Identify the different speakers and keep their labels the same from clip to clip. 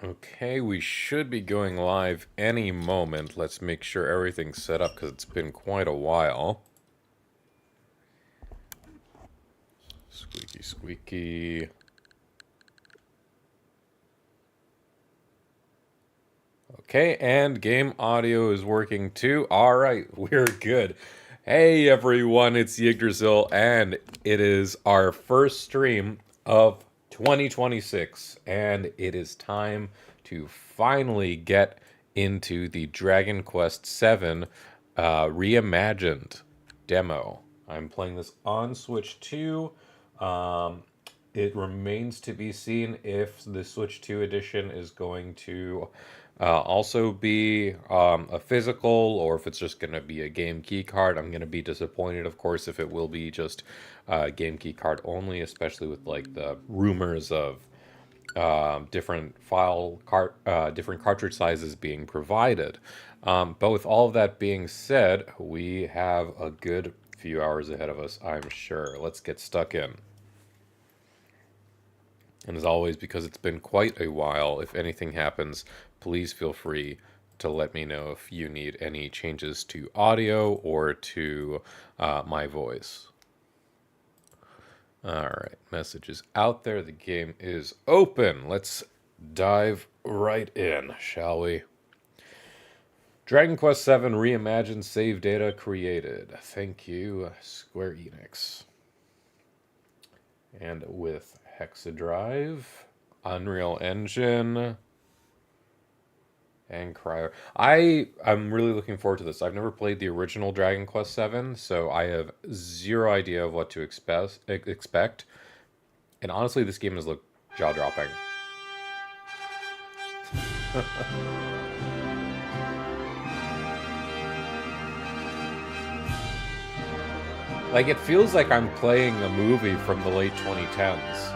Speaker 1: Okay, we should be going live any moment. Let's make sure everything's set up because it's been quite a while. Squeaky, squeaky. Okay, and game audio is working too. All right, we're good. Hey everyone, it's Yggdrasiel, and it is our first stream of 2026, and it is time to finally get into the Dragon Quest VII Reimagined Demo. I'm playing this on Switch 2. Um, it remains to be seen if the Switch 2 edition is going to also be a physical or if it's just going to be a game key card. I'm going to be disappointed, of course, if it will be just game key card only, especially with like the rumors of different cartridge sizes being provided. But with all of that being said, we have a good few hours ahead of us, I'm sure. Let's get stuck in. And as always, because it's been quite a while, if anything happens, please feel free to let me know if you need any changes to audio or to my voice. Alright, message is out there. The game is open. Let's dive right in, shall we? Dragon Quest VII Reimagined save data created. Thank you, Square Enix. And with Hexadrive, Unreal Engine, and Cryo. I'm really looking forward to this. I've never played the original Dragon Quest VII, so I have zero idea of what to expect. And honestly, this game has looked jaw-dropping. Like, it feels like I'm playing a movie from the late 2010s.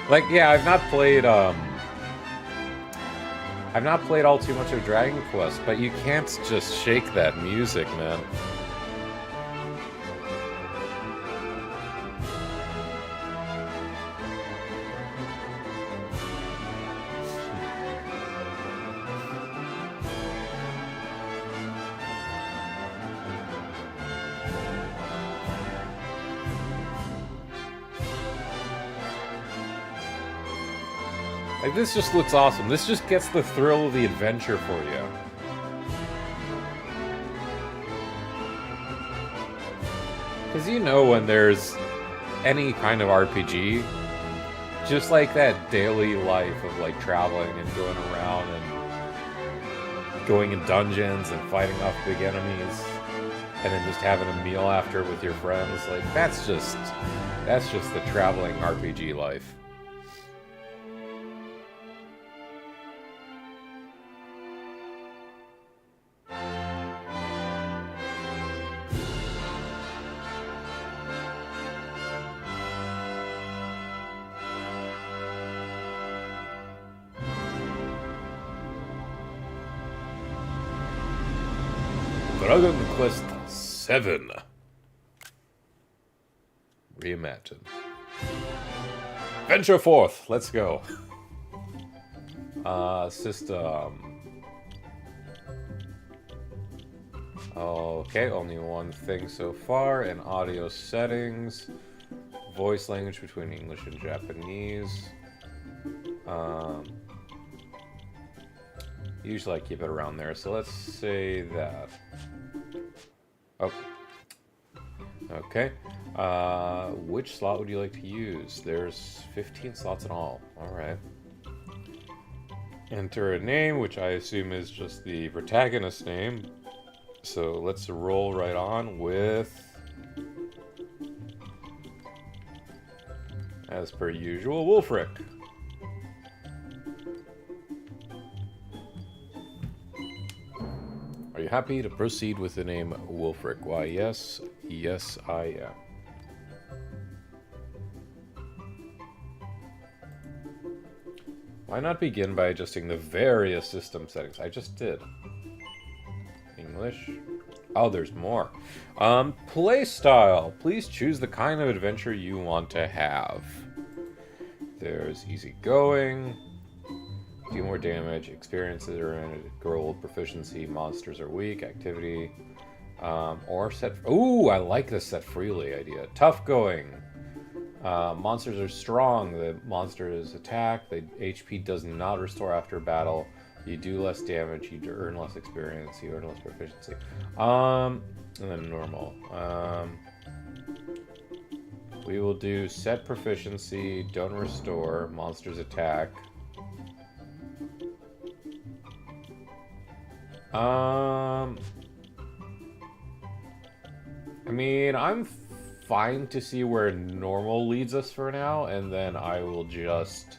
Speaker 1: Like, yeah, I've not played all too much of Dragon Quest, but you can't just shake that music, man. Like, this just looks awesome. This just gets the thrill of the adventure for you. Because you know when there's any kind of RPG, just like that daily life of like traveling and going around and going in dungeons and fighting off big enemies and then just having a meal after with your friends, like that's just the traveling RPG life. Dragon Quest VII Reimagined. Venture forth! Let's go. System. Okay, only one thing so far. In audio settings. Voice language between English and Japanese. Usually I keep it around there, so let's say that. Oh. Okay. Which slot would you like to use? There's 15 slots in all. Alright. Enter a name, which I assume is just the protagonist's name. So let's roll right on with, as per usual, Wulfric. Are you happy to proceed with the name Wulfric? Why, yes. Yes, I am. Why not begin by adjusting the various system settings? I just did. English. Oh, there's more. Play style. Please choose the kind of adventure you want to have. There's easygoing. Do more damage. Experiences are in it. Grow proficiency. Monsters are weak. Activity. Or set... Ooh, I like the set freely idea. Tough going. Monsters are strong. The monster is attacked. The HP does not restore after battle. You do less damage. You earn less experience. You earn less proficiency. And then normal. We will do set proficiency. Don't restore. Monsters attack. I mean, I'm fine to see where normal leads us for now, and then I will just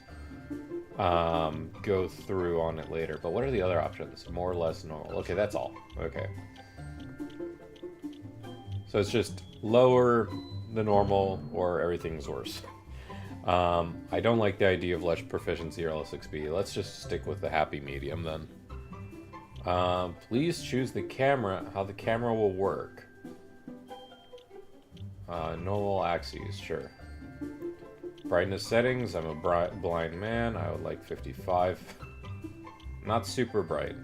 Speaker 1: go through on it later. But what are the other options? More or less normal. Okay, that's all. Okay. So it's just lower the normal or everything's worse. I don't like the idea of less proficiency or less XP. Let's just stick with the happy medium then. Please choose the camera, how the camera will work. Normal axes, sure. Brightness settings, I'm a blind man. I would like 55. Not super bright.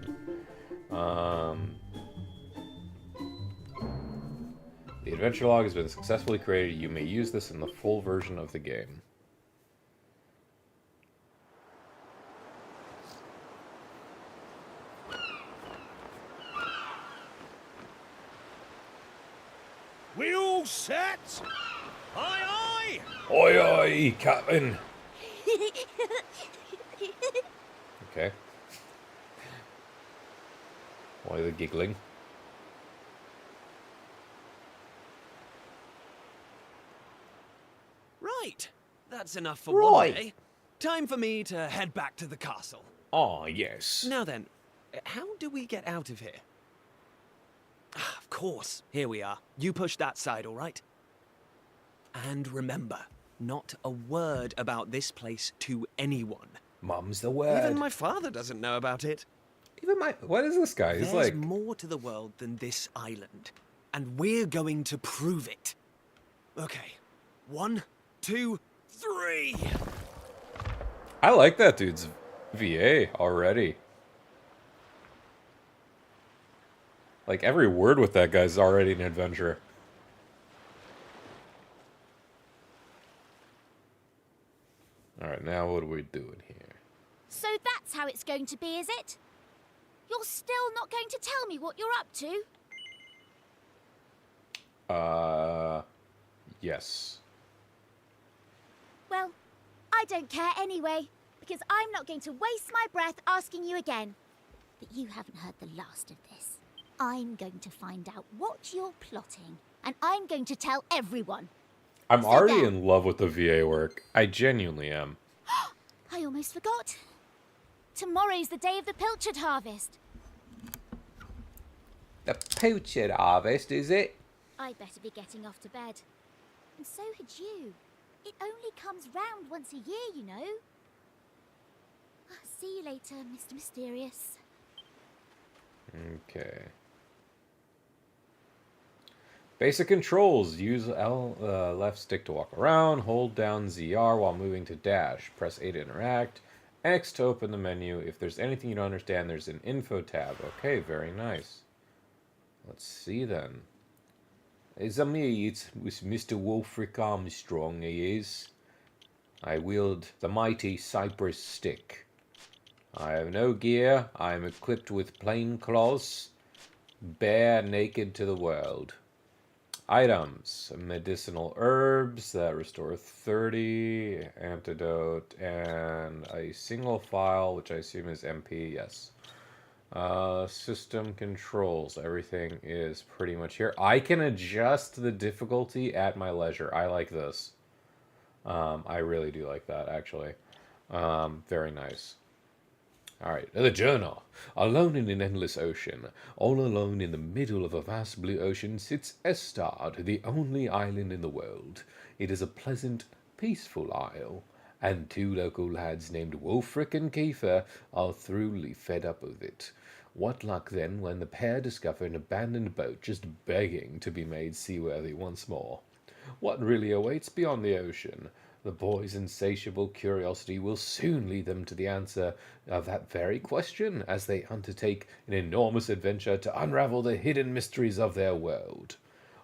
Speaker 1: The adventure log has been successfully created. You may use this in the full version of the game.
Speaker 2: We all set? Aye, aye!
Speaker 1: Oi, oi, Captain! Okay. Why the giggling?
Speaker 2: Right. That's enough for one day. Time for me to head back to the castle.
Speaker 1: Ah, yes.
Speaker 2: Now then, how do we get out of here? Ah, of course. Here we are. You push that side, all right? And remember, not a word about this place to anyone.
Speaker 1: Mum's the word.
Speaker 2: Even my father doesn't know about it.
Speaker 1: Even my... What is this guy? He's
Speaker 2: There's
Speaker 1: like...
Speaker 2: more to the world than this island. And we're going to prove it. Okay. 1, 2, 3!
Speaker 1: I like that dude's VA already. Like, every word with that guy's already an adventure. Alright, now what are we doing here?
Speaker 3: So that's how it's going to be, is it? You're still not going to tell me what you're up to?
Speaker 1: Yes.
Speaker 3: Well, I don't care anyway, because I'm not going to waste my breath asking you again. But you haven't heard the last of this. I'm going to find out what you're plotting, and I'm going to tell everyone.
Speaker 1: I'm
Speaker 3: So
Speaker 1: already
Speaker 3: there.
Speaker 1: in love with the VA work. I genuinely am.
Speaker 3: I almost forgot. Tomorrow's the day of the pilchard harvest.
Speaker 1: The pilchard harvest, is it?
Speaker 3: I'd better be getting off to bed. And so had you. It only comes round once a year, you know. See you later, Mr. Mysterious.
Speaker 1: Okay. Basic controls. Use L left stick to walk around. Hold down ZR while moving to dash. Press A to interact. X to open the menu. If there's anything you don't understand, there's an info tab. Okay, very nice. Let's see then. It's me, it's Mr. Wolfric Armstrong, he is. I wield the mighty Cypress stick. I have no gear. I am equipped with plain cloths. Bare naked to the world. Items. Medicinal herbs that restore 30. Antidote. And a single file, which I assume is MP. Yes. System controls. Everything is pretty much here. I can adjust the difficulty at my leisure. I like this. I really do like that, actually. Very nice. Alright, the journal. Alone in an endless ocean, all alone in the middle of a vast blue ocean, sits Estard, the only island in the world. It is a pleasant, peaceful isle, and two local lads named Wulfric and Kiefer are thoroughly fed up with it. What luck then when the pair discover an abandoned boat just begging to be made seaworthy once more. What really awaits beyond the ocean? The boys' insatiable curiosity will soon lead them to the answer of that very question as they undertake an enormous adventure to unravel the hidden mysteries of their world.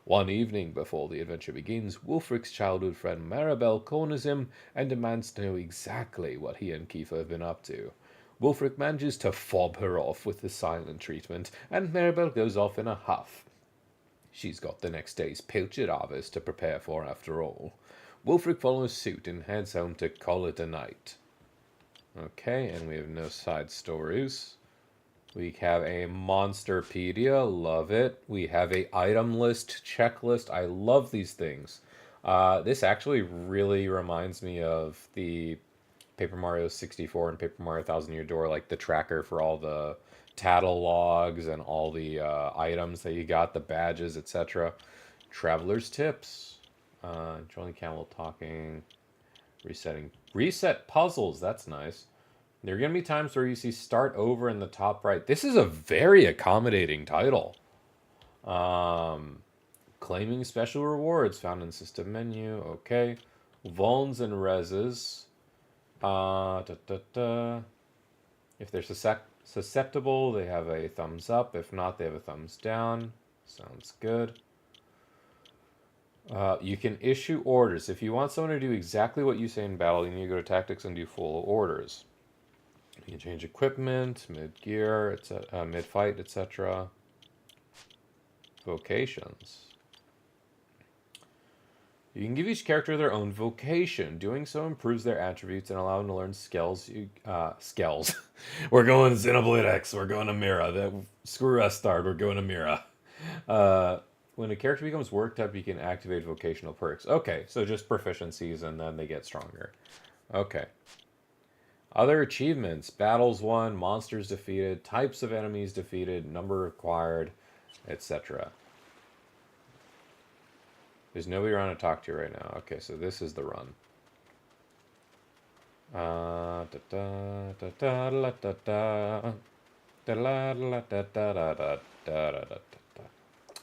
Speaker 1: One evening before the adventure begins, Wulfric's childhood friend Maribel corners him and demands to know exactly what he and Kiefer have been up to. Wulfric manages to fob her off with the silent treatment, and Maribel goes off in a huff. She's got the next day's pilchard harvest to prepare for after all. Wulfric follows suit and heads home to call it a night. Okay, and we have no side stories. We have a Monsterpedia, love it. We have a item list, checklist. I love these things. This actually really reminds me of the Paper Mario 64 and Paper Mario Thousand Year Door, like the tracker for all the tattle logs and all the items that you got, the badges, etc. Traveler's tips. Joining Camel talking. Reset puzzles, that's nice. There are going to be times where you see start over in the top right. This is a very accommodating title. Claiming special rewards found in system menu. Okay. Vulns and reses. If they're susceptible, they have a thumbs up. If not, they have a thumbs down. Sounds good. You can issue orders. If you want someone to do exactly what you say in battle, you need to go to tactics and do full orders. You can change equipment, mid-gear, mid-fight, etc. Vocations. You can give each character their own vocation. Doing so improves their attributes and allow them to learn skills. Skills. We're going Xenoblade X. We're going to Mira. Screw Restart. We're going to Mira. When a character becomes worked up, you can activate vocational perks. Okay, so just proficiencies and then they get stronger. Okay. Other achievements. Battles won, monsters defeated, types of enemies defeated, number required, etc. There's nobody around to talk to right now. Okay, so this is the run.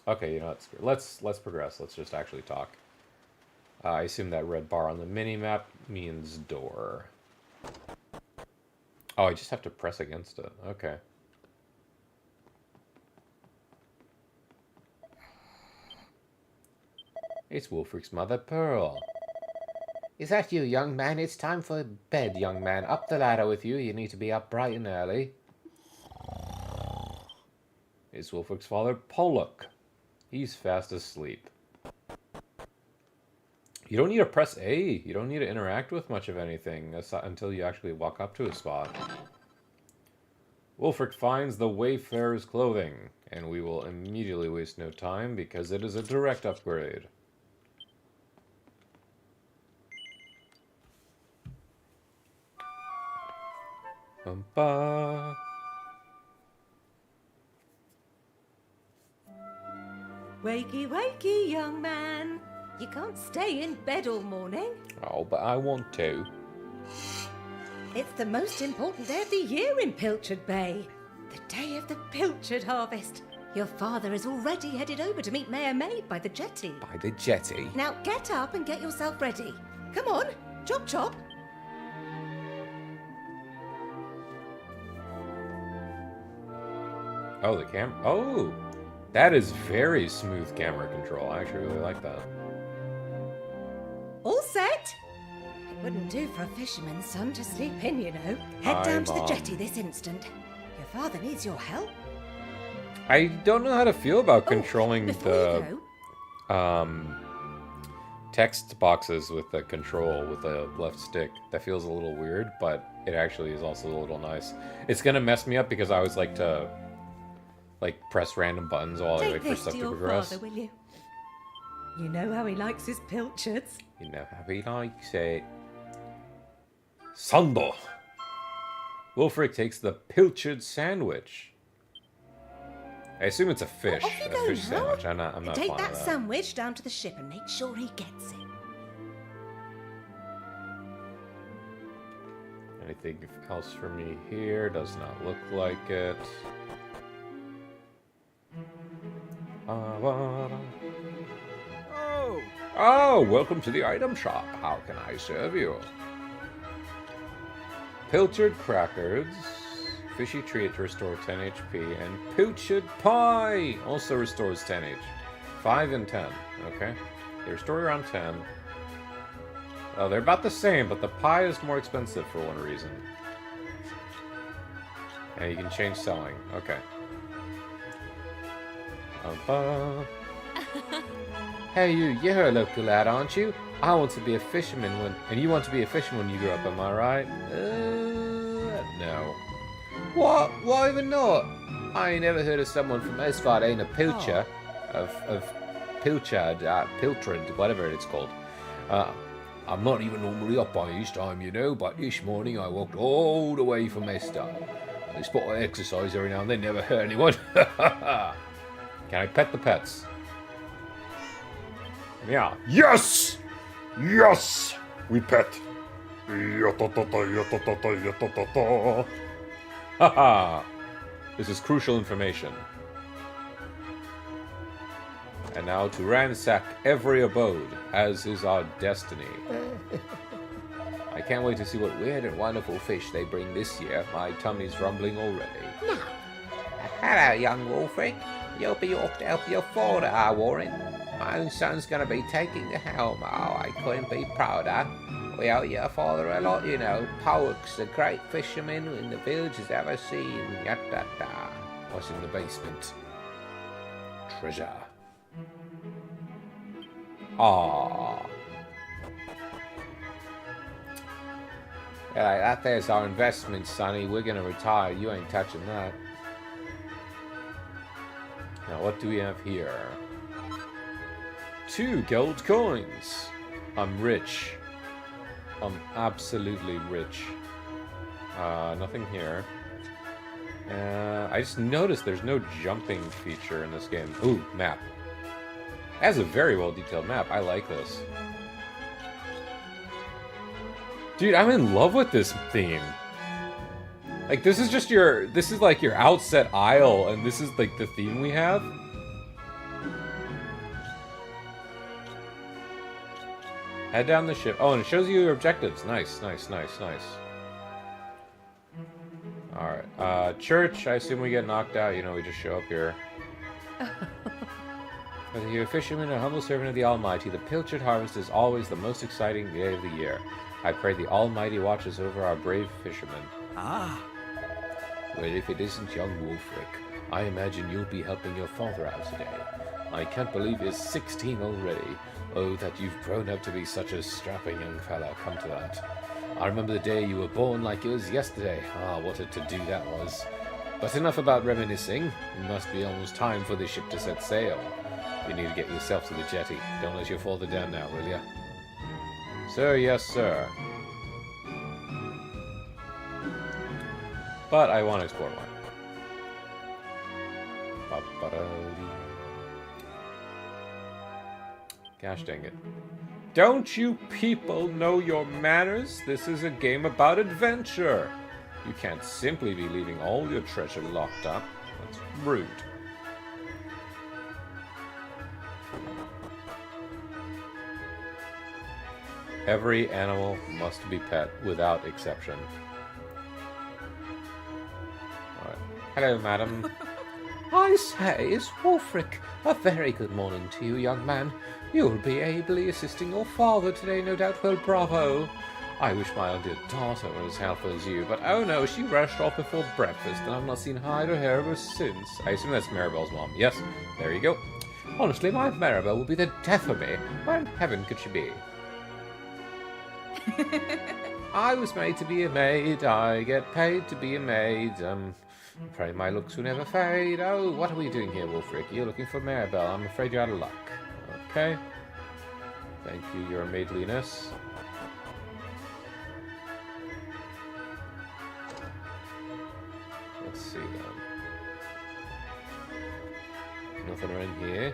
Speaker 1: Okay, you know what? Let's progress. Let's just actually talk. I assume that red bar on the mini-map means door. Oh, I just have to press against it. Okay. It's Wulfric's mother, Pearl. Is that you, young man? It's time for bed, young man. Up the ladder with you. You need to be up bright and early. It's Wulfric's father, Pollock. He's fast asleep. You don't need to press A. You don't need to interact with much of anything until you actually walk up to a spot. Wulfric finds the Wayfarer's clothing, and we will immediately waste no time because it is a direct upgrade. Bumpa.
Speaker 4: Wakey, wakey, young man. You can't stay in bed all morning.
Speaker 1: Oh, but I want to.
Speaker 4: It's the most important day of the year in Pilchard Bay. The day of the pilchard harvest. Your father is already headed over to meet Mayor Maid by the jetty.
Speaker 1: By the jetty?
Speaker 4: Now get up and get yourself ready. Come on, chop chop.
Speaker 1: Oh, the camera. Oh, that is very smooth camera control. I actually really like that.
Speaker 4: All set? It wouldn't do for a fisherman's son to sleep in, you know. Head down to the jetty this instant. Your father needs your help.
Speaker 1: I don't know how to feel about controlling the text boxes with the control with the left stick. That feels a little weird, but it actually is also a little nice. It's gonna mess me up because I always like to press random buttons while I wait for stuff to progress.
Speaker 4: Father, will you? You know how he likes his pilchards.
Speaker 1: You know how he likes it. Sando. Wulfric takes the pilchard sandwich. I assume it's a fish.
Speaker 4: Well, off you
Speaker 1: a
Speaker 4: go
Speaker 1: fish
Speaker 4: now.
Speaker 1: sandwich. I'm not
Speaker 4: Take
Speaker 1: fond of
Speaker 4: that
Speaker 1: that.
Speaker 4: sandwich down to the ship and make sure he gets it.
Speaker 1: Anything else for me here? Does not look like it.
Speaker 2: Oh!
Speaker 1: Oh, welcome to the item shop. How can I serve you? Pilchard crackers, fishy treat to restore 10 HP, and pilchard pie also restores 10 HP. 5 and 10, okay. They restore around 10. Oh, they're about the same, but the pie is more expensive for one reason. And you can change selling, okay. Hey you're a local lad, aren't you? I want to be a fisherman and you want to be a fisherman when you grow up, am I right? No. What? Why even not? I ain't never heard of someone from Esvard ain't a pilcher of pilchard, pilchard, whatever it's called. I'm not even normally up by this time, you know, but this morning I walked all the way from Estar. I spot I exercise every now and then, never hurt anyone. Can I pet the pets? Yeah.
Speaker 5: Yes! Yes! We pet.
Speaker 1: Haha! This is crucial information. And now to ransack every abode, as is our destiny. I can't wait to see what weird and wonderful fish they bring this year. My tummy's rumbling already.
Speaker 6: Now, hello, young Wolfric. You'll be off to help your father, I Warren. My own son's going to be taking the helm. Oh, I couldn't be prouder. We owe your father a lot, you know. Poux, the great fisherman in the village has ever seen. Yat-da-da.
Speaker 1: What's in the basement? Treasure. Ah.
Speaker 6: Yeah, like that there's our investment, Sonny. We're going to retire. You ain't touching that.
Speaker 1: Now, what do we have here? 2 gold coins. I'm rich. I'm absolutely rich. Nothing here. I just noticed there's no jumping feature in this game. Ooh, map. It has a very well detailed map. I like this. Dude, I'm in love with this theme. Like, this is just your... This is like your outset isle, and this is like the theme we have. Head down the ship. Oh, and it shows you your objectives. Nice, nice, nice, nice. Alright. Church, I assume we get knocked out. You know, we just show up here. Whether you're a fisherman or a humble servant of the Almighty, the pilchard harvest is always the most exciting day of the year. I pray the Almighty watches over our brave fishermen.
Speaker 2: Ah.
Speaker 1: Well, if it isn't young Wolfric, I imagine you'll be helping your father out today. I can't believe he's 16 already. Oh, that you've grown up to be such a strapping young fella, come to that. I remember the day you were born like it was yesterday. Ah, what a to-do that was. But enough about reminiscing. It must be almost time for the ship to set sail. You need to get yourself to the jetty. Don't let your father down now, will ya? Sir, yes, sir. But I want to explore more. Gosh dang it. Don't you people know your manners? This is a game about adventure. You can't simply be leaving all your treasure locked up. That's rude. Every animal must be pet without exception. Alright. Hello, madam.
Speaker 6: I say, is Wolfric. A very good morning to you, young man. You'll be ably assisting your father today, no doubt. Well, bravo.
Speaker 1: I wish my own dear daughter were as helpful as you, but oh no, she rushed off before breakfast, and I've not seen hide or hair ever since. I assume that's Maribel's mom. Yes, there you go. Honestly, my Maribel would be the death of me. Where in heaven could she be? I was made to be a maid. I get paid to be a maid. Pray my looks will never fade. Oh, what are we doing here, Wolfric? You're looking for Maribel. I'm afraid you're out of luck. Okay. Thank you, your maidliness. Let's see then. Nothing around here.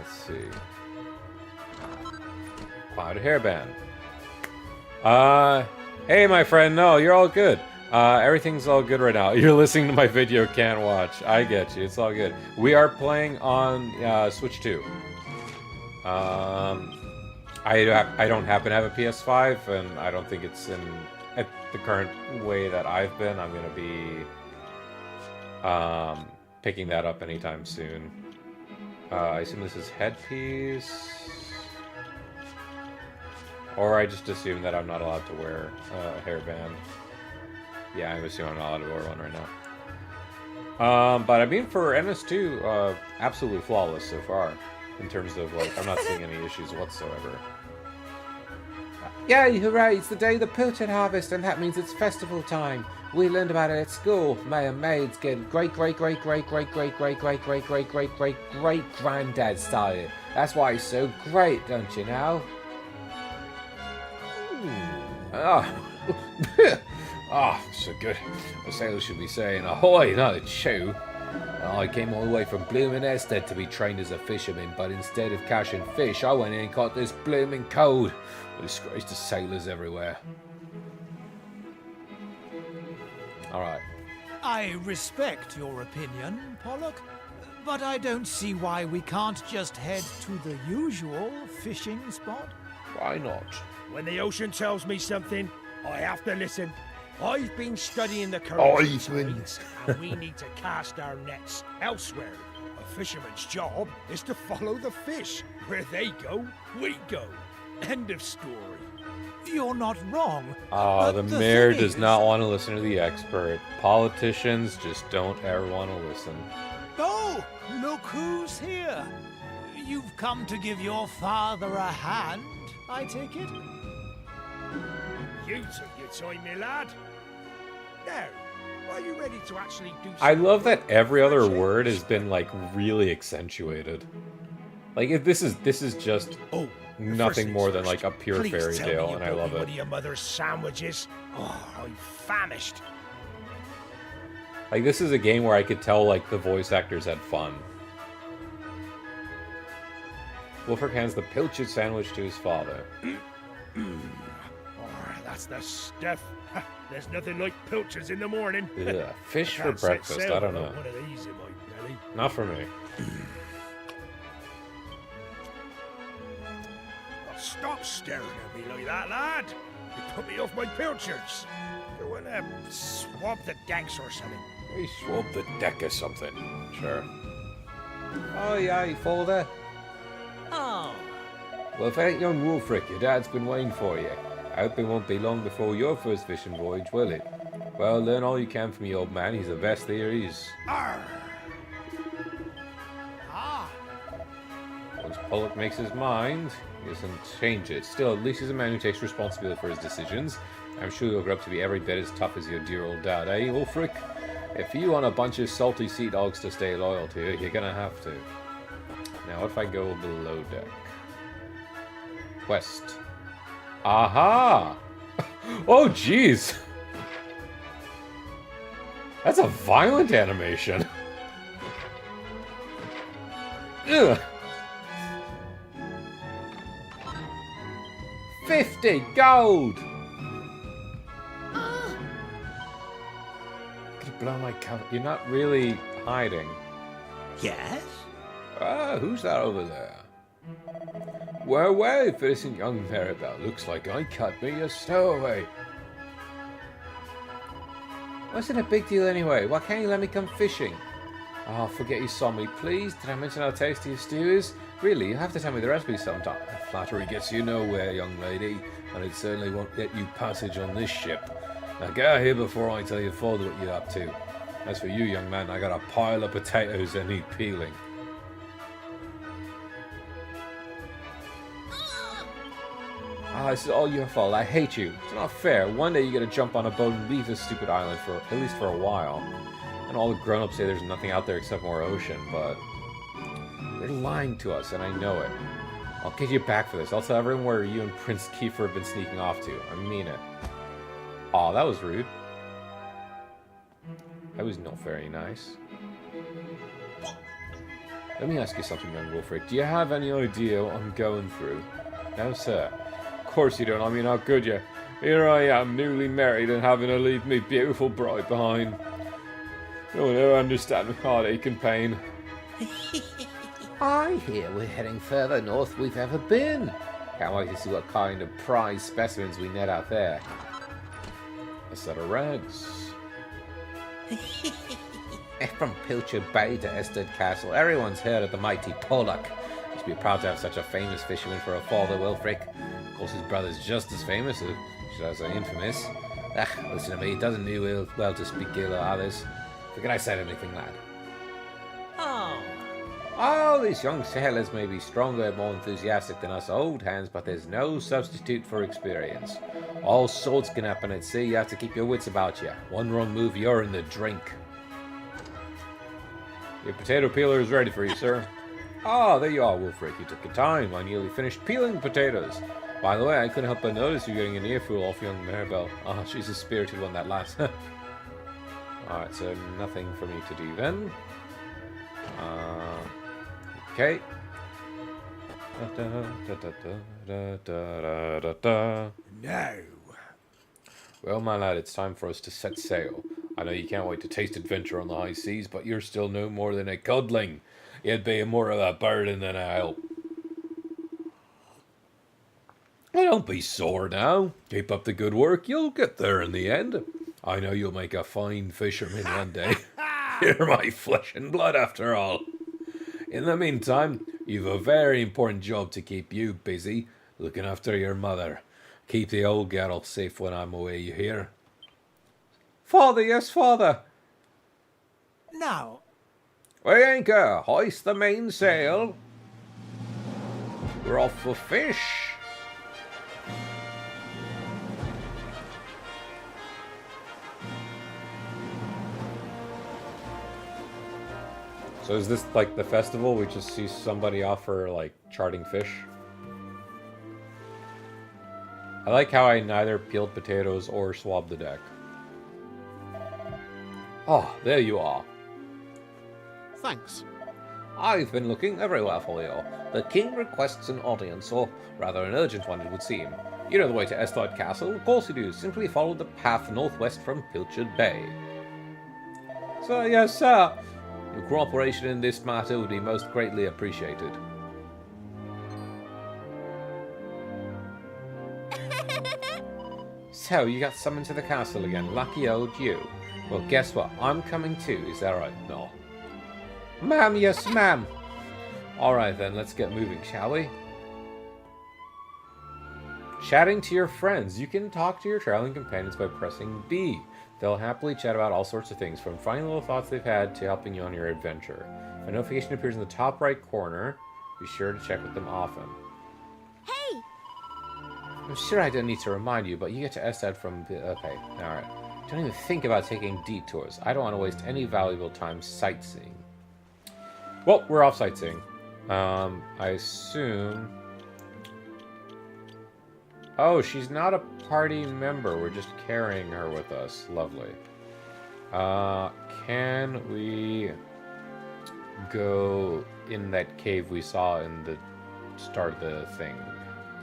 Speaker 1: Let's see. Cloud hairband. Hey, my friend. No, you're all good. Everything's all good right now. You're listening to my video, can't watch. I get you. It's all good. We are playing on Switch 2. I don't happen to have a PS5, and I don't think it's in at the current way that I've been. I'm gonna be picking that up anytime soon. I assume this is headpiece, or I just assume that I'm not allowed to wear a hairband. Yeah, I'm assuming I'm not allowed to wear one right now. But I mean, for NS2, absolutely flawless so far. In terms of, like, I'm not seeing any issues whatsoever.
Speaker 6: Yay, hooray, it's the day of the pilchard harvest, and that means it's festival time. We learned about it at school. May and Maids get great-great-great-great-great-great-great-great-great-great-great-great granddad started. That's why it's so great, don't you know?
Speaker 1: Ah, so good. A sailor should be saying, ahoy, not a chew.
Speaker 6: I came all the way from bloomin' Ested to be trained as a fisherman, but instead of catching fish, I went in and caught this bloomin' cold. A disgrace to sailors everywhere.
Speaker 1: Alright.
Speaker 7: I respect your opinion, Pollock, but I don't see why we can't just head to the usual fishing spot.
Speaker 6: Why not?
Speaker 8: When the ocean tells me something, I have to listen. I've been studying the currents and we need to cast our nets elsewhere. A fisherman's job is to follow the fish. Where they go, we go. End of story.
Speaker 7: You're not wrong.
Speaker 1: The mayor does not want to listen to the expert. Politicians just don't ever want to listen.
Speaker 7: Oh, look who's here. You've come to give your father a hand, I take it?
Speaker 8: You took your time, my lad. Now, are you ready to actually do something?
Speaker 1: I love that every other word has been, like, really accentuated. Like, this is just nothing more than, like, a pure fairy tale, and I love it.
Speaker 8: One of your mother's sandwiches. Oh, I'm famished.
Speaker 1: Like, this is a game where I could tell, like, the voice actors had fun. Wolfric hands the pilchard sandwich to his father.
Speaker 8: That's the stuff. There's nothing like pilchards in the morning.
Speaker 1: Yeah, fish for breakfast. I don't know.
Speaker 8: One of these in my belly.
Speaker 1: Not for me.
Speaker 8: Oh, stop staring at me like that, lad. You put me off my pilchards. You want to swab the decks or something?
Speaker 1: We swab the deck or something. Sure.
Speaker 6: Oh, yeah, father.
Speaker 7: Oh.
Speaker 6: Well, if it ain't young Wolfric, your dad's been waiting for you. I hope it won't be long before your first fishing voyage, will it? Well, learn all you can from the old man. He's the best there is.
Speaker 8: Arr!
Speaker 7: Ah.
Speaker 1: Once Pollock makes his mind, he doesn't change it. Still, at least he's a man who takes responsibility for his decisions. I'm sure you'll grow up to be every bit as tough as your dear old dad, eh, Wolfric? If you want a bunch of salty sea dogs to stay loyal to you, you're gonna have to. Now, what if I go below deck? Quest. Aha! Oh, jeez! That's a violent animation. Ugh. 50 gold! Could blow my cover. You're not really hiding.
Speaker 7: Yes?
Speaker 1: Ah, who's that over there? Well, if it isn't young Maribel, looks like I cut me a stowaway.
Speaker 6: Wasn't a big deal anyway. Why can't you let me come fishing?
Speaker 1: Oh, forget you saw me, please. Did I mention how tasty your stew is? Really, you have to tell me the recipe sometime. Flattery gets you nowhere, young lady, and it certainly won't get you passage on this ship. Now get out here before I tell your father what you're up to. As for you, young man, I got a pile of potatoes that need peeling. Ah, this is all your fault. I hate you. It's not fair. One day you get to jump on a boat and leave this stupid island for at least for a while. And all the grown-ups say there's nothing out there except more ocean, but they're lying to us, and I know it. I'll get you back for this. I'll tell everyone where you and Prince Kiefer have been sneaking off to. I mean it. Aw, that was rude. That was not very nice. Let me ask you something, young Wolfric. Do you have any idea what I'm going through? No, sir. Of course you don't. I mean, how could you? Here I am, newly married and having to leave me beautiful bride behind. You'll never understand my heartache and pain.
Speaker 6: I hear we're heading further north we've ever been. Can't wait to see what kind of prize specimens we net out there.
Speaker 1: A set of rags.
Speaker 6: From Pilchard Bay to Ested Castle, everyone's heard of the mighty Pollock. You should be proud to have such a famous fisherman for a father, Wilfric. Of course, his brother's just as famous, should I say infamous. Listen to me, it doesn't do well to speak ill of others. Forget I said anything, lad. Oh, these young sailors may be stronger and more enthusiastic than us old hands, but there's no substitute for experience. All sorts can happen at sea, you have to keep your wits about you. One wrong move, you're in the drink.
Speaker 1: Your potato peeler is ready for you, sir. Ah, there you are, Wolfric. You took your time. I nearly finished peeling potatoes. By the way, I couldn't help but notice you getting an earful off young Maribel. Ah, she's a spirited one, that lass. Alright, so nothing for me to do then. Okay.
Speaker 8: No.
Speaker 1: Well, my lad, it's time for us to set sail. I know you can't wait to taste adventure on the high seas, but you're still no more than a codling. You'd be more of a burden than a help. Well, don't be sore now. Keep up the good work. You'll get there in the end. I know you'll make a fine fisherman one day. You're my flesh and blood, after all. In the meantime, you've a very important job to keep you busy, looking after your mother. Keep the old girl safe when I'm away, you hear? Father, yes, father.
Speaker 7: Now,
Speaker 6: Weigh anchor, hoist the mainsail. We're off for fish.
Speaker 1: So is this like the festival? We just see somebody offer like charting fish? I like how I neither peeled potatoes or swabbed the deck. Oh, there you are.
Speaker 9: Thanks.
Speaker 6: I've been looking everywhere for you. The king requests an audience, or rather an urgent one it would seem. You know the way to Estard Castle? Of course you do. Simply follow the path northwest from Pilchard Bay.
Speaker 1: So, yes, sir.
Speaker 6: Your cooperation in this matter would be most greatly appreciated.
Speaker 1: So, you got summoned to the castle again. Lucky old you. Well, guess what? I'm coming too. Is that right? No.
Speaker 6: Ma'am, yes, ma'am. Alright then, let's get moving, shall we?
Speaker 1: Chatting to your friends. You can talk to your traveling companions by pressing B. They'll happily chat about all sorts of things, from funny little thoughts they've had to helping you on your adventure. A notification appears in the top right corner. Be sure to check with them often.
Speaker 3: Hey!
Speaker 6: I'm sure I don't need to remind you, but you get to Estad from... Okay, alright. Don't even think about taking detours. I don't want to waste any valuable time sightseeing.
Speaker 1: Well, we're off sightseeing. I assume... Oh, she's not a party member. We're just carrying her with us. Lovely. Can we go in that cave we saw in the start of the thing?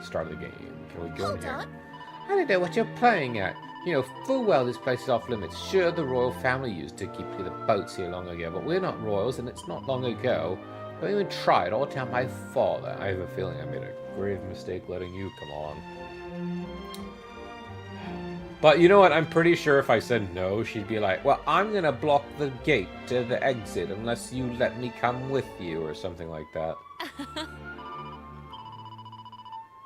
Speaker 1: Start of the game. Can we go in here?
Speaker 3: Hold on.
Speaker 6: I don't know what you're playing at. You know full well this place is off limits. Sure, the royal family used to keep the boats here long ago, but we're not royals, and it's not long ago. Don't even try it, or tell my father.
Speaker 1: I have a feeling I made a grave mistake letting you come along. But you know what? I'm pretty sure if I said no, she'd be like,
Speaker 6: Well, I'm gonna block the gate to the exit unless you let me come with you,
Speaker 1: or something like that.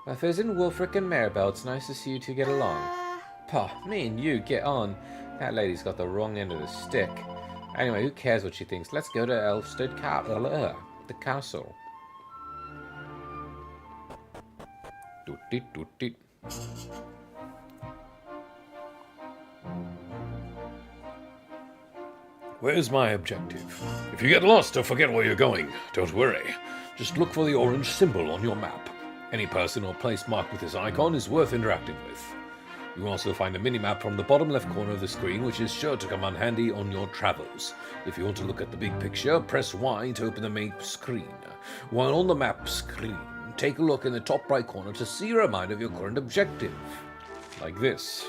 Speaker 6: If there's in Wolfric and Maribel, it's nice to see you two get along. Pah, me and you, get on. That lady's got the wrong end of the stick. Anyway, who cares what she thinks? Let's go to Elfstead the castle.
Speaker 1: Doot-deet. Where's my objective? If you get lost or forget where you're going, don't worry. Just look for the orange symbol on your map. Any person or place marked with this icon is worth interacting with. You will also find a mini-map from the bottom left corner of the screen, which is sure to come in handy on your travels. If you want to look at the big picture, press Y to open the map screen. While on the map screen, take a look in the top right corner to see a reminder of your current objective. Like this.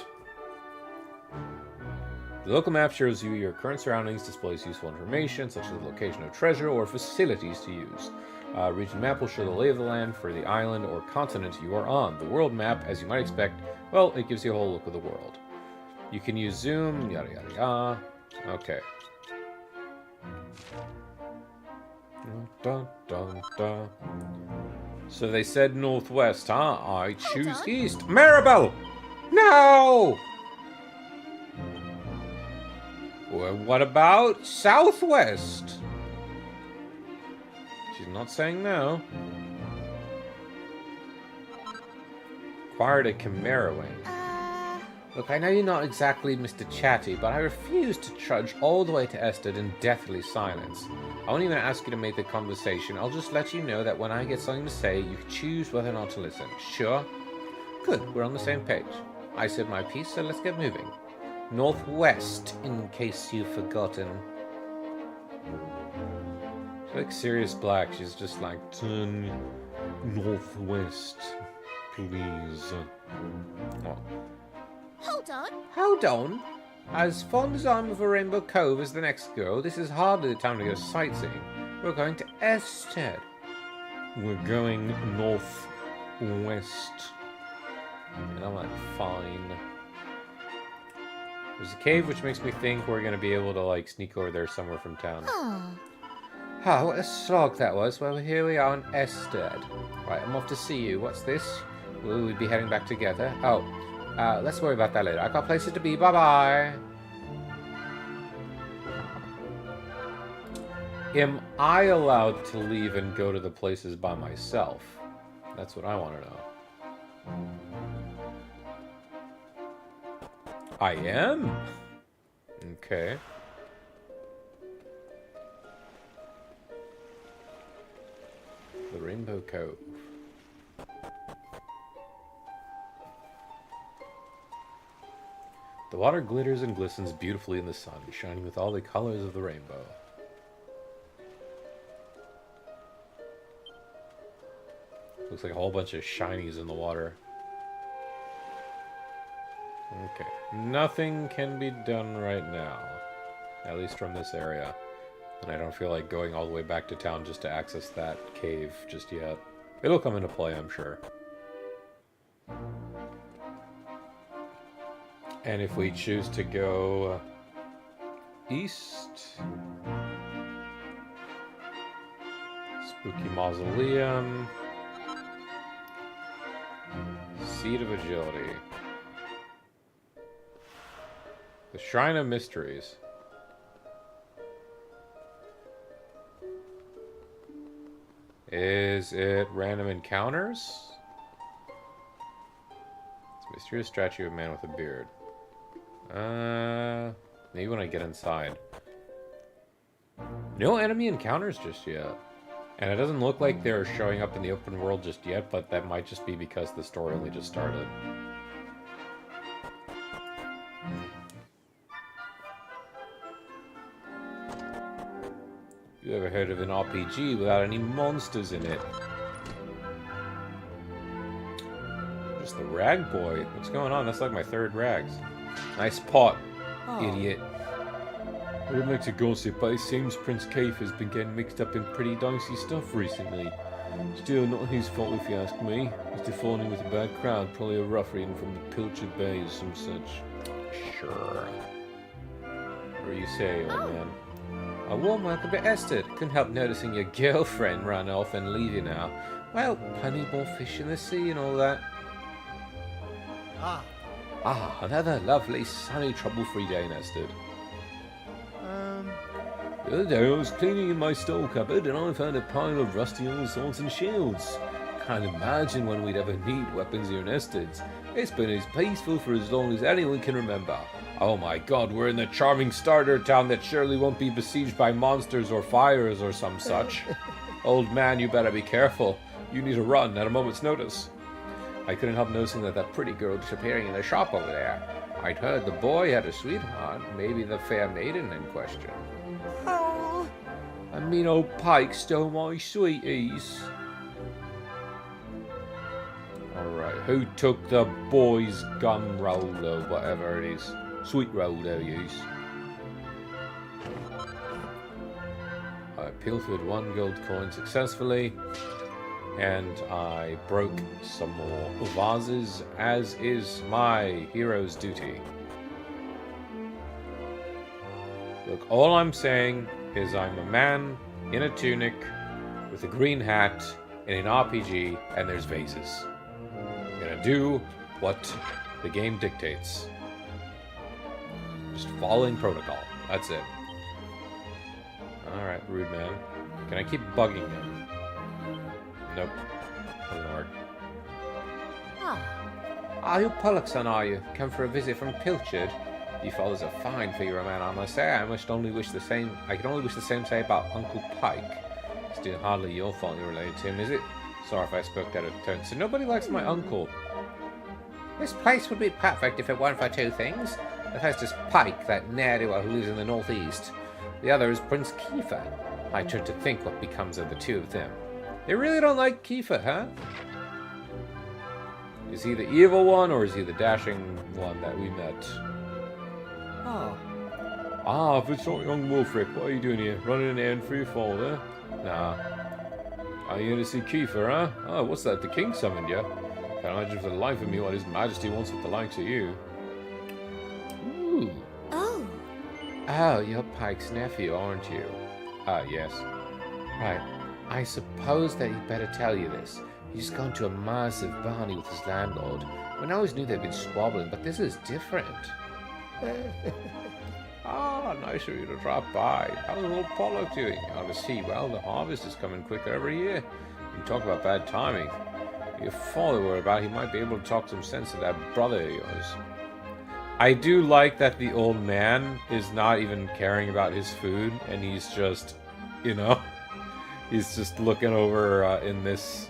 Speaker 1: The local map shows you your current surroundings, displays useful information, such as the location of treasure or facilities to use. Region map will show the lay of the land for the island or continent you are on. The world map, as you might expect, well, it gives you a whole look of the world. You can use zoom, yada yada yada. Okay. Dun, dun, dun. So they said northwest, huh? I choose east. Maribel! No! Well, what about southwest? She's not saying no. Acquired a Chimera wing. Look, I know you're not exactly Mr. Chatty, but I refuse to trudge all the way to Ested in deathly silence. I won't even ask you to make the conversation. I'll just let you know that when I get something to say, you can choose whether or not to listen. Sure? Good, we're on the same page. I said my piece, so let's get moving. Northwest, in case you've forgotten. She's like Sirius Black. She's just like, turn northwest, please. Oh.
Speaker 3: Hold on.
Speaker 6: Hold on. As fond as I'm of a Rainbow Cove as the next girl, this is hardly the time to go sightseeing. We're going to Ested.
Speaker 1: We're going northwest. And I'm like, fine. There's a cave, which makes me think we're going to be able to, like, sneak over there somewhere from town.
Speaker 6: Ah, what a slog that was. Well, here we are in Ested. Right, I'm off to see you. What's this? Will we be heading back together? Oh, let's worry about that later. I got places to be. Bye-bye.
Speaker 1: Am I allowed to leave and go to the places by myself? That's what I want to know. I am? Okay. The Rainbow Cove. The water glitters and glistens beautifully in the sun, shining with all the colors of the rainbow. Looks like a whole bunch of shinies in the water. Okay. Nothing can be done right now. At least from this area. And I don't feel like going all the way back to town just to access that cave just yet. It'll come into play, I'm sure. And if we choose to go east... Spooky Mausoleum... Seat of Agility... The Shrine of Mysteries. Is it random encounters? It's a mysterious statue of a man with a beard. Maybe when I get inside. No enemy encounters just yet. And it doesn't look like they're showing up in the open world just yet, but that might just be because the story only just started. You ever heard of an RPG without any monsters in it? Just the rag boy. What's going on? That's like my third rags. Nice pot, idiot. I would like to gossip, but it seems Prince Cave has been getting mixed up in pretty dicey stuff recently. Still, not his fault if you ask me. He's falling with a bad crowd, probably a ruffian from the Pilchard Bay or some such. Sure. What do you say, old man? A warm welcome to Ested. Couldn't help noticing your girlfriend ran off and leave you now. Well, plenty more fish in the sea and all that. Ah, another lovely, sunny, trouble-free day in Ested. The other day I was cleaning in my store cupboard and I found a pile of rusty old swords and shields. Can't imagine when we'd ever need weapons here in Ested. It's been as peaceful for as long as anyone can remember. Oh my god, we're in the charming starter town that surely won't be besieged by monsters or fires or some such. Old man, you better be careful. You need to run at a moment's notice.
Speaker 6: I couldn't help noticing that pretty girl disappearing in the shop over there. I'd heard the boy had a sweetheart, maybe the fair maiden in question.
Speaker 2: Oh.
Speaker 6: A mean old pike stole my sweeties. Alright, who took the boy's gum roller, whatever it is? Sweet roller, use. I pilfered 1 gold coin successfully, and I broke some more vases, as is my hero's duty. Look, all I'm saying is I'm a man in a tunic with a green hat in an RPG, and there's vases. I'm gonna do what the game dictates. Just following protocol. That's it. Alright, rude man. Can I keep bugging him? Nope. Doesn't work. Ah, you Pollock's son, are you? Come for a visit from Pilchard? You fellas are fine for your man, I must say. I can only wish the same say about Uncle Pike. Still hardly your fault you're related to him, is it? Sorry if I spoke out of turn. So nobody likes my uncle. This place would be perfect if it weren't for 2 things. The first is Pike, that ne'er-do-well who lives in the northeast. The other is Prince Kiefer. I try to think what becomes of the 2 of them. They really don't like Kiefer, huh? Is he the evil one, or is he the dashing one that we met?
Speaker 2: Oh.
Speaker 1: Ah, if it's not young Wolfric, what are you doing here? Running an errand for your father? Nah. Are you here to see Kiefer, huh? Oh, what's that? The king summoned you? Can't imagine for the life of me what his majesty wants with the likes of you. Ooh.
Speaker 3: Oh.
Speaker 6: Oh, you're Pike's nephew, aren't you? Ah, yes. Right. I suppose that he'd better tell you this. He's gone to a massive barney with his landlord. We always knew they'd been squabbling, but this is different. Ah, nice of you to drop by. How's old Pollock doing? Out to sea. Well, the harvest is coming quicker every year. You talk about bad timing. Your father worried about he might be able to talk some sense to that brother of yours. I do like that the old man is not even caring about his food, and he's just, you know, he's just looking over in this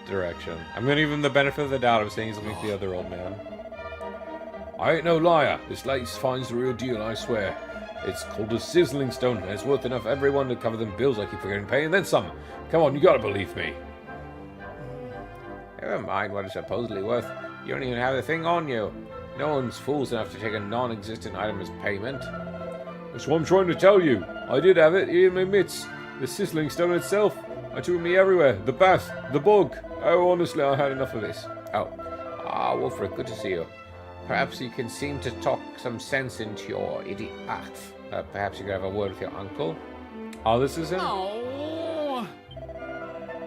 Speaker 6: direction. I'm going to give him the benefit of the doubt of saying he's looking at the other old man. I ain't no liar. This lace finds the real deal, I swear. It's called a sizzling stone, and it's worth enough for everyone to cover them bills I keep forgetting to pay, and then some. Come on, you gotta believe me. Never mind what it's supposedly worth. You don't even have the thing on you. No one's fools enough to take a non-existent item as payment. That's what I'm trying to tell you. I did have it here in my midst. The sizzling stone itself. It took me everywhere. The bath, the bug. Oh, honestly, I had enough of this. Oh. Ah, Wolfric, good to see you. Perhaps you can seem to talk some sense into your idiot. Perhaps you could have a word with your uncle. Oh, this is him?
Speaker 9: Oh.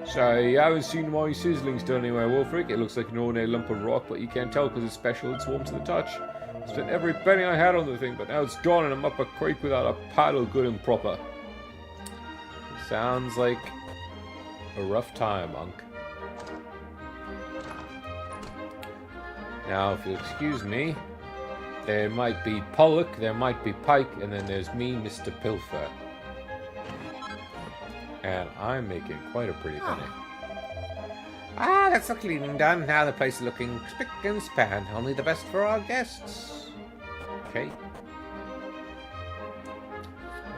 Speaker 1: So, you haven't seen my sizzling stone anywhere, Wolfric. It looks like an ordinary lump of rock, but you can't tell because it's special. It's warm to the touch. I spent every penny I had on the thing, but now it's gone and I'm up a creek without a paddle good and proper. Sounds like a rough time, Unc. Now, if you'll excuse me, there might be Pollock, there might be Pike, and then there's me, Mr. Pilfer. And I'm making quite a pretty penny. Ah, that's the cleaning done. Now the place is looking spick and span. Only the best for our guests. Okay.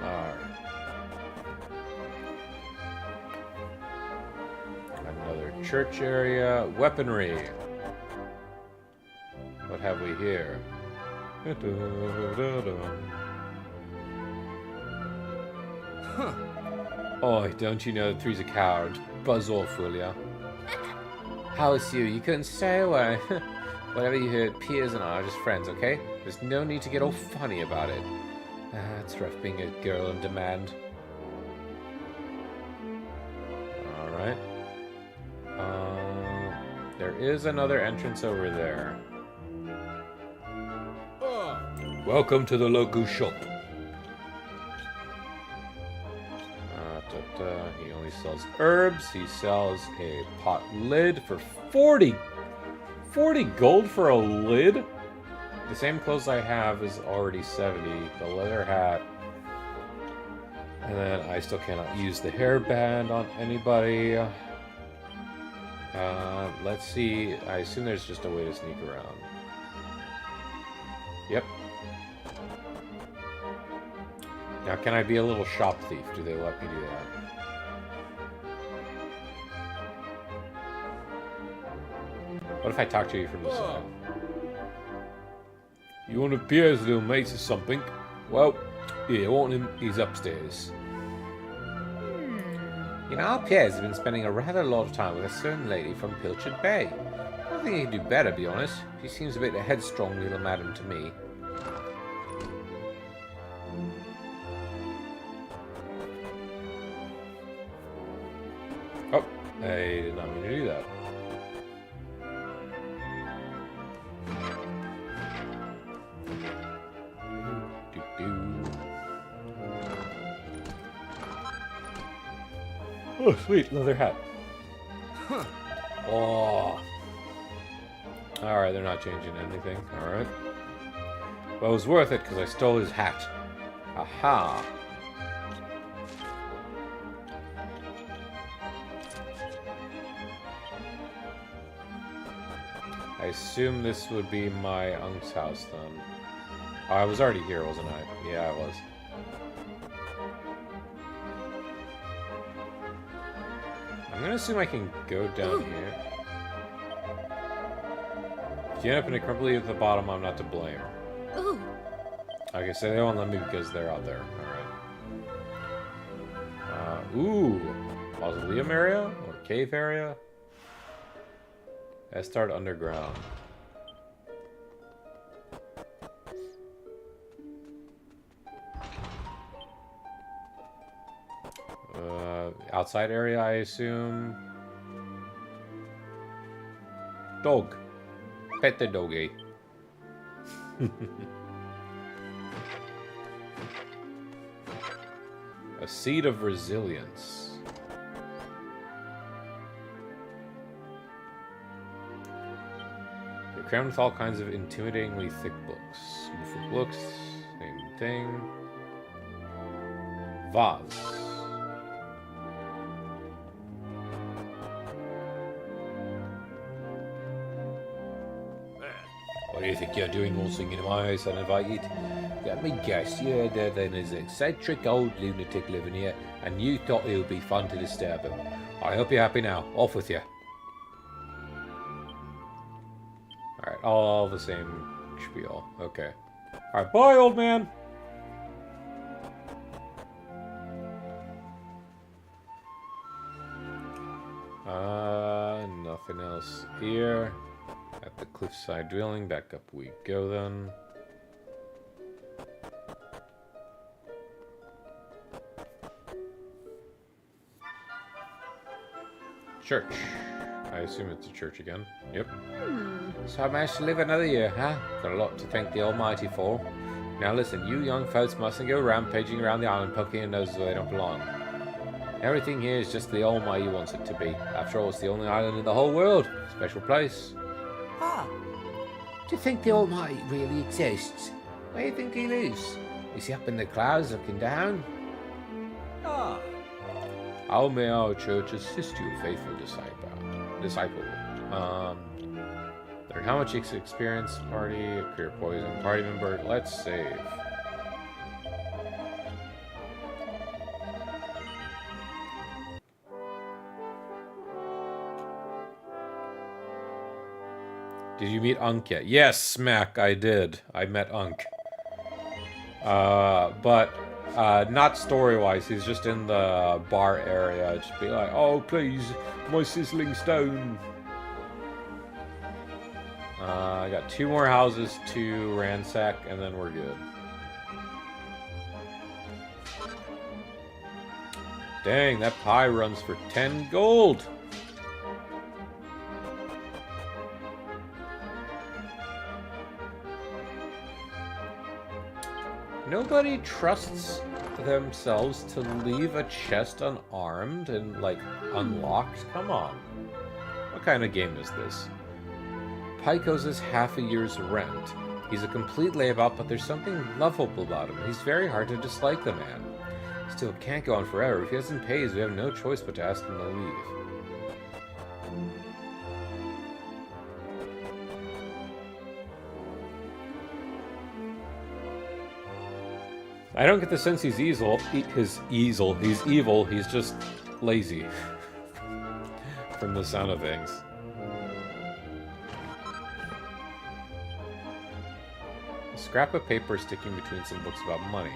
Speaker 1: Alright. Another church area. Weaponry. What have we here?
Speaker 2: Huh.
Speaker 1: Oh, don't you know that three's a coward? Buzz off, will ya?
Speaker 6: How is you? You couldn't stay away. Whatever you heard, Piers and I are just friends, okay? There's no need to get all funny about it. It's rough being a girl in demand.
Speaker 1: Alright. There is another entrance over there. Welcome to the local shop. He only sells herbs. He sells a pot lid for 40 gold for a lid? The same clothes I have is already 70. The leather hat. And then I still cannot use the hairband on anybody. Let's see. I assume there's just a way to sneak around. Yep. Now, can I be a little shop thief? Do they let me do that? What if I talk to you from the side? You want to appear, little mate, or something? Well, yeah, I want him. He's upstairs.
Speaker 6: You know, Pierre's been spending a rather lot of time with a certain lady from Pilchard Bay. I don't think he could do better, to be honest. She seems a bit a headstrong little madam to me.
Speaker 1: Oh, I did not mean to do that. Oh, sweet, leather hat.
Speaker 8: Huh.
Speaker 1: Oh. Alright, they're not changing anything. Alright. Well, it was worth it because I stole his hat. Aha. I assume this would be my uncle's house then. Oh, I was already here, wasn't I? Yeah, I was. I'm gonna assume I can go down here. If you end up in a crumbly at the bottom, I'm not to blame.
Speaker 3: Ooh.
Speaker 1: Okay, so they won't let me because they're out there. Alright. Ooh. Mausoleum area? Or cave area? Estard Underground. Outside area, I assume. Dog. Pet the doggy. A seed of resilience. They're crammed with all kinds of intimidatingly thick books. Beautiful books, same thing. Vase. What do you think you're doing all singing in my house uninvited? Let me guess, you're there then is an eccentric old lunatic living here, and you thought it would be fun to disturb him. I hope you're happy now. Off with you. Alright, all the same spiel. Okay. Alright, bye, old man! Nothing else here. At the cliffside dwelling, back up we go then. Church. I assume it's a church again. Yep.
Speaker 6: So I managed to live another year, huh? Got a lot to thank the Almighty for. Now listen, you young folks mustn't go rampaging around the island poking your noses where they don't belong. Everything here is just the Almighty wants it to be. After all, it's the only island in the whole world. Special place. Ah. Do you think the Almighty really exists? Where do you think he lives? Is he up in the clouds looking down?
Speaker 8: Ah.
Speaker 1: How may our church assist you, faithful disciple? Learn how much experience party, career poison, party member. Let's save. Did you meet Unk yet? Yes, Smack, I did. I met Unk. But not story-wise. He's just in the bar area. Just be like, oh, please, my sizzling stone. I got 2 more houses to ransack, and then we're good. Dang, that pie runs for 10 gold. Nobody trusts themselves to leave a chest unarmed and, like, unlocked? Come on. What kind of game is this? Pike owes us half a year's rent. He's a complete layabout, but there's something lovable about him. He's very hard to dislike, the man. Still, it can't go on forever. If he doesn't pay us, we have no choice but to ask him to leave. I don't get the sense he's evil. He's evil. He's just lazy. From the sound of things. A scrap of paper sticking between some books about money.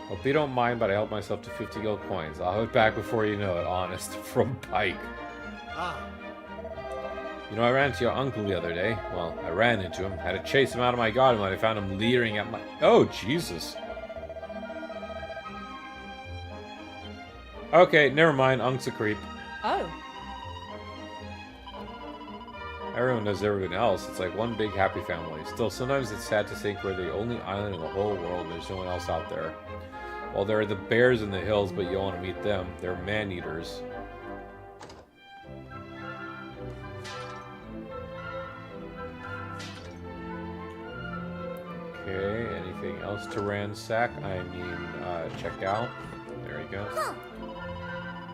Speaker 1: Hope you don't mind, but I held myself to 50 gold coins. I'll have it back before you know it. Honest, from Pike.
Speaker 8: Ah,
Speaker 1: You know, I ran into your uncle the other day. Well, I ran into him. Had to chase him out of my garden when I found him leering at my... Oh, Jesus. Okay, never mind. Unc's a creep.
Speaker 4: Oh.
Speaker 1: Everyone knows everyone else. It's like one big happy family. Still, sometimes it's sad to think we're the only island in the whole world and there's no one else out there. Well, there are the bears in the hills, but you don't want to meet them. They're man-eaters. Okay, anything else to ransack? I mean, check out. There he goes.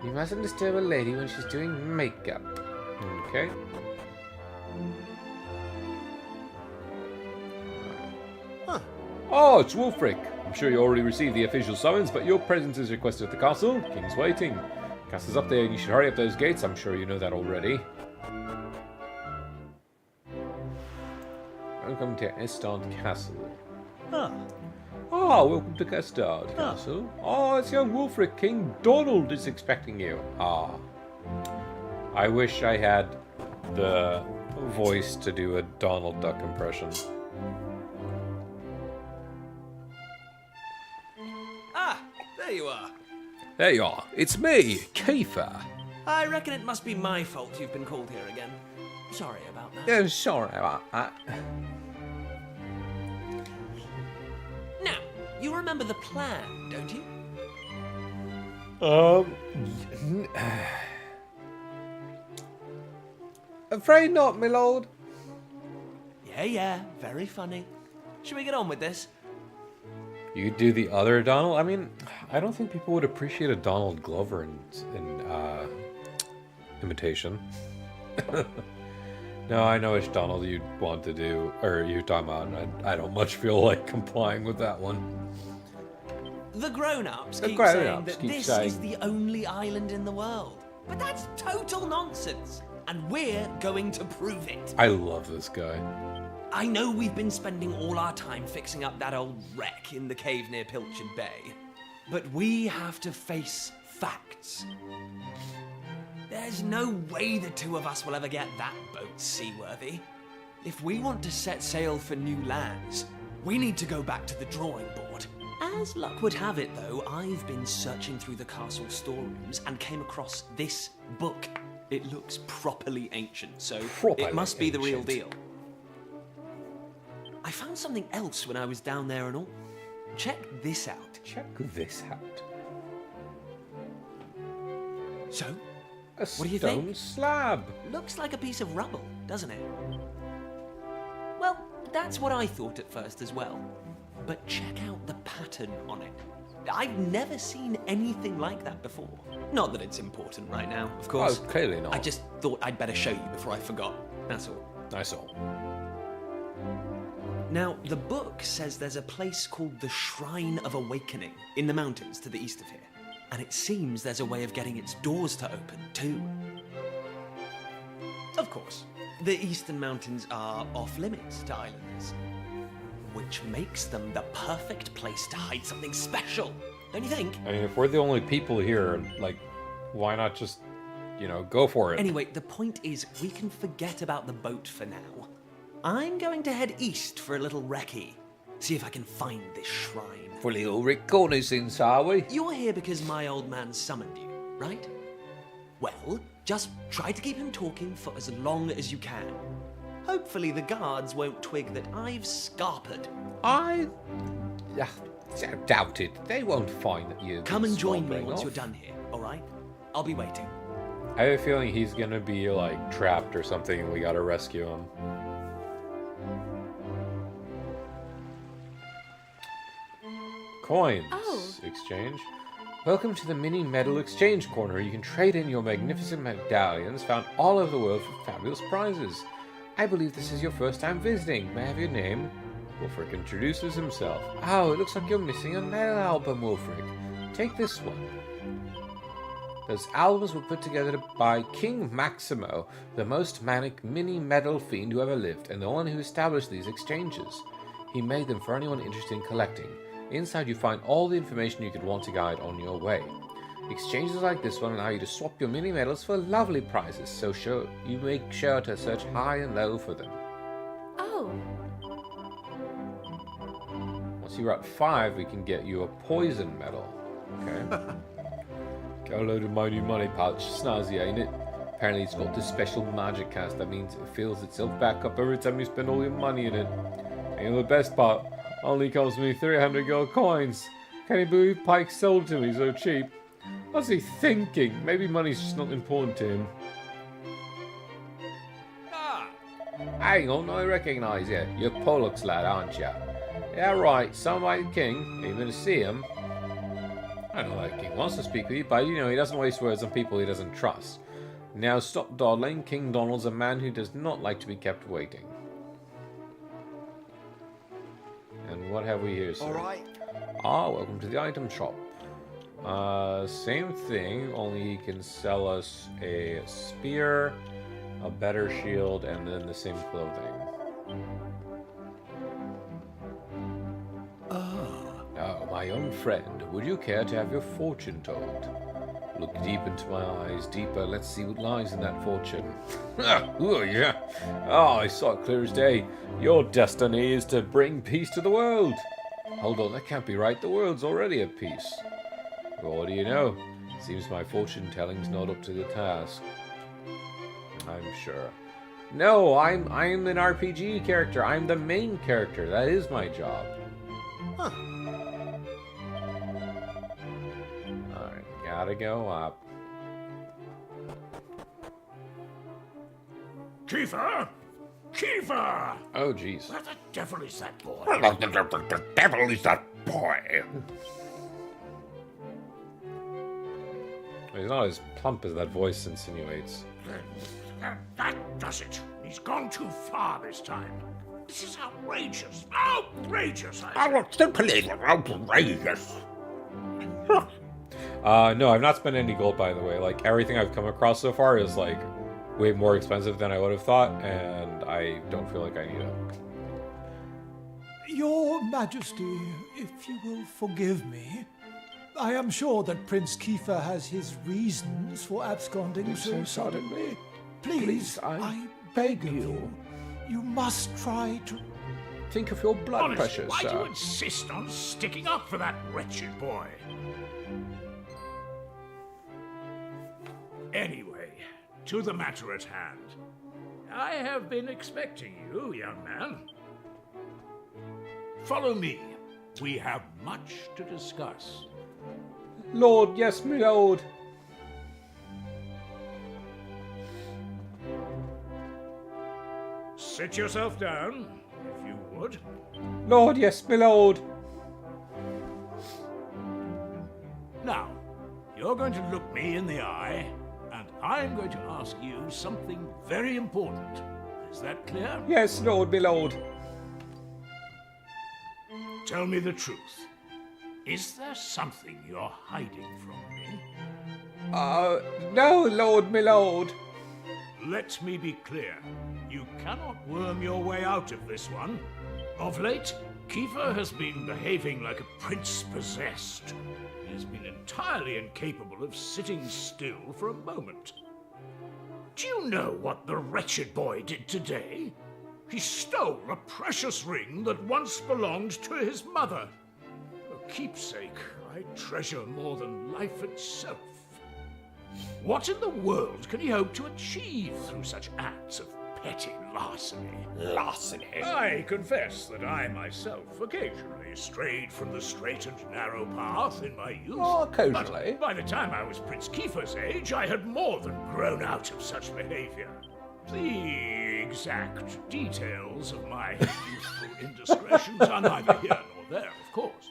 Speaker 6: You mustn't disturb a lady when she's doing makeup.
Speaker 1: Okay.
Speaker 8: huh.
Speaker 1: Oh, it's Wulfric. I'm sure you already received the official summons, but your presence is requested at the castle. King's waiting. Castle's up there and you should hurry up those gates. I'm sure you know that already. Welcome to Estard Castle.
Speaker 8: Huh.
Speaker 1: Ah, welcome to Estard Castle. Oh, it's young Wulfric. King Donald is expecting you. Ah. I wish I had the voice to do a Donald Duck impression.
Speaker 2: Ah, there you are.
Speaker 1: There you are. It's me, Kiefer.
Speaker 2: I reckon it must be my fault you've been called here again. Sorry about that.
Speaker 6: Oh, sorry about that.
Speaker 2: Now, you remember the plan, don't you?
Speaker 6: Afraid not, my lord.
Speaker 2: Yeah, very funny. Should we get on with this?
Speaker 1: You could do the other Donald? I mean, I don't think people would appreciate a Donald Glover in imitation. No, I know which Donald you'd want to do, or you're talking about, and I don't much feel like complying with that one.
Speaker 2: The grown-ups
Speaker 1: The
Speaker 2: keep
Speaker 1: grown-ups
Speaker 2: saying that
Speaker 1: keep
Speaker 2: this
Speaker 1: saying-
Speaker 2: is the only island in the world. But that's total nonsense, and we're going to prove it.
Speaker 1: I love this guy.
Speaker 2: I know we've been spending all our time fixing up that old wreck in the cave near Pilchard Bay, but we have to face facts. There's no way the two of us will ever get that boat seaworthy. If we want to set sail for new lands, we need to go back to the drawing board. As luck would have it, though, I've been searching through the castle storerooms and came across this book. It looks properly ancient, so it must be the real deal. I found something else when I was down there and all. Check this out.
Speaker 1: Check this out.
Speaker 2: So,
Speaker 1: A
Speaker 2: what do you think?
Speaker 1: stone slab.
Speaker 2: Looks like a piece of rubble, doesn't it? Well, that's what I thought at first as well. But check out the pattern on it. I've never seen anything like that before. Not that it's important right now, of course.
Speaker 1: Oh, clearly not.
Speaker 2: I just thought I'd better show you before I forgot. That's all.
Speaker 1: Nice all.
Speaker 2: Now, the book says there's a place called the Shrine of Awakening in the mountains to the east of here. And it seems there's a way of getting its doors to open, too. Of course, the eastern mountains are off-limits to islanders, which makes them the perfect place to hide something special, don't you think?
Speaker 1: I mean, if we're the only people here, like, why not just, you know, go for it?
Speaker 2: Anyway, the point is, we can forget about the boat for now. I'm going to head east for a little recce. See if I can find this shrine.
Speaker 6: For little reconnaissance, are we?
Speaker 2: You're here because my old man summoned you, right? Well, just try to keep him talking for as long as you can. Hopefully the guards won't twig that I've scarpered.
Speaker 6: I doubt it. They won't find that you.
Speaker 2: Come and join me once you're done here, all right? I'll be waiting.
Speaker 1: I have a feeling he's gonna be, like, trapped or something and we gotta rescue him. Coins.
Speaker 3: Oh.
Speaker 1: Exchange. Welcome to the mini medal exchange corner. You can trade in your magnificent medallions found all over the world for fabulous prizes. I believe this is your first time visiting. May I have your name?
Speaker 6: Wulfric introduces himself. Oh, it looks like you're missing a metal album, Wulfric. Take this one. Those albums were put together by King Maximo, the most manic mini-metal fiend who ever lived, and the one who established these exchanges. He made them for anyone interested in collecting. Inside you find all the information you could want to guide on your way. Exchanges like this one allow you to swap your mini-medals for lovely prizes, so you make sure to search high and low for them.
Speaker 4: Oh,
Speaker 6: Once you're at 5, we can get you a poison medal. Okay. Got a load of my new money pouch. Snazzy, ain't it? Apparently it's got this special magic cast that means it fills itself back up every time you spend all your money in it. And the best part, only costs me 300 gold coins. Can you believe Pike sold to me so cheap? What's he thinking? Maybe money's just not important to him.
Speaker 8: Ah,
Speaker 6: Hang on, I recognise you. You're Pollock's lad, aren't you? Yeah, right. Some like King. Are you going to see him? I don't know that King wants to speak with you, but he doesn't waste words on people he doesn't trust. Now stop dawdling. King Donald's a man who does not like to be kept waiting. And what have we here, sir?
Speaker 8: all right.
Speaker 6: Ah, welcome to the item shop. Same thing, only he can sell us a spear, a better shield, and then the same clothing. Oh, my young friend, would you care to have your fortune told? Look deep into my eyes, deeper. Let's see what lies in that fortune. Oh, yeah. Oh, I saw it clear as day. Your destiny is to bring peace to the world. Hold on, that can't be right. The world's already at peace. Well, what do you know? Seems my fortune-telling's not up to the task. I'm sure. No, I'm an RPG character. I'm the main character. That is my job.
Speaker 9: Huh.
Speaker 6: Alright, gotta go up.
Speaker 8: Kiefer! Kiefer!
Speaker 6: Oh, jeez.
Speaker 8: Where the devil is that boy?
Speaker 5: The devil is that boy.
Speaker 6: He's not as plump as that voice insinuates.
Speaker 8: That does it. He's gone too far this time. This is outrageous. Outrageous, I say.
Speaker 5: Simply outrageous.
Speaker 6: No, I've not spent any gold, by the way. Like, everything I've come across so far is, like, way more expensive than I would have thought, and I don't feel like I need it.
Speaker 7: Your Majesty, if you will forgive me, I am sure that Prince Kiefer has his reasons for absconding so suddenly. Please, I beg of you, you must try to...
Speaker 6: Think of your blood
Speaker 8: Honestly,
Speaker 6: pressure,
Speaker 8: why do
Speaker 6: sir.
Speaker 8: you insist on sticking up for that wretched boy? Anyway, to the matter at hand. I have been expecting you, young man. Follow me. We have much to discuss.
Speaker 6: Lord, yes, my lord.
Speaker 8: Sit yourself down, if you would.
Speaker 6: Lord, yes, my lord.
Speaker 8: Now, you're going to look me in the eye, and I'm going to ask you something very important. Is that clear?
Speaker 6: Yes, lord, my lord.
Speaker 8: Tell me the truth. Is there something you're hiding from me?
Speaker 6: No, lord, my lord.
Speaker 8: Let me be clear. You cannot worm your way out of this one. Of late, Kiefer has been behaving like a prince possessed. He has been entirely incapable of sitting still for a moment. Do you know what the wretched boy did today? He stole a precious ring that once belonged to his mother. A keepsake I treasure more than life itself. What in the world can he hope to achieve through such acts of petty larceny?
Speaker 5: Larceny.
Speaker 8: I confess that I myself occasionally strayed from the straight and narrow path in my youth.
Speaker 6: Oh, occasionally.
Speaker 8: But by the time I was Prince Kiefer's age, I had more than grown out of such behavior. The exact details of my youthful indiscretions are neither here nor there, of course.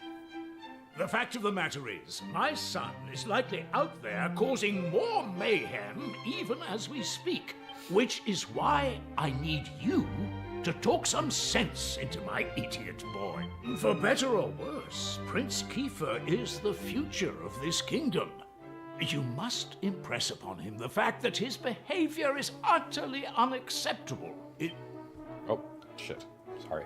Speaker 8: The fact of the matter is, my son is likely out there causing more mayhem even as we speak, which is why I need you
Speaker 10: to talk some sense into my idiot boy. For better or worse, Prince Kiefer is the future of this kingdom. You must impress upon him the fact that his behavior is utterly unacceptable.
Speaker 1: Oh, shit. Sorry.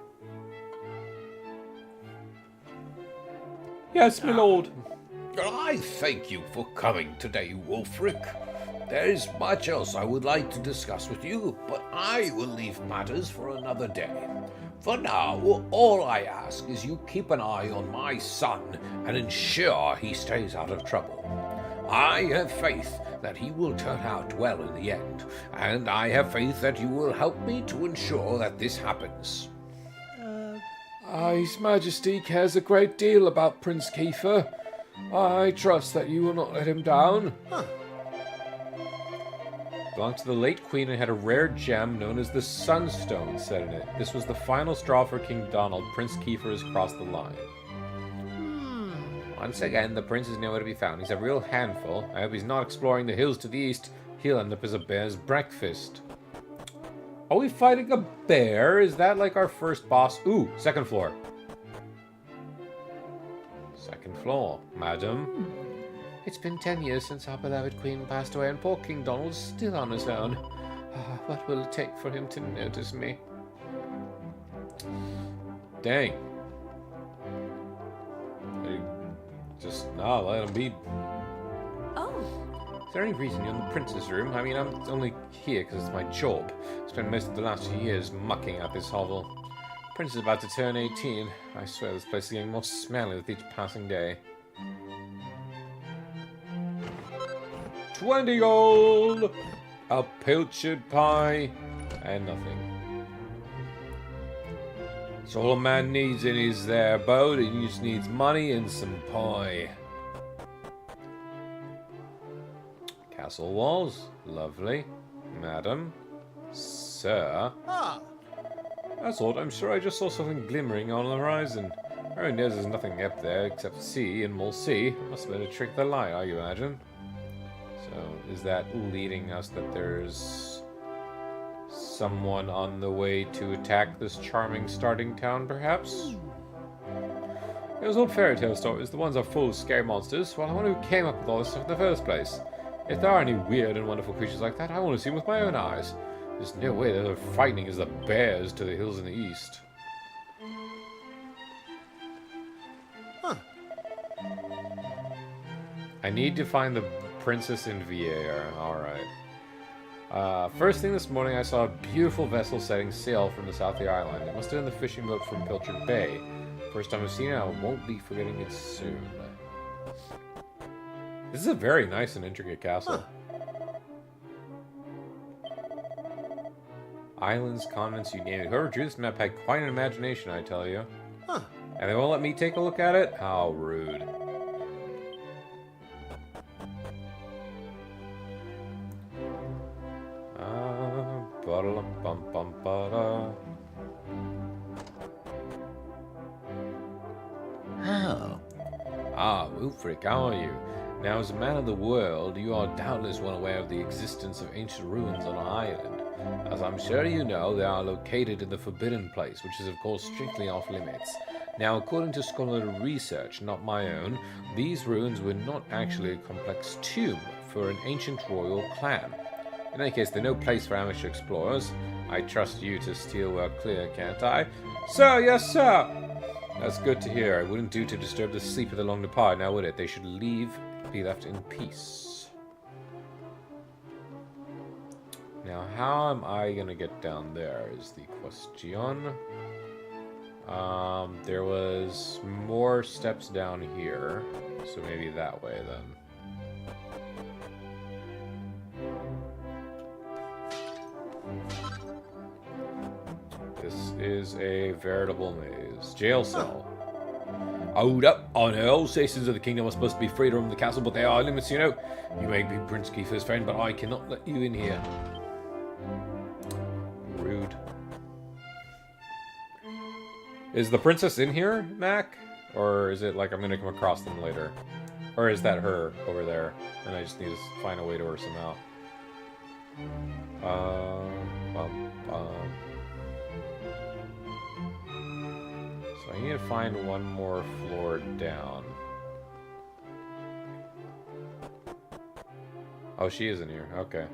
Speaker 1: Yes, my lord.
Speaker 5: I thank you for coming today, Wulfric. There is much else I would like to discuss with you, but I will leave matters for another day. For now, all I ask is you keep an eye on my son and ensure he stays out of trouble. I have faith that he will turn out well in the end, and I have faith that you will help me to ensure that this happens.
Speaker 1: His Majesty cares a great deal about Prince Kiefer. I trust that you will not let him down. Belonged to the late queen and had a rare gem known as the Sunstone set in it. This was the final straw for King Donald. Prince Kiefer has crossed the line. Once again, the prince is nowhere to be found. He's a real handful. I hope he's not exploring the hills to the east. He'll end up as a bear's breakfast. Are we fighting a bear? Is that like our first boss? Ooh, second floor. Second floor, madam. It's been 10 years since our beloved queen passed away, and poor King Donald's still on his own. What will it take for him to notice me? Dang. Just, no, let him be.
Speaker 3: Oh.
Speaker 1: Is there any reason you're in the prince's room? I mean, I'm only here because it's my job. Spent most of the last few years mucking at this hovel. Prince is about to turn 18. I swear this place is getting more smelly with each passing day. 20 gold! A pilchard pie, and nothing. So all a man needs in his boat, he just needs money and some pie. Castle walls, lovely. Madam, sir. That's odd, I'm sure I just saw something glimmering on the horizon. Everyone knows there's nothing up there except sea and more sea. Must have been a trick of the light, I imagine. So, is that leading us that there's someone on the way to attack this charming starting town, perhaps? Those old fairy tale stories, the ones are full of scary monsters. Well, I wonder who came up with all this stuff in the first place. If there are any weird and wonderful creatures like that, I want to see them with my own eyes. There's no way they're as frightening as the bears to the hills in the east. I need to find the princess in VII. Alright. First thing this morning, I saw a beautiful vessel setting sail from the south of the island. It must have been the fishing boat from Pilchard Bay. First time I've seen it, I won't be forgetting it soon. This is a very nice and intricate castle. Islands, continents, you name it. Whoever drew this map had quite an imagination, I tell you. And they won't let me take a look at it? How rude. Wulfric, how are you? Now, as a man of the world, you are doubtless well aware of the existence of ancient ruins on our island. As I'm sure you know, they are located in the Forbidden Place, which is of course strictly off limits. Now, according to scholarly research, not my own, these ruins were not actually a complex tomb for an ancient royal clan. In any case, they're no place for amateur explorers. I trust you to steer well clear, can't I? Sir, yes, sir! That's good to hear. It wouldn't do to disturb the sleep of the long departed, now would it? They should be left in peace. Now, how am I gonna get down there is the question. There was more steps down here, so maybe that way then. This is a veritable maze. Jail cell. Hold up. I know all citizens of the kingdom are supposed to be free to roam the castle, but there are limits, you know. You may be Prince Kiefer's friend, but I cannot let you in here. Rude. Is the princess in here, Mac? Or is it like I'm going to come across them later? Or is that her over there? And I just need to find a way to work some out. So I need to find one more floor down. Oh, she is in here. Okay.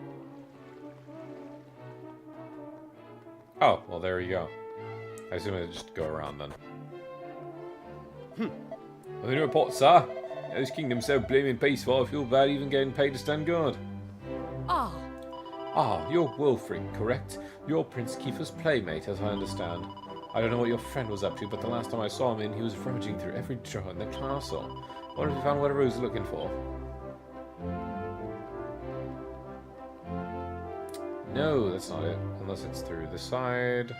Speaker 1: Oh, well, there you go. I assume I just go around then. Well, the report, sir. This kingdom's so blooming peaceful, I feel bad even getting paid to stand guard.
Speaker 11: Ah.
Speaker 1: Ah, you're Wulfric, correct? You're Prince Kiefer's playmate, as I understand. I don't know what your friend was up to, but the last time I saw him he was rummaging through every drawer in the castle. Wonder if he found whatever he was looking for. No, that's not it. Unless it's through the side.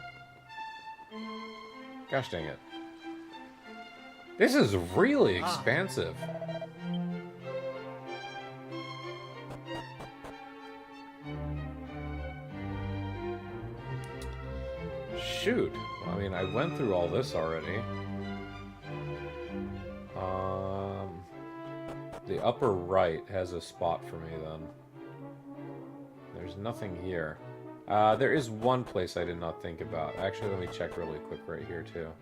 Speaker 1: Gosh dang it. This is really expansive. Shoot. I mean, I went through all this already. The upper right has a spot for me then. There's nothing here. There is one place I did not think about. Actually, let me check really quick right here, too.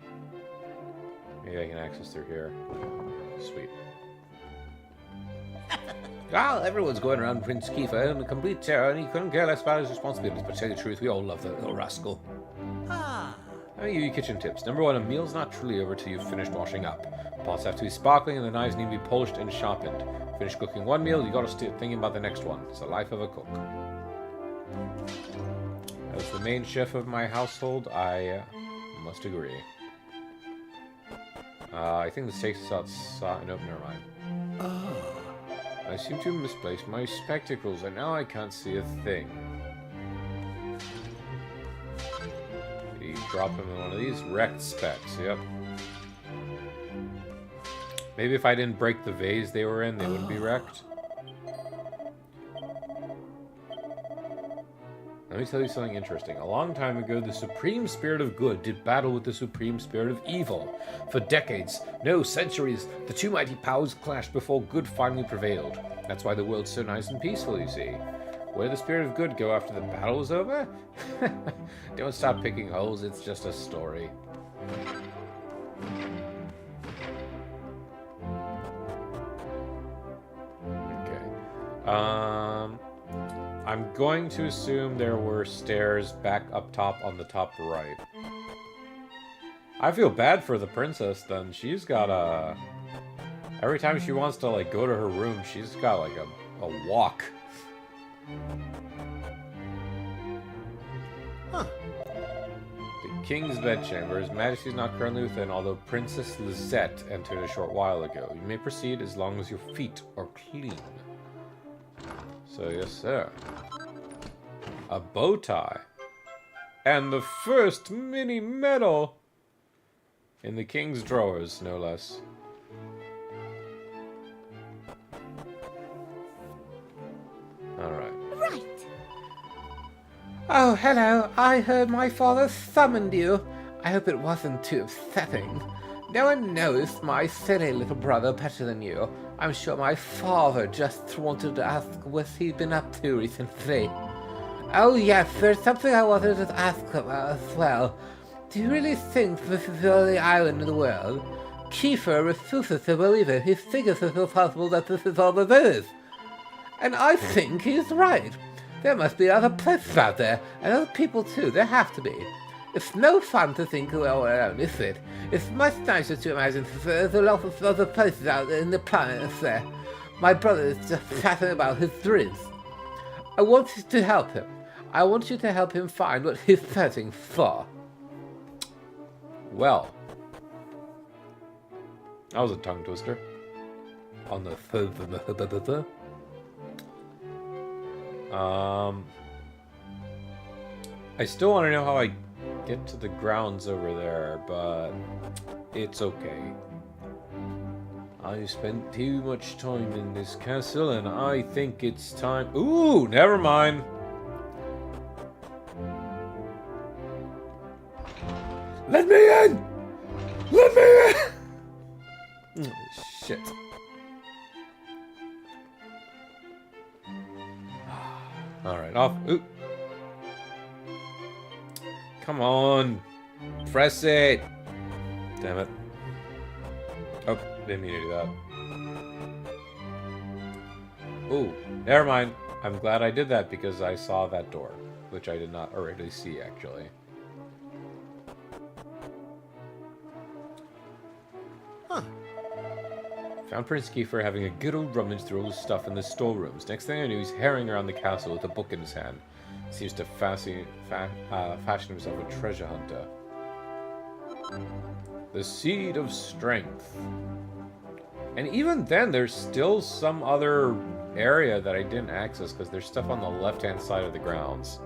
Speaker 1: Maybe I can access through here. Sweet. Well, everyone's going around Prince Kiefer in a complete terror, and he couldn't care less about his responsibilities. But to tell you the truth, we all love that little rascal. Let me give you kitchen tips. Number 1, a meal's not truly over till you've finished washing up. Pots have to be sparkling, and the knives need to be polished and sharpened. Finish cooking one meal, you gotta start thinking about the next one. It's the life of a cook. As the main chef of my household, I must agree. I think this takes us outside. Nope, never mind. I seem to have misplaced my spectacles, and now I can't see a thing. You drop him in one of these wrecked specs. Yep. Maybe if I didn't break the vase they were in, they wouldn't be wrecked. Let me tell you something interesting. A long time ago, the supreme spirit of good did battle with the supreme spirit of evil. For decades, no, centuries, the two mighty powers clashed before good finally prevailed. That's why the world's so nice and peaceful, you see. Where did the spirit of good go after the battle was over? Don't stop picking holes, it's just a story. Okay. I'm going to assume there were stairs back up top on the top right. I feel bad for the princess then. She's got a... Every time she wants to like go to her room, she's got like a walk.
Speaker 11: Huh.
Speaker 1: The king's bedchamber. His Majesty's not currently within, although Princess Lisette entered a short while ago. You may proceed as long as your feet are clean. So, yes, sir. A bow tie. And the first mini medal. In the king's drawers, no less. Alright.
Speaker 3: Right.
Speaker 6: Oh, hello. I heard my father summoned you. I hope it wasn't too upsetting. No one knows my silly little brother better than you. I'm sure my father just wanted to ask what he'd been up to recently. Oh yes, there's something I wanted to ask about as well. Do you really think this is the only island in the world? Kiefer refuses to believe it. He thinks it's impossible that this is all there is. And I think he's right. There must be other places out there, and other people too. There have to be. It's no fun to think we're all alone, is it? It's much nicer to imagine there's a lot of other places out there in the planet, is there? My brother is just chatting about his dreams. I want you to help him. I want you to help him find what he's searching for.
Speaker 1: Well. That was a tongue twister. On the I still want to know how I get to the grounds over there, but it's okay. I spent too much time in this castle, and I think it's time... Ooh, never mind. Let me in! Let me in! Oh, shit. Alright, off. Ooh. Come on. Press it. Damn it. Oh, didn't mean to do that. Ooh, never mind. I'm glad I did that because I saw that door, which I did not already see, actually.
Speaker 9: Huh.
Speaker 1: Found Prince Kiefer having a good old rummage through all his stuff in the storerooms. Next thing I knew, he's harrying around the castle with a book in his hand. Seems to fashion himself a treasure hunter. The Seed of Strength. And even then, there's still some other area that I didn't access because there's stuff on the left-hand side of the grounds.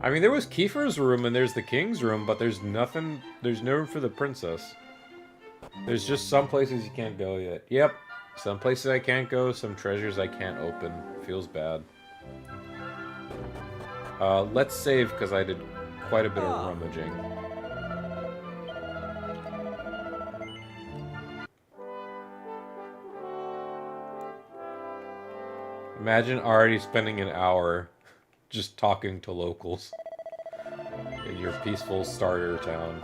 Speaker 1: I mean, there was Kiefer's room and there's the king's room, but there's nothing, there's no room for the princess. There's just some places you can't go yet. Yep, some places I can't go, some treasures I can't open. Feels bad. Let's save because I did quite a bit of rummaging. Imagine already spending an hour just talking to locals in your peaceful starter town.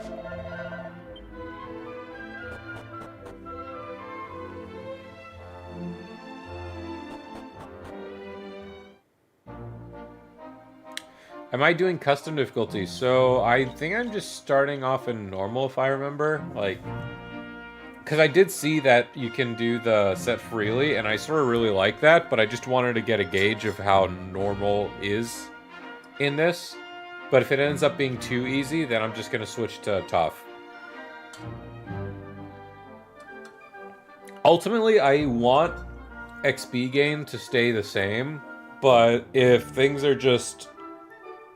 Speaker 1: Am I doing custom difficulty? So I think I'm just starting off in normal if I remember. Like, because I did see that you can do the set freely, and I sort of really like that, but I just wanted to get a gauge of how normal is in this. But if it ends up being too easy, then I'm just going to switch to tough. Ultimately, I want XP gain to stay the same, but if things are just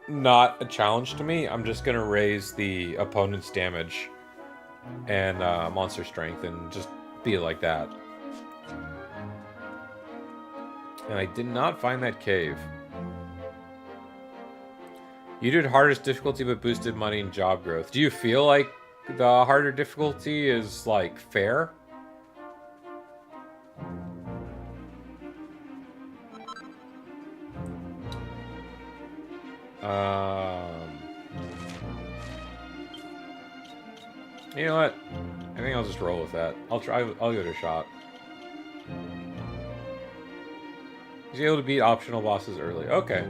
Speaker 1: not a challenge to me, I'm just going to raise the opponent's damage and monster strength and just be like that. And I did not find that cave. You did hardest difficulty but boosted money and job growth. Do you feel like the harder difficulty is like fair? You know what? I think I'll just roll with that. I'll give it a shot. He's able to beat optional bosses early. Okay.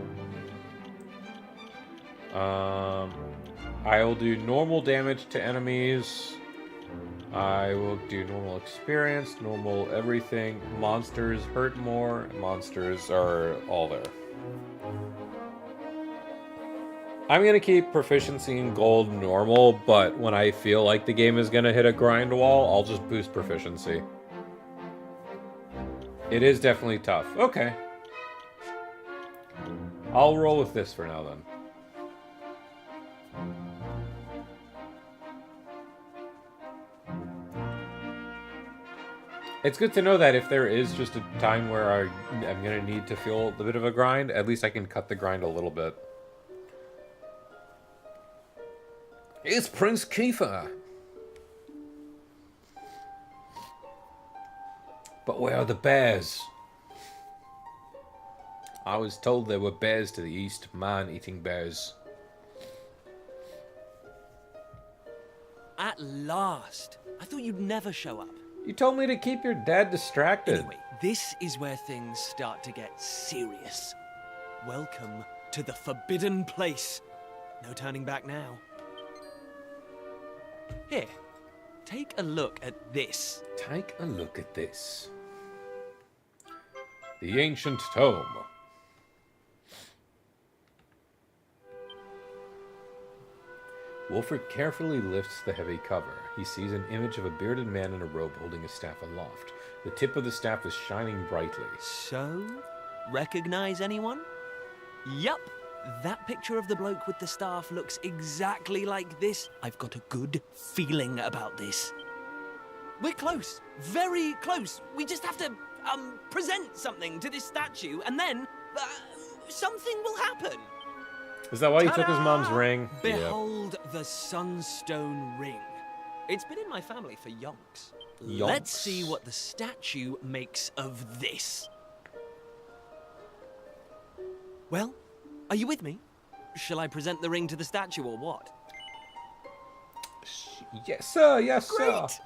Speaker 1: I will do normal damage to enemies. I will do normal experience, normal everything. Monsters hurt more. Monsters are all there. I'm going to keep proficiency in gold normal, but when I feel like the game is going to hit a grind wall, I'll just boost proficiency. It is definitely tough. Okay. I'll roll with this for now, then. It's good to know that if there is just a time where I'm going to need to feel a bit of a grind, at least I can cut the grind a little bit.
Speaker 5: It's Prince Kiefer.
Speaker 1: But where are the bears? I was told there were bears to the east, man-eating bears.
Speaker 2: At last! I thought you'd never show up.
Speaker 1: You told me to keep your dad distracted.
Speaker 2: Anyway, this is where things start to get serious. Welcome to the Forbidden Place. No turning back now. Here, take a look at this.
Speaker 1: Take a look at this. The Ancient Tome. Wolfric carefully lifts the heavy cover. He sees an image of a bearded man in a robe holding a staff aloft. The tip of the staff is shining brightly.
Speaker 2: So, recognize anyone? Yup, that picture of the bloke with the staff looks exactly like this. I've got a good feeling about this. We're close, very close. We just have to, present something to this statue, and then, something will happen.
Speaker 1: Is that why he took his mom's ring?
Speaker 2: Behold the Sunstone Ring. It's been in my family for yonks.
Speaker 1: Yonks.
Speaker 2: Let's see what the statue makes of this. Well, are you with me? shall I present the ring to the statue or what?
Speaker 1: Yes, sir. Yes, sir.
Speaker 2: Great!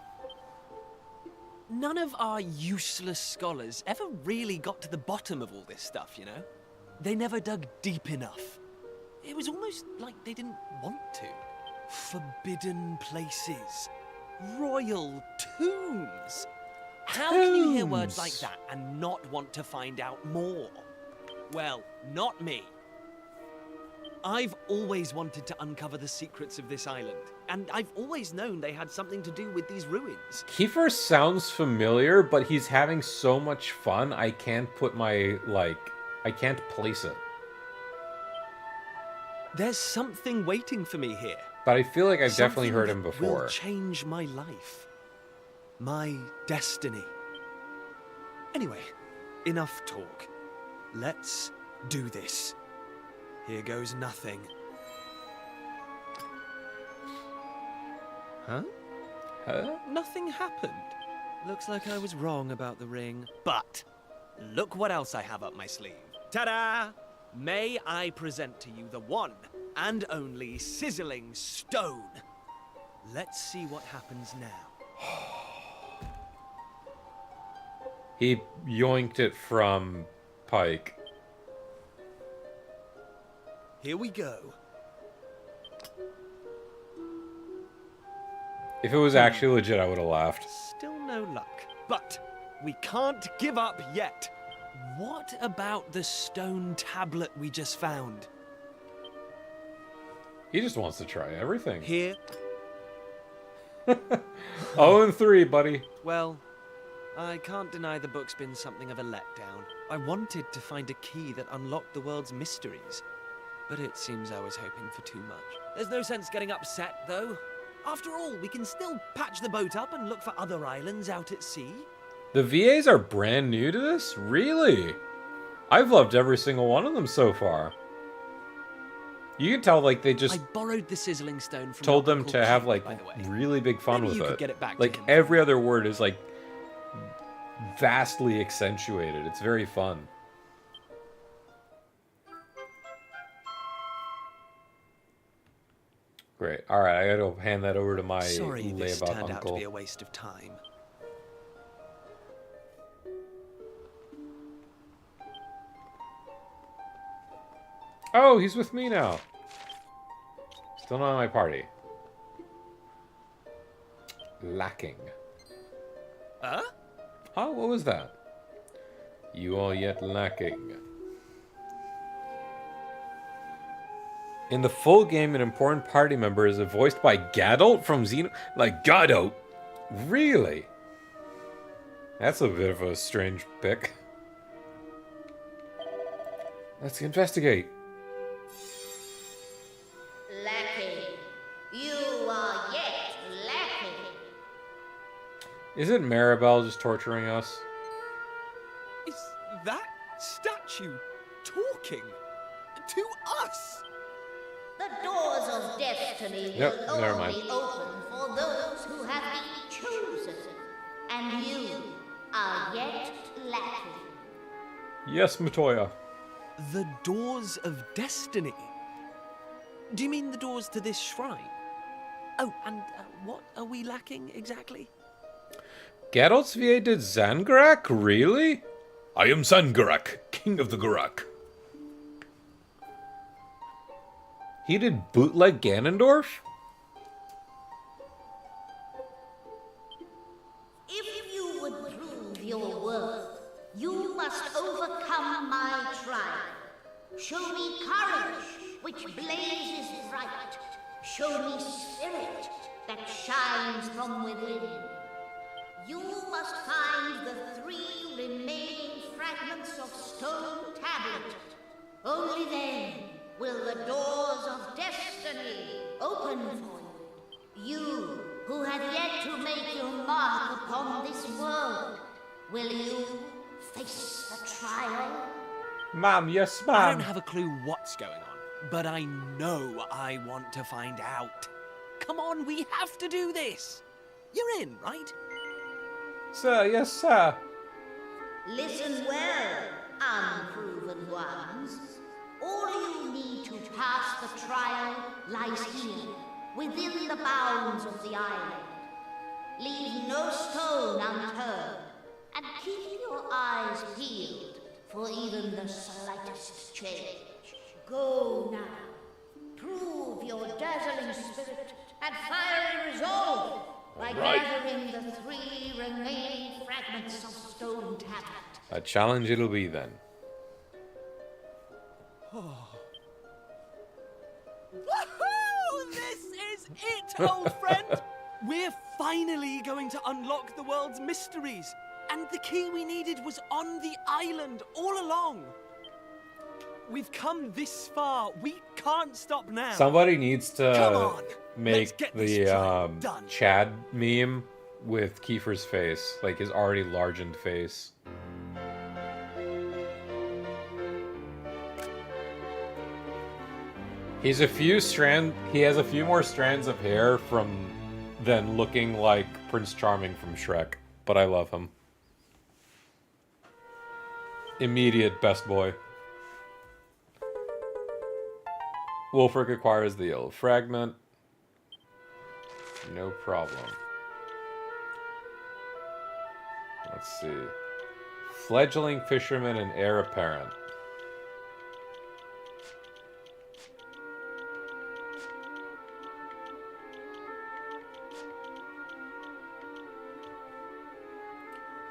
Speaker 2: None of our useless scholars ever really got to the bottom of all this stuff, you know? They never dug deep enough. It was almost like they didn't want to. Forbidden places. Royal tombs. How can you hear words like that and not want to find out more? Well, not me. I've always wanted to uncover the secrets of this island, and I've always known they had something to do with these ruins.
Speaker 1: Kiefer sounds familiar, but he's having so much fun, I can't put my, I can't place it.
Speaker 2: There's something waiting for me here.
Speaker 1: But I feel like I've definitely
Speaker 2: Something
Speaker 1: heard him
Speaker 2: that
Speaker 1: before.
Speaker 2: will change my life. My destiny. Anyway, enough talk. Let's do this. Here goes nothing. Huh?
Speaker 1: Huh?
Speaker 2: Nothing happened. Looks like I was wrong about the ring. But look what else I have up my sleeve. Ta-da! May I present to you the one and only sizzling stone. Let's see what happens now.
Speaker 1: He yoinked it from Pike.
Speaker 2: Here we go.
Speaker 1: If it was actually legit, I would have laughed.
Speaker 2: Still no luck. But we can't give up yet. What about the stone tablet we just found?
Speaker 1: He just wants to try everything.
Speaker 2: Here.
Speaker 1: 0-3, buddy.
Speaker 2: Well, I can't deny the book's been something of a letdown. I wanted to find a key that unlocked the world's mysteries, but it seems I was hoping for too much. There's no sense getting upset, though. After all, we can still patch the boat up and look for other islands out at sea.
Speaker 1: The VAs are brand new to this? Really? I've loved every single one of them so far. You can tell, like, they just
Speaker 2: I borrowed the sizzling stone from
Speaker 1: told them
Speaker 2: Uncle
Speaker 1: to have,
Speaker 2: King,
Speaker 1: like,
Speaker 2: by the way.
Speaker 1: really big fun
Speaker 2: Maybe
Speaker 1: with
Speaker 2: you
Speaker 1: it.
Speaker 2: could get it back to
Speaker 1: Like,
Speaker 2: him.
Speaker 1: every other word is, like, vastly accentuated. It's very fun. Great. All right, I gotta hand that over to my
Speaker 2: Sorry this
Speaker 1: layabout
Speaker 2: turned out to
Speaker 1: uncle.
Speaker 2: be a waste of time.
Speaker 1: Oh, he's with me now. Still not in my party. Lacking.
Speaker 2: Huh?
Speaker 1: Oh, what was that? You are yet lacking. In the full game, an important party member is voiced by Gadult from Xeno... Like, Gadult? Really? That's a bit of a strange pick. Let's investigate.
Speaker 4: Lacking. You are yet lacking.
Speaker 1: Isn't Maribel just torturing us?
Speaker 2: Is that statue talking to us?
Speaker 4: The doors of destiny
Speaker 1: Yep,
Speaker 4: will
Speaker 1: never mind.
Speaker 4: only open for those who have been chosen. And you are yet lacking.
Speaker 1: Yes, Matoya.
Speaker 2: The doors of destiny? Do you mean the doors to this shrine? Oh, and what are we lacking exactly?
Speaker 1: Gadult's VA did Zangarak? Really?
Speaker 5: I am Zangarak, king of the Garak.
Speaker 1: He did bootleg Ganondorf?
Speaker 4: If you would prove your worth, you must overcome my trial. Show me courage, which blazes bright. Show me spirit that shines from within. You must find the 3 remaining fragments of stone tablet. Only then will the doors of destiny open for you. You who have yet to make your mark upon this world, will you face the trial?
Speaker 1: Ma'am, yes,
Speaker 2: I
Speaker 1: ma'am.
Speaker 2: don't have a clue what's going on, but I know I want to find out. Come on, we have to do this. You're in, right?
Speaker 1: Sir, yes, sir.
Speaker 4: Listen well, unproven ones. All you need to pass the trial lies here, within the bounds of the island. Leave no stone unturned, and keep your eyes peeled for even the slightest change. Go now. Prove your dazzling spirit and fiery resolve by gathering the 3 remaining fragments of stone tablet.
Speaker 1: A challenge it'll be then.
Speaker 2: Woohoo! This is it, old friend! We're finally going to unlock the world's mysteries. And the key we needed was on the island all along. We've come this far. We can't stop now.
Speaker 1: Somebody needs
Speaker 2: Come
Speaker 1: to
Speaker 2: on, let's
Speaker 1: make
Speaker 2: get this trial
Speaker 1: the
Speaker 2: done.
Speaker 1: Chad meme with Kiefer's face, like his already largened face. He has a few more strands of hair than looking like Prince Charming from Shrek, but I love him. Immediate best boy. Wulfric acquires the yellow fragment. No problem. Let's see. Fledgling fisherman and heir apparent.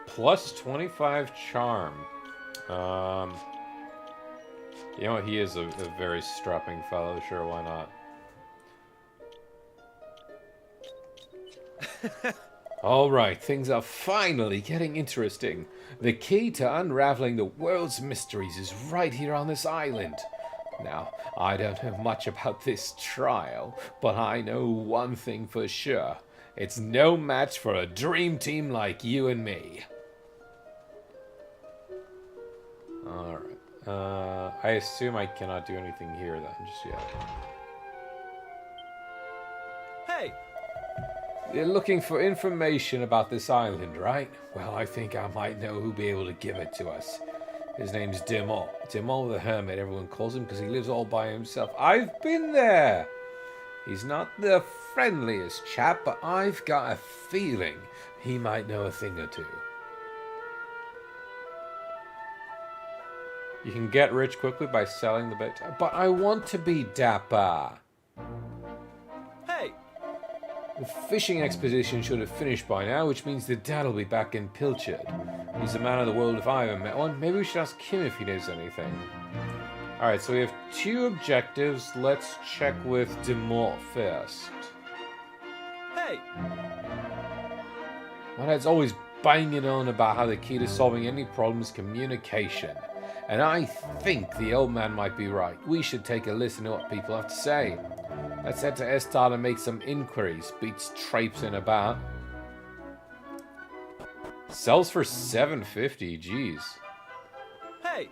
Speaker 1: Plus 25 charm. You know what? He is a very strapping fellow. Sure, why not? Alright, things are finally getting interesting. The key to unraveling the world's mysteries is right here on this island. Now, I don't know much about this trial, but I know one thing for sure. It's no match for a dream team like you and me. Alright. I assume I cannot do anything here then, just yet.
Speaker 2: Hey!
Speaker 1: You're looking for information about this island, right? Well, I think I might know who'll be able to give it to us. His name's Demo. Demo the Hermit, everyone calls him, because he lives all by himself. I've been there! He's not the friendliest chap, but I've got a feeling he might know a thing or two. You can get rich quickly by selling the bait. But I want to be dapper.
Speaker 2: Hey!
Speaker 1: The fishing expedition should have finished by now, which means the dad will be back in Pilchard. He's a man of the world if I ever met one. Maybe we should ask him if he knows anything. Alright, so we have 2 objectives. Let's check with Demort first.
Speaker 2: Hey!
Speaker 1: My dad's always banging on about how the key to solving any problem is communication. And I think the old man might be right. We should take a listen to what people have to say. Let's head to Estad and make some inquiries. Beats traipsing about. Sells for $7.50, jeez.
Speaker 2: Hey!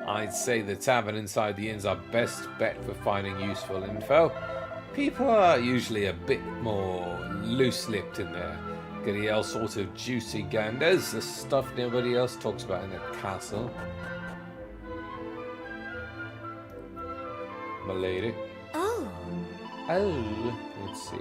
Speaker 1: I'd say the tavern inside the inn's our best bet for finding useful info. People are usually a bit more loose-lipped in there. Getting all sorts of juicy ganders, the stuff nobody else talks about in the castle. My lady.
Speaker 3: Oh.
Speaker 1: Oh, let's see.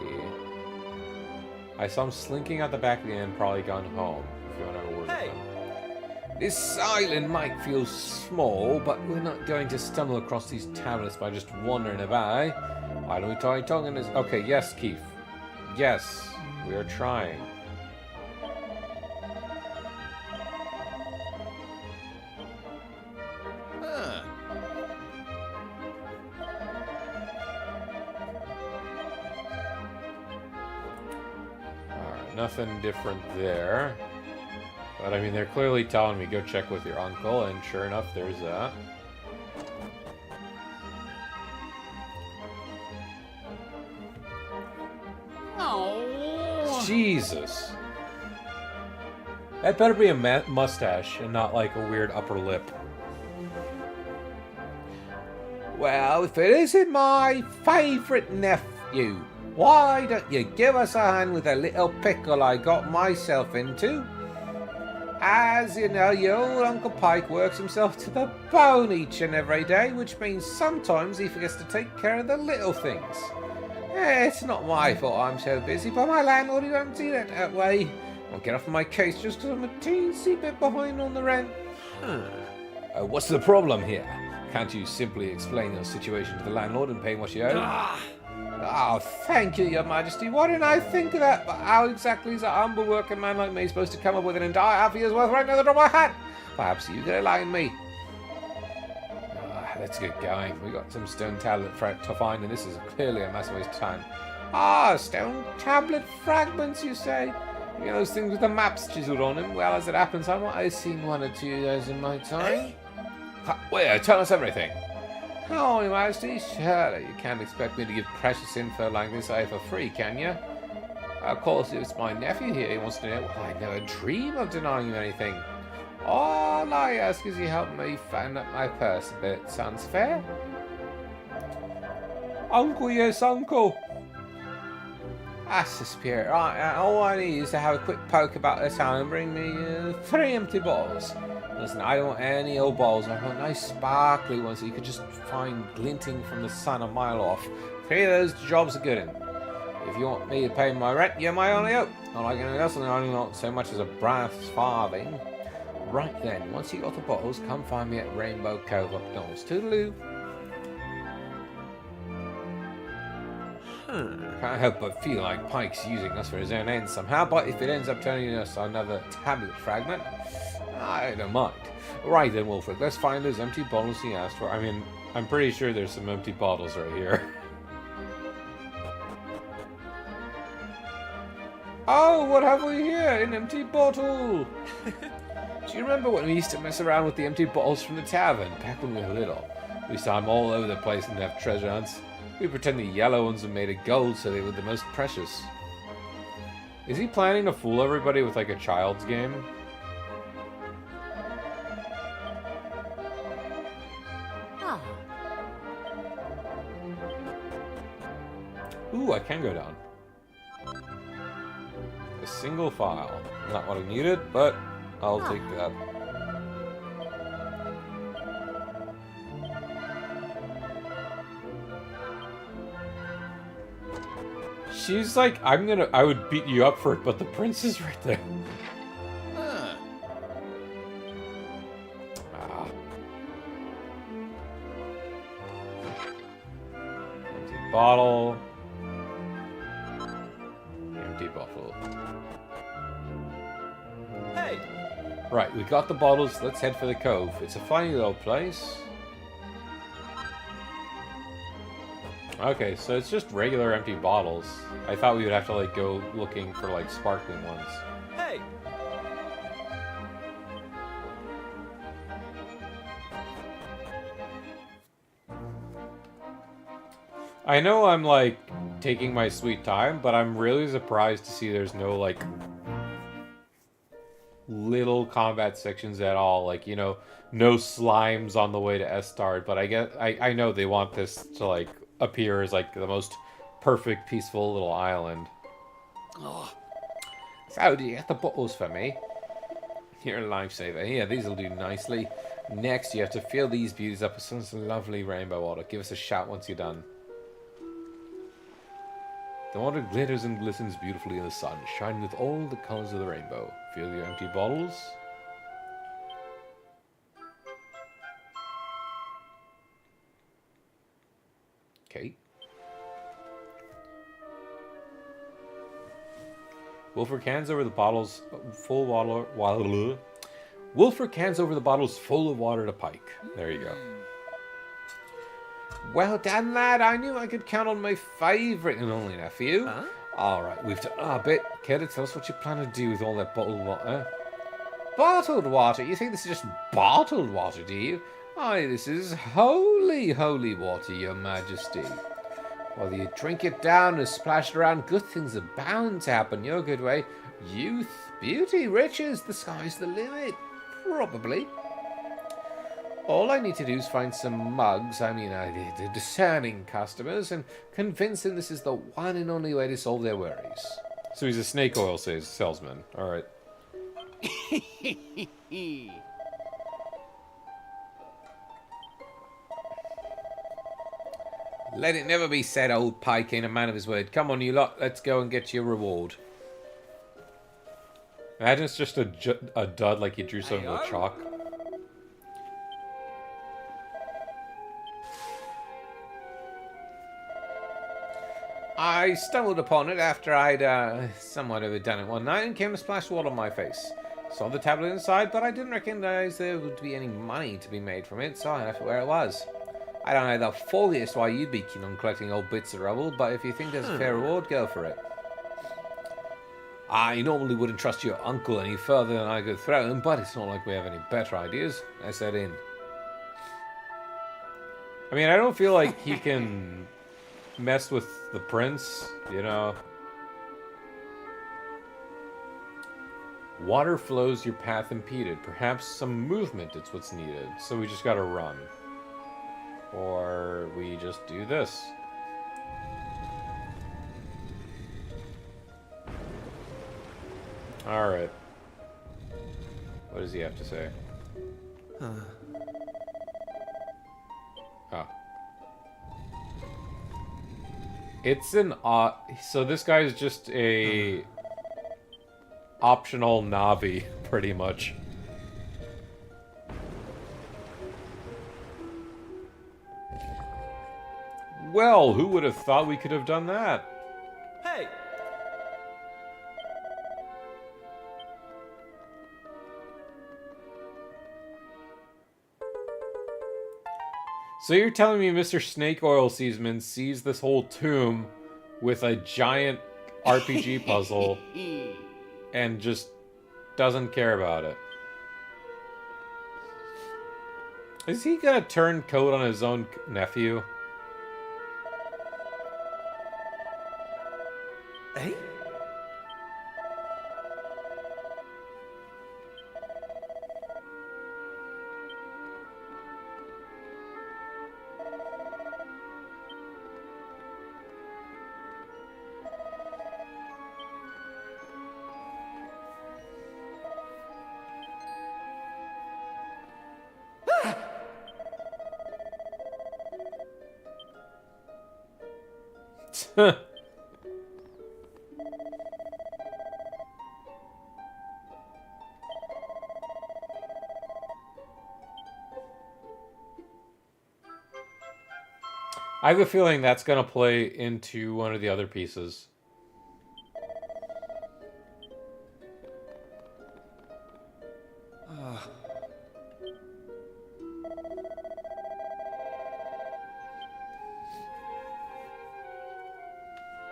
Speaker 1: I saw him slinking out the back of the inn, probably gone home. If you want to have a word with him. This island might feel small, but we're not going to stumble across these tablets by just wandering about. Why don't we try talking this? Okay, yes, Keith. Yes, we are trying. Nothing different there. But I mean, they're clearly telling me go check with your uncle, and sure enough, there's that.
Speaker 10: Oh.
Speaker 1: Jesus. That better be a mustache and not like a weird upper lip. Well, if it isn't my favourite nephew, why don't you give us a hand with a little pickle I got myself into?
Speaker 6: As you know, your old Uncle Pike works himself to the bone each and every day, which means sometimes he forgets to take care of the little things. It's not my fault I'm so busy, but my landlord he won't see it that way. I'll get off my case just because I'm a teensy bit behind on the rent.
Speaker 1: What's the problem here? Can't you simply explain your situation to the landlord and pay what you owe?
Speaker 6: Oh, thank you, Your Majesty. Why didn't I think of that? But how exactly is a humble working man like me supposed to come up with an entire half year's worth right now the drop of my hat? Perhaps you could enlighten me.
Speaker 1: Let's get going. We got some stone tablet to find, and this is clearly a massive waste of time.
Speaker 6: Stone tablet fragments, you say? You know those things with the maps chiseled on them? Well, as it happens, I might have seen one or two of those in my time.
Speaker 1: Wait, tell us everything.
Speaker 6: Oh, Your Majesty, surely you can't expect me to give precious info like this away for free, can you? Of course, it's my nephew here. He wants to know. Well, I never dream of denying you anything. All I ask is you help me find up my purse a bit. Sounds fair?
Speaker 1: Uncle, yes, Uncle.
Speaker 6: That's the spirit. Right, all I need is to have a quick poke about the town and bring me 3 empty bottles. Listen, I don't want any old bottles. I want nice sparkly ones that you could just find glinting from the sun a mile off. 3 of those jobs are good in. If you want me to pay my rent, you're my only hope. Not like anything else, and only not so much as a brass farthing. Right then, once you got the bottles, come find me at Rainbow Cove up north. Toodaloo.
Speaker 1: Can't help but feel like Pike's using us for his own ends somehow, but if it ends up turning us another tablet fragment, I don't mind. Right then, Wolfric, let's find those empty bottles he asked for. I mean, I'm pretty sure there's some empty bottles right here.
Speaker 6: Oh, what have we here? An empty bottle! Do you remember when we used to mess around with the empty bottles from the tavern, back when we were little? We used to have them all over the place and have treasure hunts. We pretend the yellow ones were made of gold so they were the most precious.
Speaker 1: Is he planning to fool everybody with like a child's game? Ooh, I can go down. A single file. Not what I needed, but I'll take that. She's like, I would beat you up for it, but the prince is right there. Empty bottle. Empty bottle.
Speaker 2: Hey!
Speaker 1: Right, we got the bottles. Let's head for the cove. It's a funny little place. Okay, so it's just regular empty bottles. I thought we would have to like go looking for like sparkling ones.
Speaker 2: Hey!
Speaker 1: I know I'm like taking my sweet time, but I'm really surprised to see there's no like little combat sections at all. Like, you know, no slimes on the way to Estard, but I know they want this to like appear as like the most perfect, peaceful little island.
Speaker 6: Oh. So, do you get the bottles for me?
Speaker 1: You're a lifesaver. Yeah, these will do nicely. Next, you have to fill these beauties up with some lovely rainbow water. Give us a shout once you're done. The water glitters and glistens beautifully in the sun, shining with all the colors of the rainbow. Fill your empty bottles. Okay. Wolfric hands over the bottles full of water. Wolfric hands over the bottles full of water to Pike. There you go.
Speaker 6: Well done, lad. I knew I could count on my favourite and only nephew.
Speaker 2: Huh?
Speaker 6: All right, we've done our bit. Care to tell us what you plan to do with all that bottled water? Bottled water? You think this is just bottled water, do you? Aye, this is holy, holy water, your majesty. Whether you drink it down or splash it around, good things are bound to happen your good way. Youth, beauty, riches, the sky's the limit. Probably. All I need to do is find some mugs, the discerning customers, and convince them this is the one and only way to solve their worries.
Speaker 1: So he's a snake oil salesman. Alright.
Speaker 6: Let it never be said, old Pike ain't a man of his word. Come on, you lot, let's go and get your reward.
Speaker 1: Imagine it's just a dud like you drew something with chalk.
Speaker 6: I stumbled upon it after I'd somewhat overdone it one night and came to splash water on my face. Saw the tablet inside, but I didn't recognize there would be any money to be made from it, so I left it where it was. I don't know the foggiest why you'd be keen on collecting old bits of rubble, but if you think there's a fair reward, go for it. I normally wouldn't trust your uncle any further than I could throw him, but it's not like we have any better ideas. I said in.
Speaker 1: I mean, I don't feel like he can mess with the prince, you know. Water flows your path impeded. Perhaps some movement is what's needed. So we just gotta run. Or we just do this. Alright. What does he have to say? Oh. It's an so this guy is just a optional Navi, pretty much. Well, who would have thought we could have done that?
Speaker 2: Hey!
Speaker 1: So you're telling me Mr. Snake Oil Seasman sees this whole tomb with a giant RPG puzzle and just doesn't care about it? Is he gonna turn coat on his own nephew?
Speaker 2: Hey?
Speaker 1: I have a feeling that's gonna play into one of the other pieces.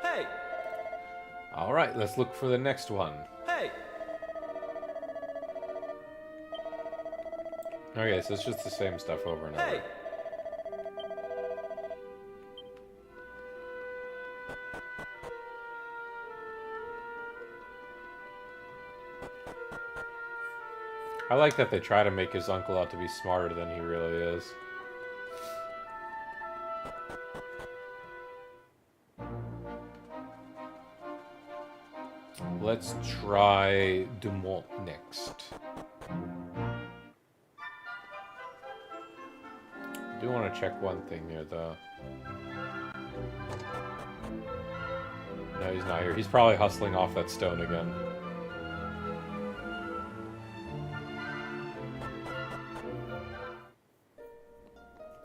Speaker 2: Hey!
Speaker 1: Alright, let's look for the next one.
Speaker 2: Hey!
Speaker 1: Okay, so it's just the same stuff over and over.
Speaker 2: Hey!
Speaker 1: I like that they try to make his uncle out to be smarter than he really is. Let's try Dumont next. I do want to check one thing here, though. No, he's not here. He's probably hustling off that stone again.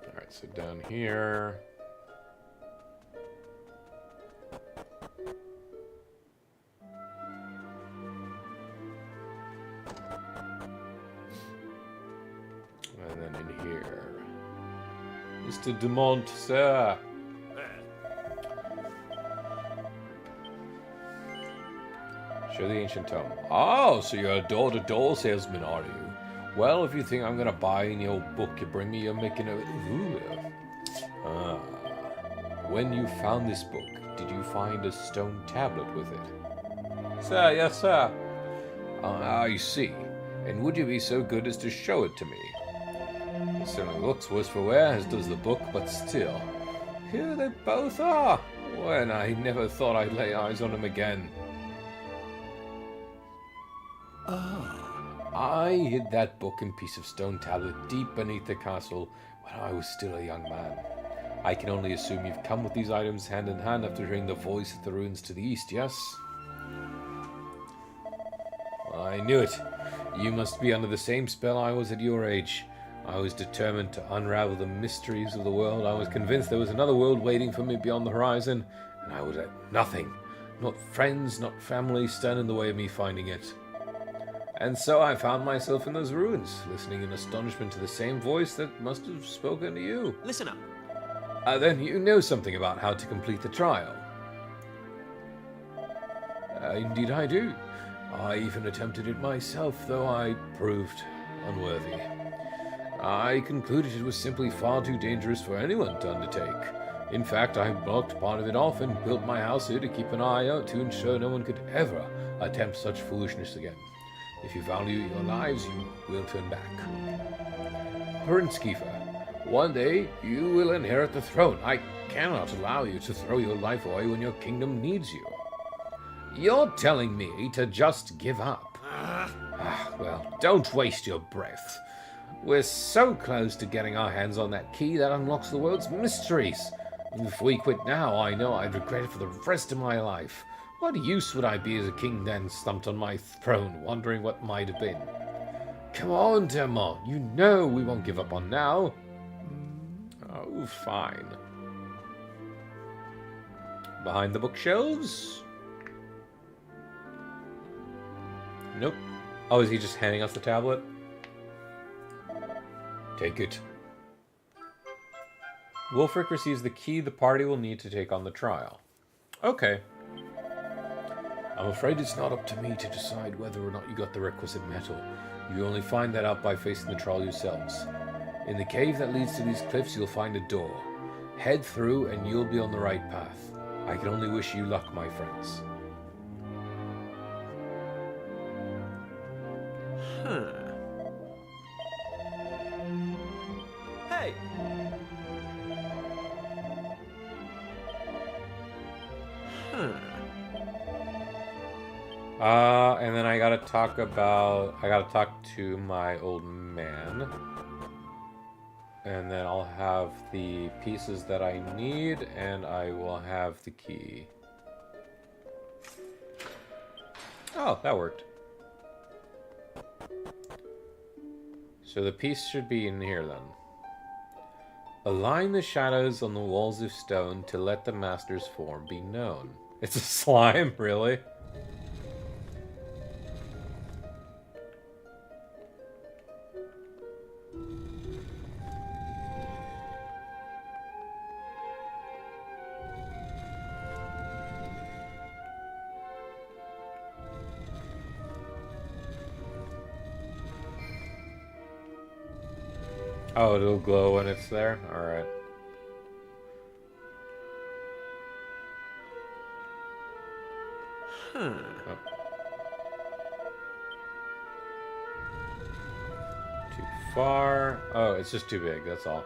Speaker 1: Alright, so down here... And then in here. Mr. Dumont, sir. Show the ancient tome. Oh, so you're a door-to-door salesman, are you? Well, if you think I'm gonna buy any old book you bring me, you're making a... Ooh. Ah. When you found this book, did you find a stone tablet with it? Sir, yes, sir. I see. And would you be so good as to show it to me? It certainly looks worse for wear, as does the book, but still. Here they both are. When I never thought I'd lay eyes on them again.
Speaker 10: Ah,
Speaker 1: I hid that book and piece of stone tablet deep beneath the castle when I was still a young man. I can only assume you've come with these items hand in hand after hearing the voice of the ruins to the east, yes? I knew it. You must be under the same spell I was at your age. I was determined to unravel the mysteries of the world. I was convinced there was another world waiting for me beyond the horizon, and I would let nothing, not friends, not family, stand in the way of me finding it. And so I found myself in those ruins, listening in astonishment to the same voice that must have spoken to you.
Speaker 2: Listen up.
Speaker 1: Then you know something about how to complete the trial. Indeed I do. I even attempted it myself, though I proved unworthy. I concluded it was simply far too dangerous for anyone to undertake. In fact, I blocked part of it off and built my house here to keep an eye out to ensure no one could ever attempt such foolishness again. If you value your lives, you will turn back. Prince Kiefer, one day you will inherit the throne. I cannot allow you to throw your life away when your kingdom needs you. You're telling me to just give up? Well, don't waste your breath. We're so close to getting our hands on that key that unlocks the world's mysteries. If we quit now, I know I'd regret it for the rest of my life. What use would I be as a king then, slumped on my throne, wondering what might have been? Come on, Demon. You know we won't give up on now. Oh, fine. Behind the bookshelves? Nope. Oh, is he just handing us the tablet? Take it. Wulfric receives the key the party will need to take on the trial. Okay. I'm afraid it's not up to me to decide whether or not you got the requisite metal. You only find that out by facing the trial yourselves. In the cave that leads to these cliffs, you'll find a door. Head through and you'll be on the right path. I can only wish you luck, my friends.
Speaker 2: Hey!
Speaker 1: And then I gotta talk to my old man. And then I'll have the pieces that I need, and I will have the key. Oh, that worked. So the piece should be in here then. Align the shadows on the walls of stone to let the master's form be known. It's a slime, really? Oh, it'll glow when it's there? Alright. Oh. Too far. Oh, it's just too big, that's all.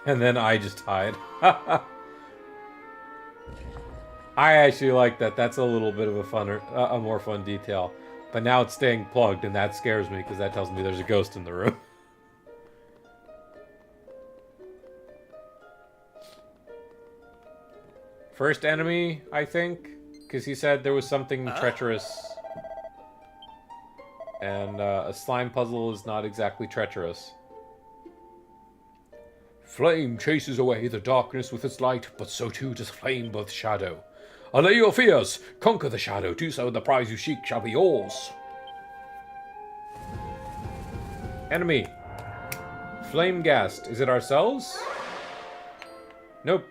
Speaker 1: And then I just hide. I actually like that. That's a little bit of a more fun detail. But now it's staying plugged, and that scares me because that tells me there's a ghost in the room. First enemy, I think, because he said there was something treacherous. And a slime puzzle is not exactly treacherous.
Speaker 5: Flame chases away the darkness with its light, but so too does flame both shadow. Allay your fears, conquer the shadow, do so, and the prize you seek shall be yours.
Speaker 1: Enemy. Flame gassed. Is it ourselves? Nope.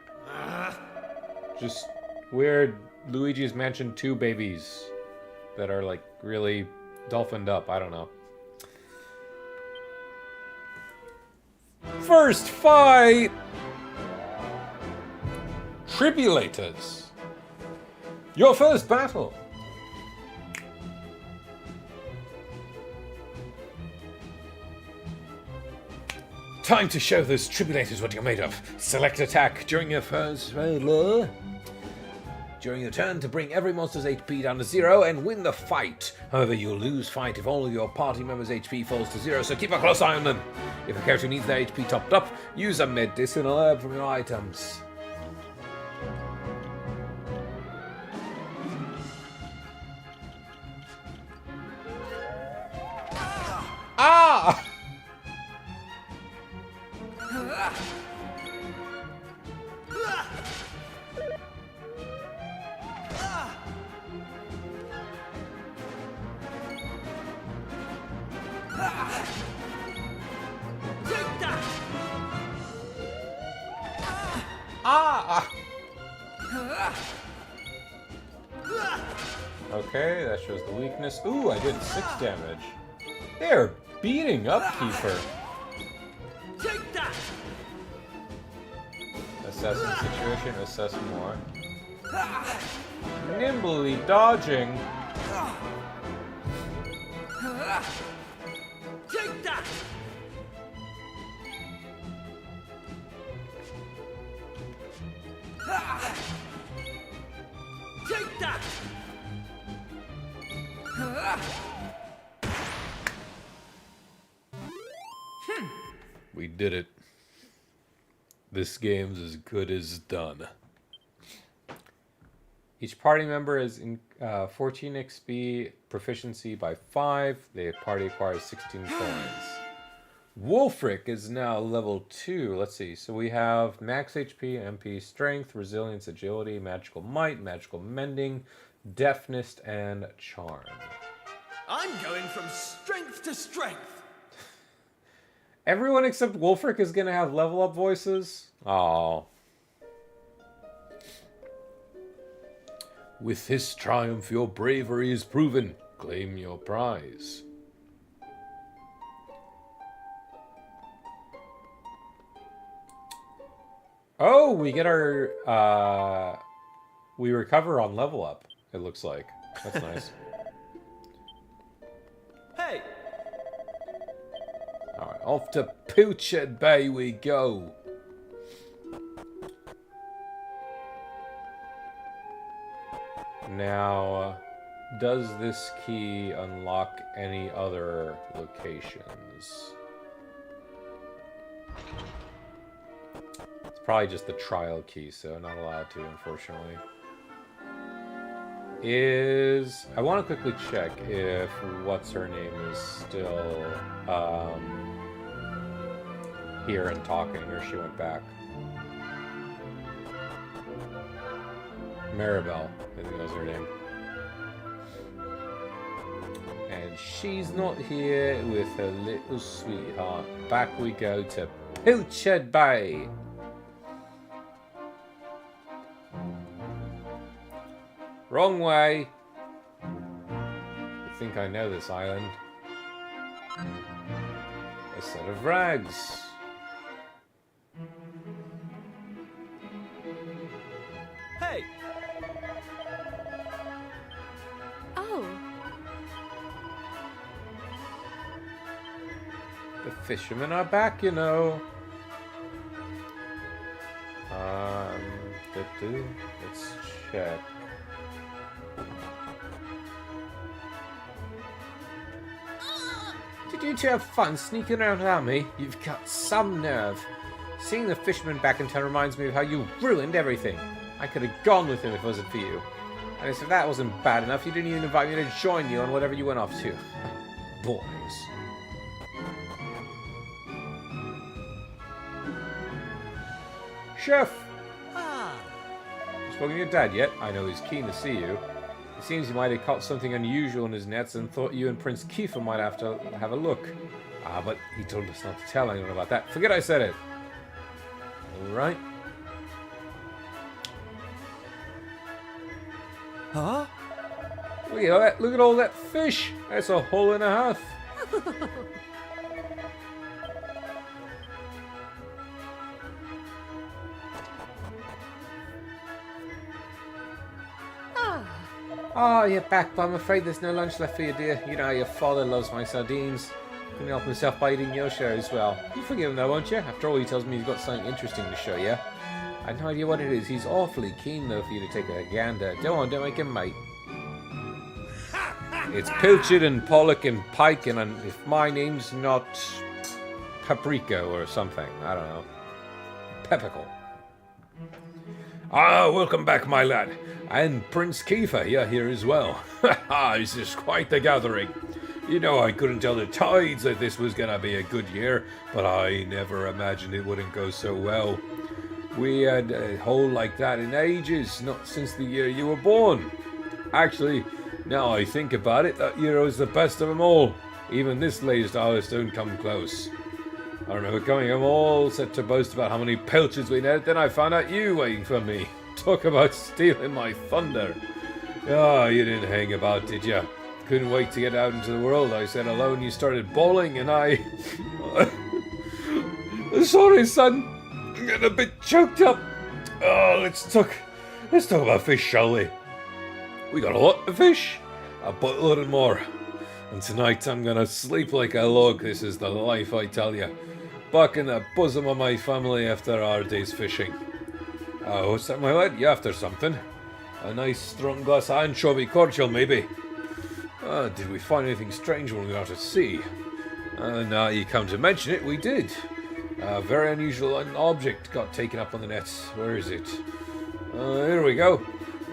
Speaker 1: Just weird Luigi's Mansion 2 babies that are like really dolphined up. I don't know. First fight! Tribulators. Your first battle.
Speaker 5: Time to show those tribulators what you're made of. Select attack during your first... during your turn to bring every monster's HP down to 0 and win the fight. However, you'll lose fight if all of your party members' HP falls to 0, so keep a close eye on them. If a character needs their HP topped up, use a medicinal herb from your items. Ah! Ah!
Speaker 1: Okay, that shows the weakness. Ooh, I did 6 damage. They're beating up Kiefer.
Speaker 2: Take that!
Speaker 1: Assessing situation, assess more. Nimbly dodging.
Speaker 2: Take that! Take that!
Speaker 1: We did it. This game's as good as done. Each party member is in 14 XP, proficiency by 5. The party acquires 16 coins. Wulfric is now level 2. Let's see. So we have max HP, MP, strength, resilience, agility, magical might, magical mending, deafness, and charm.
Speaker 2: I'm going from strength to strength.
Speaker 1: Everyone except Wulfric is going to have level up voices? Oh.
Speaker 5: With this triumph, your bravery is proven. Claim your prize.
Speaker 1: Oh, we get our, we recover on level up, it looks like. That's nice.
Speaker 2: Hey!
Speaker 5: Alright, off to Pilchard Bay we go.
Speaker 1: Now, does this key unlock any other locations? It's probably just the trial key, so not allowed to, unfortunately. I want to quickly check if what's-her-name is still here and talking, or she went back. Maribel, I think that was her name. And she's not here with her little sweetheart. Back we go to Pilchard Bay. Wrong way. I think I know this island. A set of rags.
Speaker 2: Hey!
Speaker 3: Oh,
Speaker 1: The fishermen are back, you know. Let's check. Did you two have fun sneaking around without me? You've got some nerve. Seeing the fisherman back in town reminds me of how you ruined everything. I could have gone with him if it wasn't for you. And if that wasn't bad enough, you didn't even invite me to join you on whatever you went off to. Boys. Chef!
Speaker 2: Ah!
Speaker 1: You spoken to your dad yet? I know he's keen to see you. It seems he might have caught something unusual in his nets and thought you and Prince Kiefer might have to have a look. Ah, but he told us not to tell anyone about that. Forget I said it. Alright.
Speaker 2: Huh?
Speaker 1: Look at all that fish. That's a hole and a half. Oh, you're back, but I'm afraid there's no lunch left for you, dear. You know how your father loves my sardines.
Speaker 6: Couldn't help himself by eating your share as well. You forgive him though, won't you? After all, he tells me he's got something interesting to show you. I have no idea what it is. He's awfully keen though for you to take a gander. Don't make him mate.
Speaker 1: It's Pilchard and Pollock and Pike, and if my name's not Paprika or something, I don't know. Peppicle. Ah, welcome back, my lad. And Prince Kiefer, you're here as well. This is quite the gathering. You know, I couldn't tell the tides that this was gonna be a good year, but I never imagined it wouldn't go so well. We had a hole like that in ages, not since the year you were born. Actually, now I think about it, that year was the best of them all. Even this latest harvest don't come close. I remember coming home all set to boast about how many pilchards we had, then I found out you waiting for me. Talk about stealing my thunder. Ah, you didn't hang about, did ya? Couldn't wait to get out into the world. I said hello and you started bawling and I... Sorry, son. I'm getting a bit choked up. Oh, let's talk about fish, shall we? We got a lot of fish, a buttload and more. And tonight I'm gonna sleep like a log. This is the life, I tell you. Back in the bosom of my family after our day's fishing. What's that, my lad? You after something? A nice strong glass of anchovy cordial, maybe? Did we find anything strange when we were out at sea? Now you come to mention it, we did. A very unusual object got taken up on the nets. Where is it? Here we go.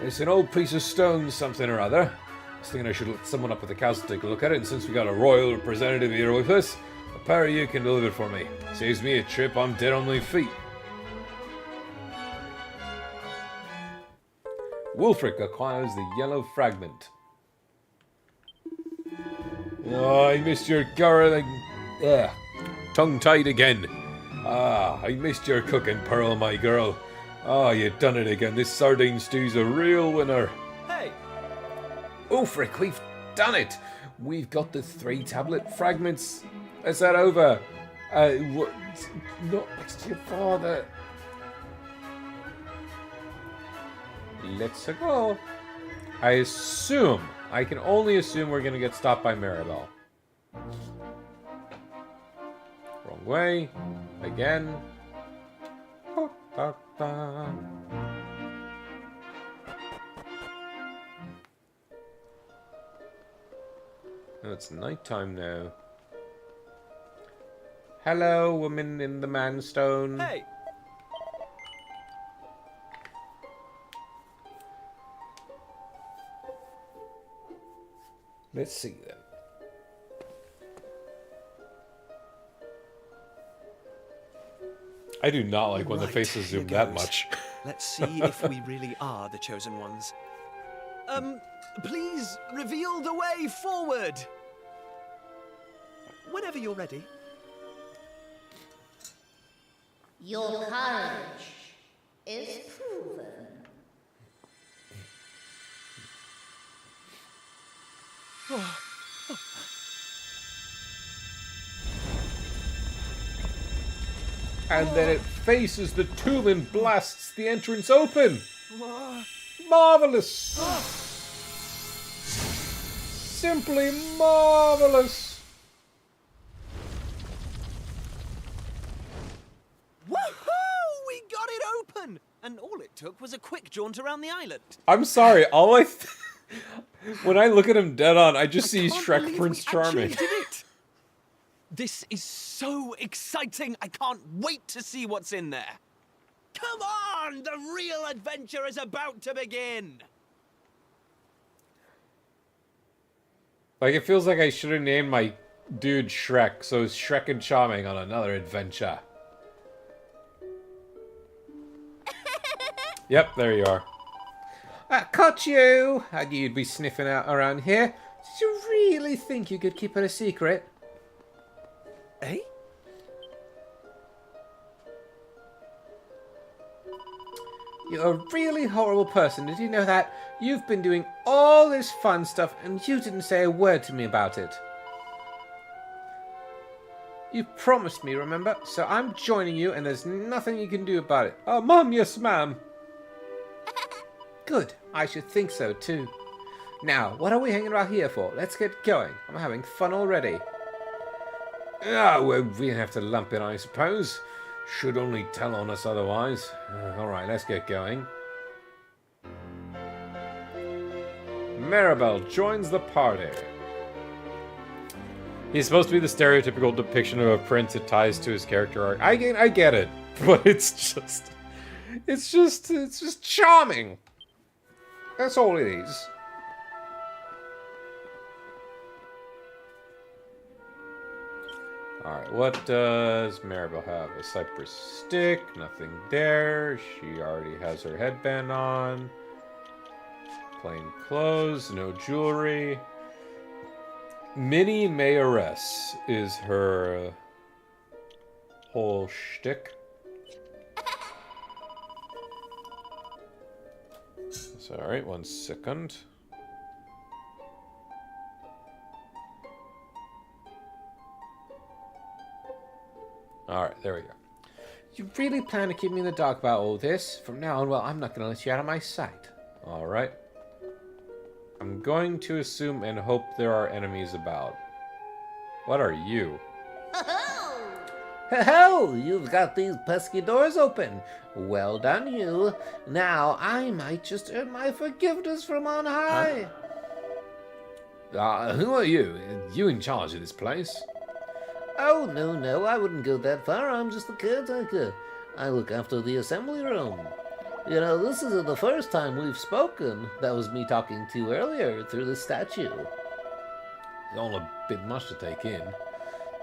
Speaker 1: It's an old piece of stone, something or other. I was thinking I should let someone up at the castle take a look at it, and since we got a royal representative here with us, a pair of you can deliver it for me. Saves me a trip, I'm dead on my feet. Wulfric acquires the yellow fragment. Oh, I missed your garlic. Tongue-tied again. I missed your cooking, Pearl, my girl. You done it again. This sardine stew's a real winner.
Speaker 2: Hey!
Speaker 1: Wulfric, we've done it. We've got the 3 tablet fragments. Is that over? What? Not next to your father. Let's go. I can only assume we're gonna get stopped by Maribel. Wrong way. Again. Ba, ba, ba. Oh, it's nighttime now. Hello, woman in the manstone.
Speaker 2: Hey!
Speaker 1: Let's see then. I do not like when the faces zoom that much.
Speaker 2: Let's see if we really are the chosen ones. Please reveal the way forward. Whenever you're ready.
Speaker 4: Your courage is proven.
Speaker 1: And then it faces the tomb and blasts the entrance open. Marvelous! Simply marvelous!
Speaker 2: Woohoo! We got it open! And all it took was a quick jaunt around the island.
Speaker 1: I'm sorry, when I look at him dead on, I just see Shrek Prince Charming.
Speaker 2: Did it. This is so exciting! I can't wait to see what's in there! Come on! The real adventure is about to begin!
Speaker 1: Like, it feels like I should have named my dude Shrek, so it's Shrek and Charming on another adventure. Yep, there you are.
Speaker 6: Caught you! I knew you'd be sniffing out around here. Did you really think you could keep it a secret?
Speaker 2: Eh?
Speaker 6: You're a really horrible person, did you know that? You've been doing all this fun stuff and you didn't say a word to me about it. You promised me, remember? So I'm joining you and there's nothing you can do about it.
Speaker 1: Oh, Mum, yes, ma'am.
Speaker 6: Good, I should think so too. Now, what are we hanging around here for? Let's get going. I'm having fun already.
Speaker 5: Ah, well, we have to lump it, I suppose. Should only tell on us otherwise. Alright, let's get going.
Speaker 1: Maribel joins the party. He's supposed to be the stereotypical depiction of a prince. It ties to his character arc. I get it, but it's just charming. That's all it is. Alright, what does Maribel have? A cypress stick, nothing there. She already has her headband on. Plain clothes, no jewelry. Mini Mayoress is her whole shtick. Alright, 1 second. Alright, there we go.
Speaker 6: You really plan to keep me in the dark about all this? From now on, well, I'm not going to let you out of my sight.
Speaker 1: Alright. I'm going to assume and hope there are enemies about. What are you?
Speaker 6: Ho-ho! You've got these pesky doors open. Well done, you. Now I might just earn my forgiveness from on high.
Speaker 5: Who are you? You in charge of this place?
Speaker 6: Oh, no, I wouldn't go that far. I'm just the caretaker. I look after the assembly room. You know, this isn't the first time we've spoken. That was me talking to you earlier through the statue.
Speaker 5: It's all a bit much to take in.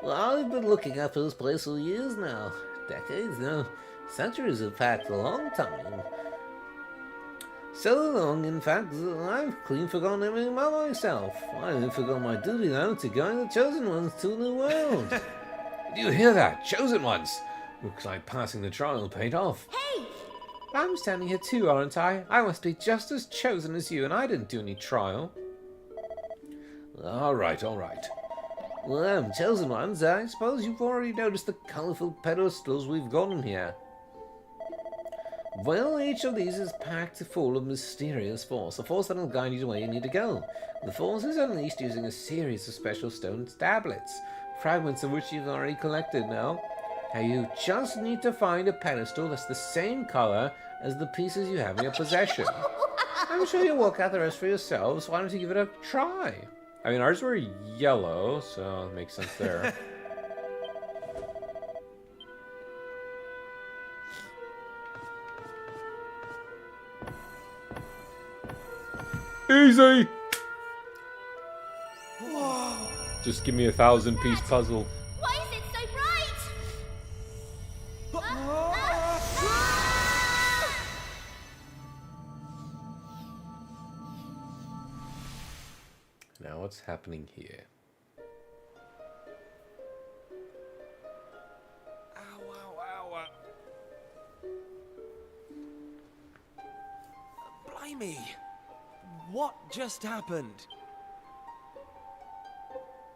Speaker 6: Well, I've been looking after this place for years now. Decades, no. Centuries, in fact, a long time. So long, in fact, I've clean forgotten everything about myself. I've forgotten my duty now to guide the Chosen Ones to a new world.
Speaker 5: Do you hear that? Chosen Ones! Looks like passing the trial paid off.
Speaker 3: Hey!
Speaker 6: I'm standing here too, aren't I? I must be just as chosen as you, and I didn't do any trial.
Speaker 5: Alright.
Speaker 6: Well, Chosen Ones, I suppose you've already noticed the colourful pedestals we've got in here. Well, each of these is packed full of mysterious force, a force that will guide you to where you need to go. The force is unleashed using a series of special stone tablets, fragments of which you've already collected now. Now you just need to find a pedestal that's the same colour as the pieces you have in your possession. I'm sure you'll work out the rest for yourselves. Why don't you give it a try?
Speaker 1: I mean, ours were yellow, so it makes sense there. Easy!
Speaker 3: Whoa!
Speaker 1: Just give me a 1,000-piece puzzle.
Speaker 3: Why is it so bright?
Speaker 1: Now what's happening here?
Speaker 2: Ow. Blimey! What just happened?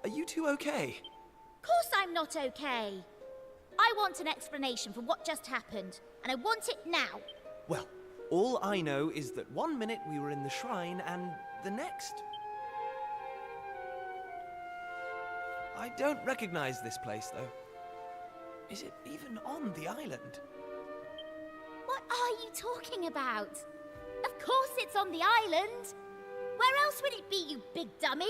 Speaker 2: Are you two okay?
Speaker 3: Of course I'm not okay. I want an explanation for what just happened, and I want it now.
Speaker 2: Well, all I know is that 1 minute we were in the shrine, and the next... I don't recognize this place, though. Is it even on the island?
Speaker 3: What are you talking about? Of course it's on the island. Where else would it be, you big dummy?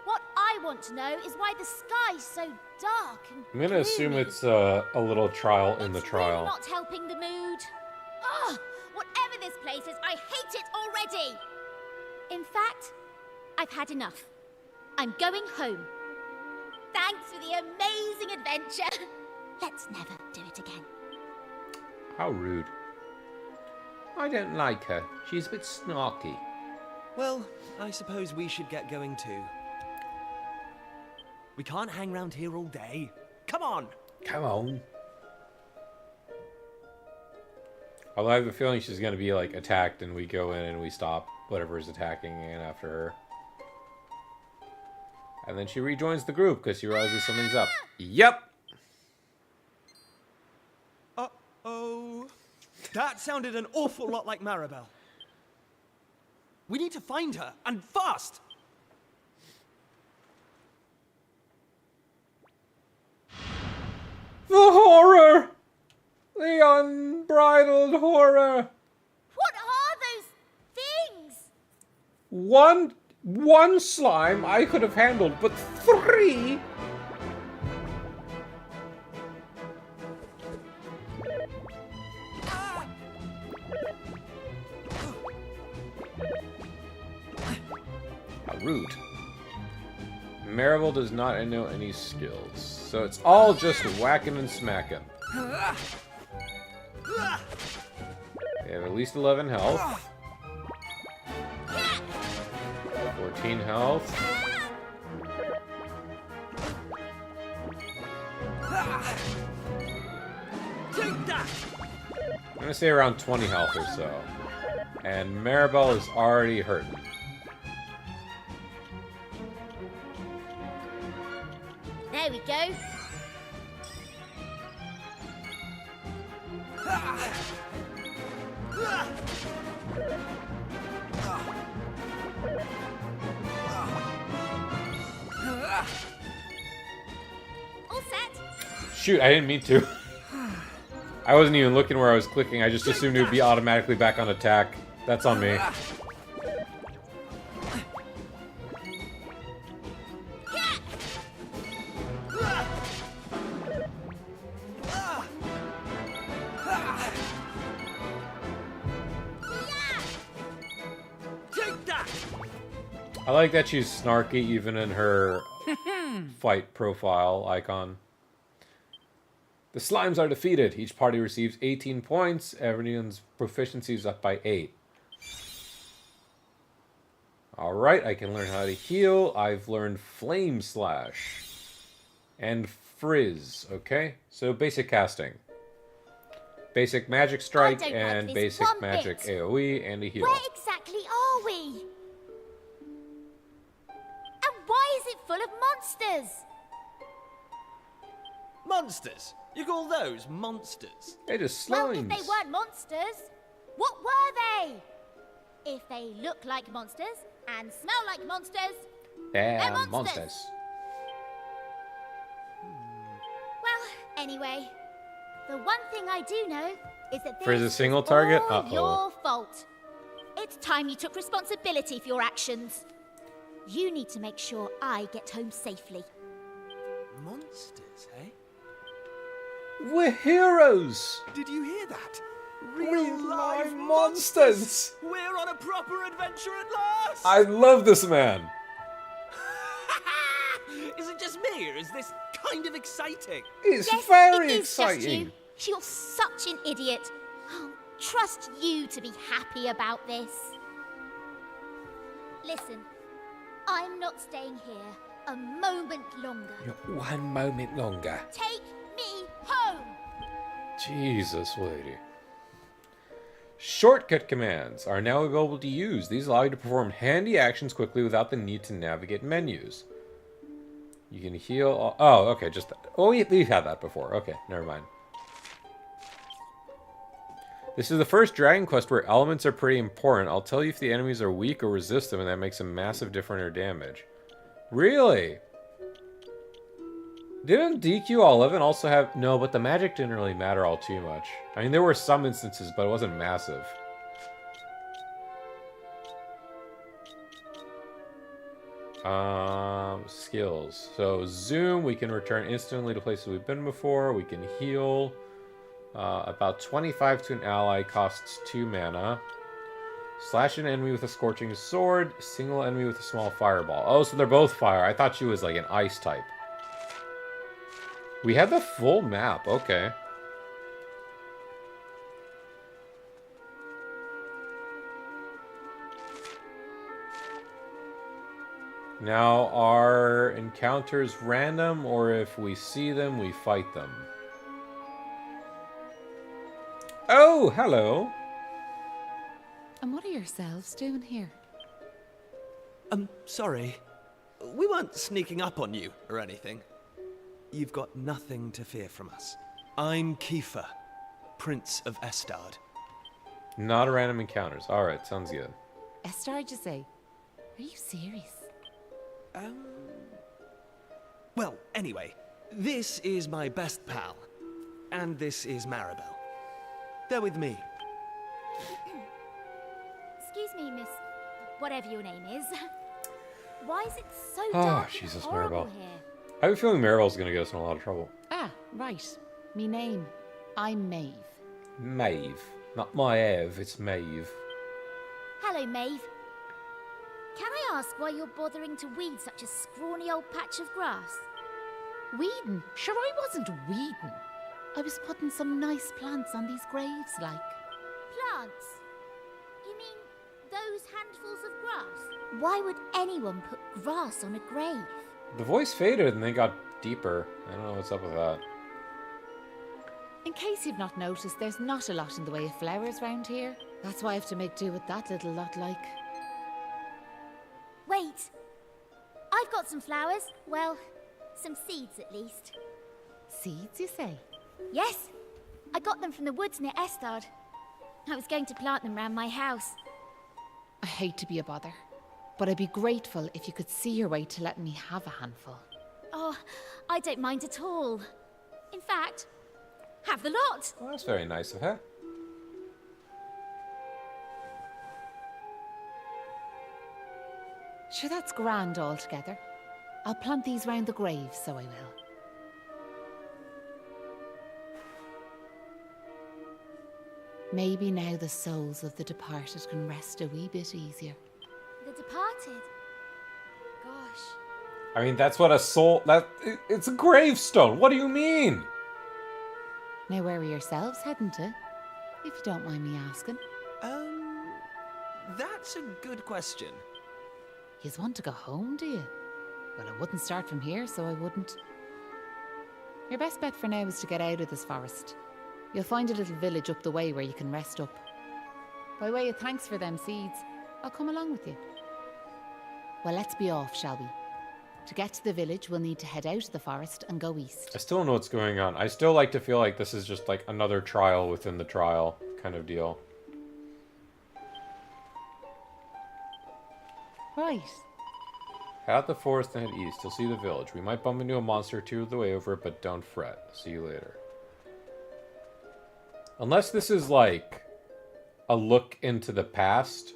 Speaker 3: What I want to know is why the sky's so dark and
Speaker 1: I'm gonna assume
Speaker 3: gloomy.
Speaker 1: it's a little trial in the
Speaker 3: It's
Speaker 1: trial.
Speaker 3: really not helping the mood. Ugh! Whatever this place is, I hate it already! In fact, I've had enough. I'm going home. Thanks for the amazing adventure. Let's never do it again.
Speaker 1: How rude.
Speaker 6: I don't like her. She's a bit snarky.
Speaker 2: Well, I suppose we should get going too. We can't hang around here all day. Come on!
Speaker 5: Come on.
Speaker 1: Although I have a feeling she's gonna be like attacked and we go in and we stop whatever is attacking in after her. And then she rejoins the group because she realizes something's up. Yep!
Speaker 2: Uh-oh. That sounded an awful lot like Maribel. We need to find her, and fast!
Speaker 1: old horror.
Speaker 3: What are those things?
Speaker 1: One slime I could have handled, but 3? How rude. Maribel does not know any skills, so it's all just whacking and smacking. They have at least 11 health. 14 health. I'm gonna say around 20 health or so. And Maribel is already hurting.
Speaker 3: There we go. All set.
Speaker 1: Shoot, I didn't mean to. I wasn't even looking where I was clicking. I just assumed it would be automatically back on attack. That's on me. I like that she's snarky even in her fight profile icon. The slimes are defeated. Each party receives 18 points. Everyone's proficiency is up by 8. Alright, I can learn how to heal. I've learned Flame Slash. And Frizz, okay? So basic casting. Basic Magic Strike and basic Magic AoE and a heal.
Speaker 3: Where exactly are we? And why is it full of monsters?
Speaker 2: Monsters? You call those monsters?
Speaker 1: They're just slimes.
Speaker 3: Well, if they weren't monsters, what were they? If they look like monsters and smell like monsters,
Speaker 1: they're
Speaker 3: monsters.
Speaker 1: monsters.
Speaker 3: Well, anyway, the one thing I do know is that
Speaker 1: For the
Speaker 3: this
Speaker 1: single
Speaker 3: is
Speaker 1: target?
Speaker 3: all
Speaker 1: Uh-oh.
Speaker 3: your fault. It's time you took responsibility for your actions. You need to make sure I get home safely.
Speaker 2: Monsters, eh?
Speaker 1: We're heroes!
Speaker 2: Did you hear that?
Speaker 1: Real live monsters!
Speaker 2: We're on a proper adventure at last!
Speaker 1: I love this man!
Speaker 2: Is it just me, or is this kind of exciting?
Speaker 1: It's
Speaker 3: Yes,
Speaker 1: very
Speaker 3: it is just
Speaker 1: exciting.
Speaker 3: you. You're such an idiot. I'll trust you to be happy about this. Listen, I'm not staying here a moment longer.
Speaker 1: Not one moment longer.
Speaker 3: Take me home.
Speaker 1: Jesus, lady. Shortcut commands are now available to use. These allow you to perform handy actions quickly without the need to navigate menus. You can heal all... Oh, okay, just... Oh, we've had that before. Okay, never mind. This is the first Dragon Quest where elements are pretty important. I'll tell you if the enemies are weak or resist them, and that makes a massive difference in their damage. Really? Didn't DQ11 also have... No, but the magic didn't really matter all too much. I mean, there were some instances, but it wasn't massive. Skills. So, zoom, we can return instantly to places we've been before. We can heal. About 25 to an ally costs 2 mana. Slash an enemy with a scorching sword. Single enemy with a small fireball. Oh, so they're both fire. I thought she was like an ice type. We have the full map. Okay. Now, are encounters random, or if we see them, we fight them? Oh, hello.
Speaker 11: And what are yourselves doing here?
Speaker 2: Sorry. We weren't sneaking up on you or anything. You've got nothing to fear from us. I'm Kiefer, Prince of Estard.
Speaker 1: Not a random encounters. Alright, sounds good.
Speaker 11: Estard, you say? Are you serious?
Speaker 2: Well, anyway, this is my best pal. And this is Maribel. They're with me,
Speaker 3: whatever your name is. Why is it so
Speaker 1: Oh,
Speaker 3: dark
Speaker 1: Jesus,
Speaker 3: and horrible
Speaker 1: Maribel.
Speaker 3: here?
Speaker 1: I have a feeling Maribel's gonna get us in a lot of trouble.
Speaker 11: Ah, right. Me name. I'm Maeve.
Speaker 1: Maeve. Not Maeve, it's Maeve.
Speaker 3: Hello, Maeve. Can I ask why you're bothering to weed such a scrawny old patch of grass?
Speaker 11: Weeding? Sure, I wasn't weeding. I was putting some nice plants on these graves, like.
Speaker 3: Plants? You mean those handfuls of grass? Why would anyone put grass on a grave?
Speaker 1: The voice faded and they got deeper. I don't know what's up with that.
Speaker 11: In case you've not noticed, there's not a lot in the way of flowers round here. That's why I have to make do with that little lot, like.
Speaker 3: Wait! I've got some flowers. Well, some seeds at least.
Speaker 11: Seeds, you say?
Speaker 3: Yes, I got them from the woods near Estard. I was going to plant them round my house.
Speaker 11: I hate to be a bother, but I'd be grateful if you could see your way to letting me have a handful.
Speaker 3: Oh, I don't mind at all. In fact, have the lot.
Speaker 1: Well, that's very nice of her.
Speaker 11: Sure, that's grand altogether. I'll plant these round the grave, so I will. Maybe now the souls of the departed can rest a wee bit easier.
Speaker 3: The departed? Gosh.
Speaker 1: I mean, that's what a soul... It's a gravestone. What do you mean?
Speaker 11: Now where are yourselves heading to? If you don't mind me asking.
Speaker 2: That's a good question.
Speaker 11: Yous want to go home, do you? Well, I wouldn't start from here, so I wouldn't. Your best bet for now is to get out of this forest. You'll find a little village up the way where you can rest up. By way of thanks for them seeds, I'll come along with you. Well, let's be off, shall we? To get to the village, we'll need to head out of the forest and go east.
Speaker 1: I still don't know what's going on. I still like to feel like this is just like another trial within the trial kind of deal.
Speaker 11: Right.
Speaker 1: Head out the forest and head east. You'll see the village. We might bump into a monster or two the way over, but don't fret. See you later. Unless this is like a look into the past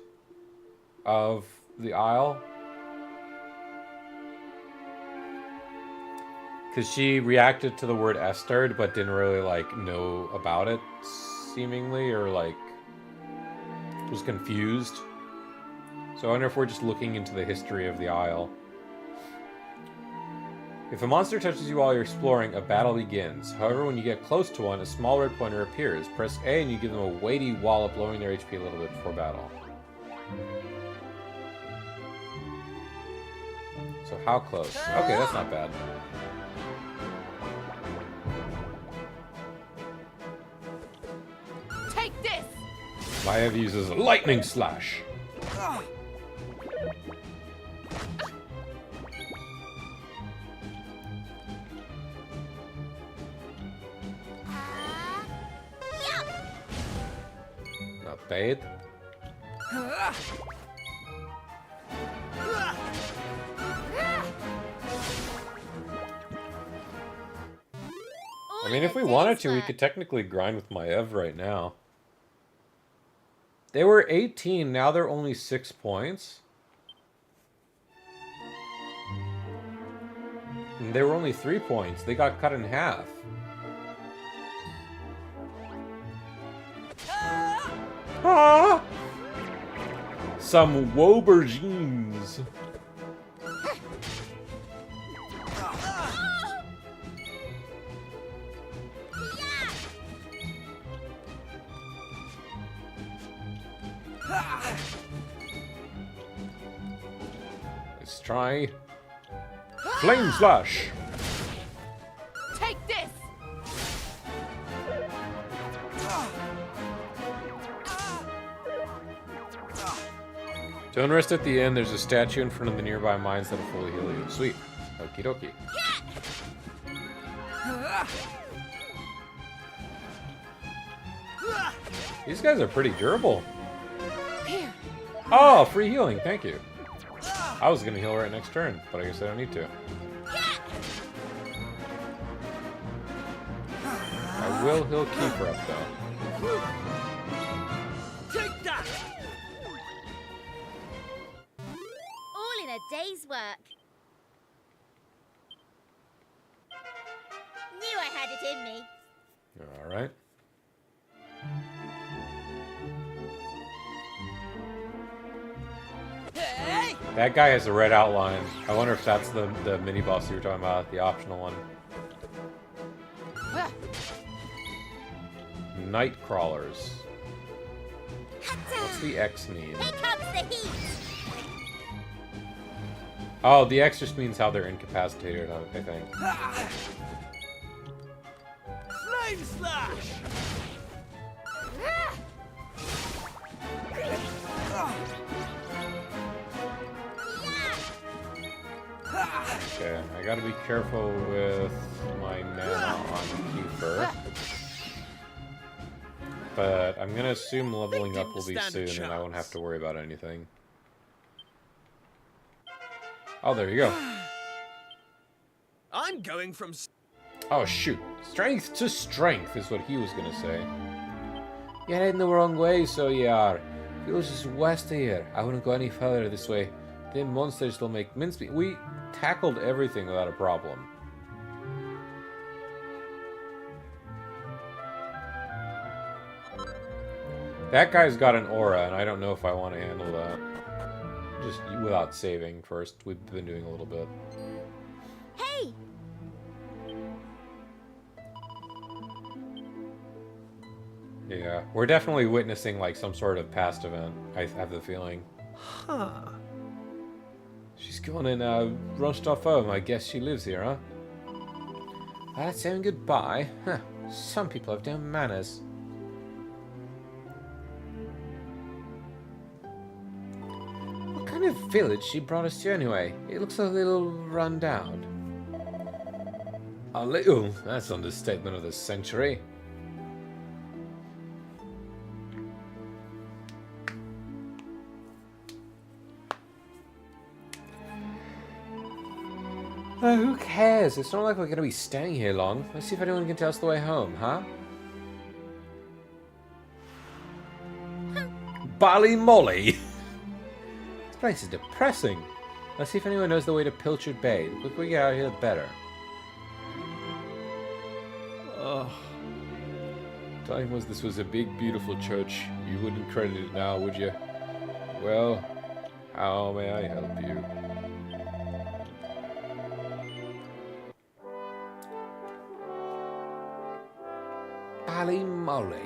Speaker 1: of the Isle. Because she reacted to the word Estard, but didn't really, like, know about it, seemingly, or, like, was confused. So I wonder if we're just looking into the history of the Isle. If a monster touches you while you're exploring, a battle begins. However, when you get close to one, a small red pointer appears. Press A and you give them a weighty wallop, lowering their HP a little bit before battle. So how close? Okay, that's not bad.
Speaker 11: Take this!
Speaker 1: Maiev uses a lightning slash. Not bad. I mean, if we wanted to, we could technically grind with Maiev right now. They were 18, now they're only 6 points. And they were only 3 points. They got cut in half. Ah! Some Wobergines. Let's try Flame Slash.
Speaker 11: Take this!
Speaker 1: Don't rest at the inn. There's a statue in front of the nearby mines that'll fully heal you. Sweet. Okie dokie. These guys are pretty durable.
Speaker 11: Here.
Speaker 1: Oh, free healing. Thank you. I was going to heal right next turn, but I guess I don't need to. I will heal Keeper up, though.
Speaker 2: Take that!
Speaker 3: day's work. Knew I had it in me.
Speaker 1: All right.
Speaker 2: Hey!
Speaker 1: That guy has a red outline. I wonder if that's the mini boss you were talking about, the optional one. Night crawlers. What's the X mean?
Speaker 3: Here comes the heat.
Speaker 1: Oh, the X just means how they're incapacitated, I think.
Speaker 2: Flame slash!
Speaker 1: Okay, I gotta be careful with my mana on Kiefer. But I'm gonna assume leveling up will be soon and I won't have to worry about anything. Oh, there you go.
Speaker 2: I'm going from...
Speaker 1: Oh, shoot. Strength to strength is what he was gonna say. You're heading the wrong way, so you are. Feels just west of here. I wouldn't go any further this way. Them monsters will make mincemeat. We tackled everything without a problem. That guy's got an aura, and I don't know if I want to handle that. Just without saving first. We've been doing a little bit.
Speaker 3: Hey!
Speaker 1: Yeah, we're definitely witnessing like some sort of past event. I have the feeling.
Speaker 2: Huh.
Speaker 1: She's gone and rushed off home. I guess she lives here, huh? That's saying goodbye. Huh. Some people have no manners. What kind of village she brought us to anyway? It looks a little run down. A little? That's an understatement of the century. Who cares? It's not like we're going to be staying here long. Let's see if anyone can tell us the way home, huh? Ballymolly! This place is depressing. Let's see if anyone knows the way to Pilchard Bay. The quicker we get out of here, the better. Oh. Time was this was a big, beautiful church. You wouldn't credit it now, would you? Well, how may I help you? Ballymolly.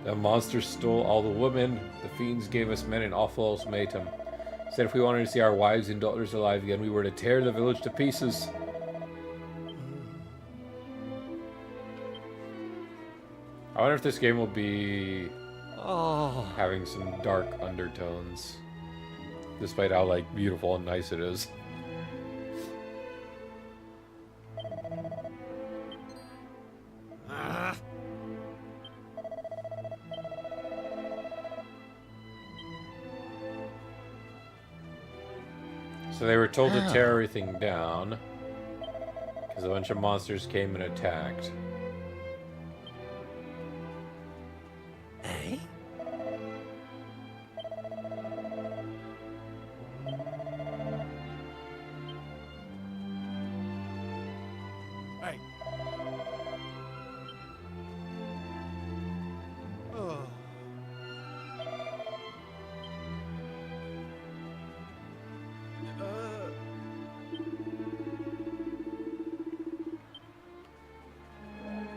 Speaker 1: The monsters stole all the women. The fiends gave us men in awful ultimatum. Said if we wanted to see our wives and daughters alive again, we were to tear the village to pieces. I wonder if this game will be having some dark undertones, despite how like beautiful and nice it is. So they were told to tear everything down because a bunch of monsters came and attacked.
Speaker 2: Eh? Hey. Oh.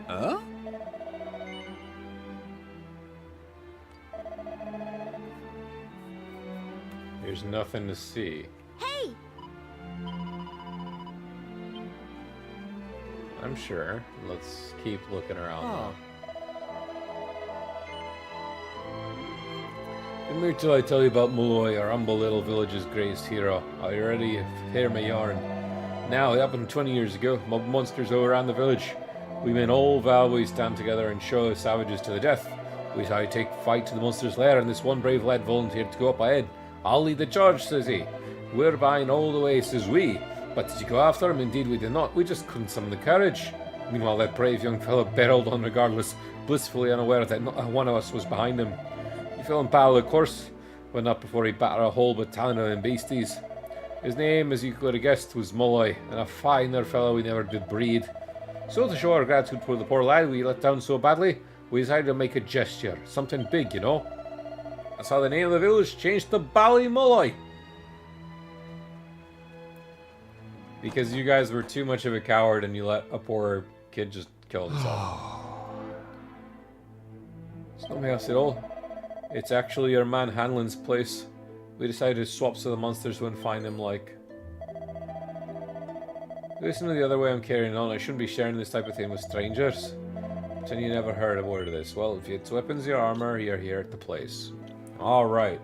Speaker 2: Huh?
Speaker 1: There's nothing to see.
Speaker 3: Hey!
Speaker 1: I'm sure. Let's keep looking around though. Come here till I tell you about Mulloy, our humble little village's greatest hero. Are you ready to hear my yarn? Now, it happened 20 years ago. Mob monsters overran the village. We men all vow we stand together and show the savages to the death. We shall take fight to the monsters' lair, and this one brave lad volunteered to go up ahead. I'll lead the charge, says he. We're buying all the way, says we. But did you go after him? Indeed we did not. We just couldn't summon the courage. Meanwhile, that brave young fellow barreled on regardless, blissfully unaware that not one of us was behind him. He fell in battle, of course, but not before he battered a whole battalion of them beasties. His name, as you could have guessed, was Molloy, and a finer fellow we never did breed. So to show our gratitude for the poor lad we let down so badly, we decided to make a gesture. Something big, you know. That's how the name of the village changed to Ballymolloy. Because you guys were too much of a coward and you let a poor kid just kill himself. It's not my house at all. It's actually your man Hanlon's place. We decided to swap so the monsters wouldn't find him, like... Listen to the other way I'm carrying on. I shouldn't be sharing this type of thing with strangers. Pretend you never heard a word of this. Well, if it's weapons or armor, you're here at the place. Alright.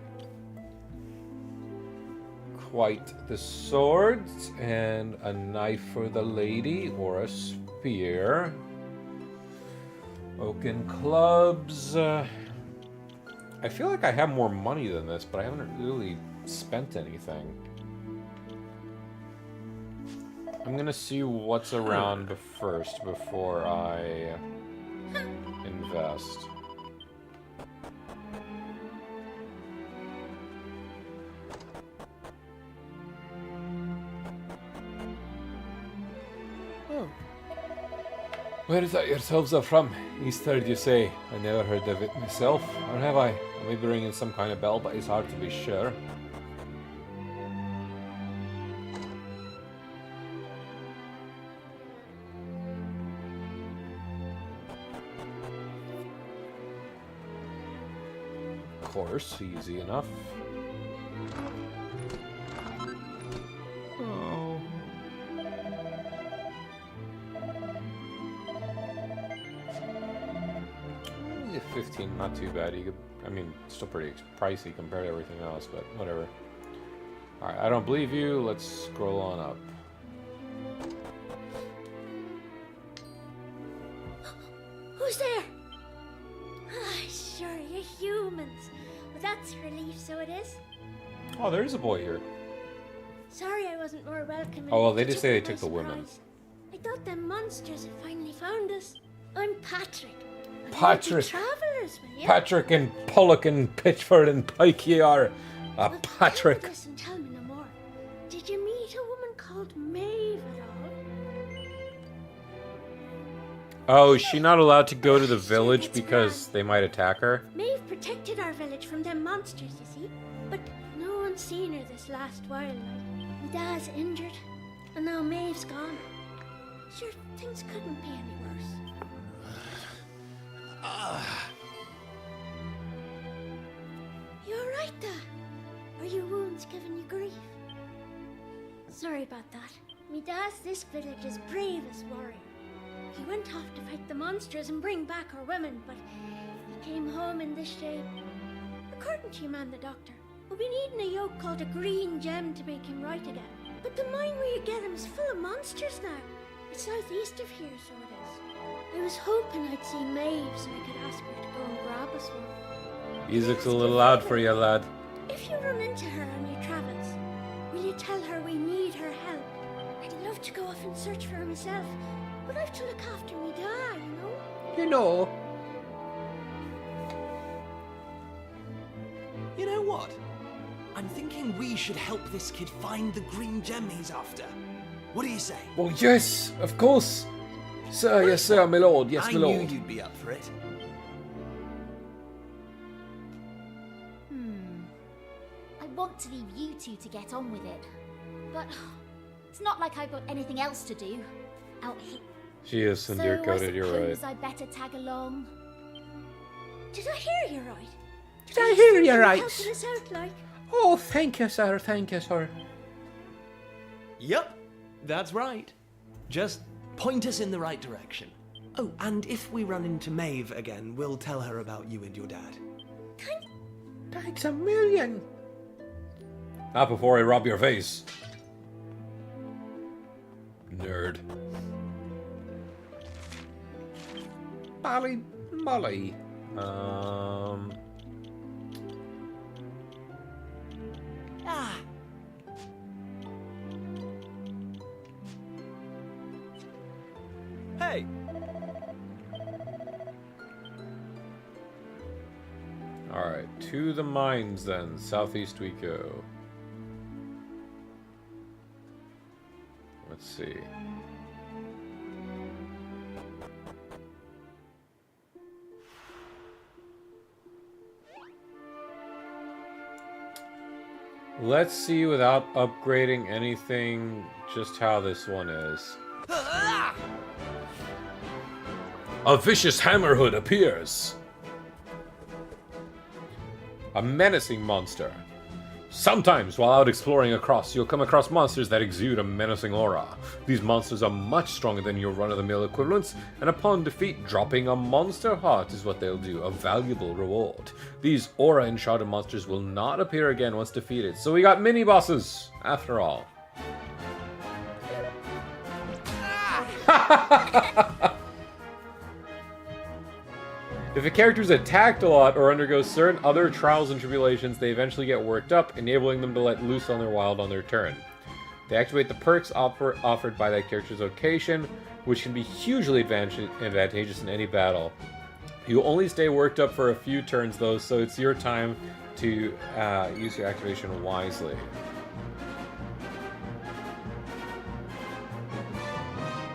Speaker 1: Quite the swords, and a knife for the lady, or a spear. Oaken clubs. I feel like I have more money than this, but I haven't really spent anything. I'm gonna see what's around first before I invest. Where is that yourselves are from? Eastward, you say? I never heard of it myself, or have I? I may be ringing some kind of bell, but it's hard to be sure. Of course, easy enough. Oh. 15, not too bad. You could, I mean, still pretty pricey compared to everything else, but whatever. Alright, I don't believe you. Let's scroll on up.
Speaker 12: Who's there? Ah, sure, you're humans. Well, that's a relief, so it is.
Speaker 1: Oh, there is a boy here.
Speaker 12: Sorry I wasn't more welcoming.
Speaker 1: Oh, well, they did say they took the women.
Speaker 12: I thought them monsters had finally found us. I'm Patrick.
Speaker 1: Patrick.
Speaker 12: Travelers, will you?
Speaker 1: Patrick and Pollock and Pitchford and Pike you are.
Speaker 12: Well,
Speaker 1: Patrick.
Speaker 12: Listen, tell me no more. Did you meet a woman called Maeve at all?
Speaker 1: Oh, is she not allowed to go to the village because they might attack her?
Speaker 12: Maeve protected our village from them monsters, you see. But no one's seen her this last while. My dad's injured, and now Maeve's gone. Sure, things couldn't be any worse. You alright, Dad? Are your wounds giving you grief? Sorry about that. Me dad's this village's bravest warrior. He went off to fight the monsters and bring back our women, but he came home in this shape. According to your man, the doctor, we'll be needing a yoke called a green gem to make him right again. But the mine where you get him is full of monsters now. It's southeast of here, so it is. I was hoping I'd see Maeve so I could ask her to go and grab us one.
Speaker 1: Music's a little loud for you, lad.
Speaker 12: If you run into her on your travels, will you tell her we need her help? I'd love to go off and search for her myself, but I've to look after me dad, you know?
Speaker 6: You know.
Speaker 2: You know what? I'm thinking we should help this kid find the green gem he's after. What do you say?
Speaker 1: Well, yes, of course. Sir, yes, sir, my lord, yes, my
Speaker 2: I
Speaker 1: lord.
Speaker 2: knew you'd be up for it.
Speaker 3: I want to leave you two to get on with it. But it's not like I've got anything else to do out here.
Speaker 1: She is Sindir-coated, you're right.
Speaker 3: I better tag along.
Speaker 12: Did I hear you right?
Speaker 6: Did I hear you right?
Speaker 12: Helping us out, like?
Speaker 6: Oh, thank you, sir. Thank you, sir.
Speaker 2: Yep, that's right. Just point us in the right direction. Oh, and if we run into Maeve again, we'll tell her about you and your dad.
Speaker 6: Thanks a million.
Speaker 1: Not before I rob your face. Nerd.
Speaker 6: Ballymolloy.
Speaker 2: Hey!
Speaker 1: Alright, to the mines then. Southeast we go. Let's see. Let's see without upgrading anything just how this one is. A vicious hammerhood appears. A menacing monster. Sometimes, while out exploring across, you'll come across monsters that exude a menacing aura. These monsters are much stronger than your run-of-the-mill equivalents, and upon defeat, dropping a monster heart is what they'll do, a valuable reward. These aura-enshrouded monsters will not appear again once defeated, so we got mini-bosses, after all. If a character is attacked a lot or undergoes certain other trials and tribulations, they eventually get worked up, enabling them to let loose on their wild on their turn. They activate the perks offered by that character's location, which can be hugely advantageous in any battle. You only stay worked up for a few turns though, so it's your time to use your activation wisely.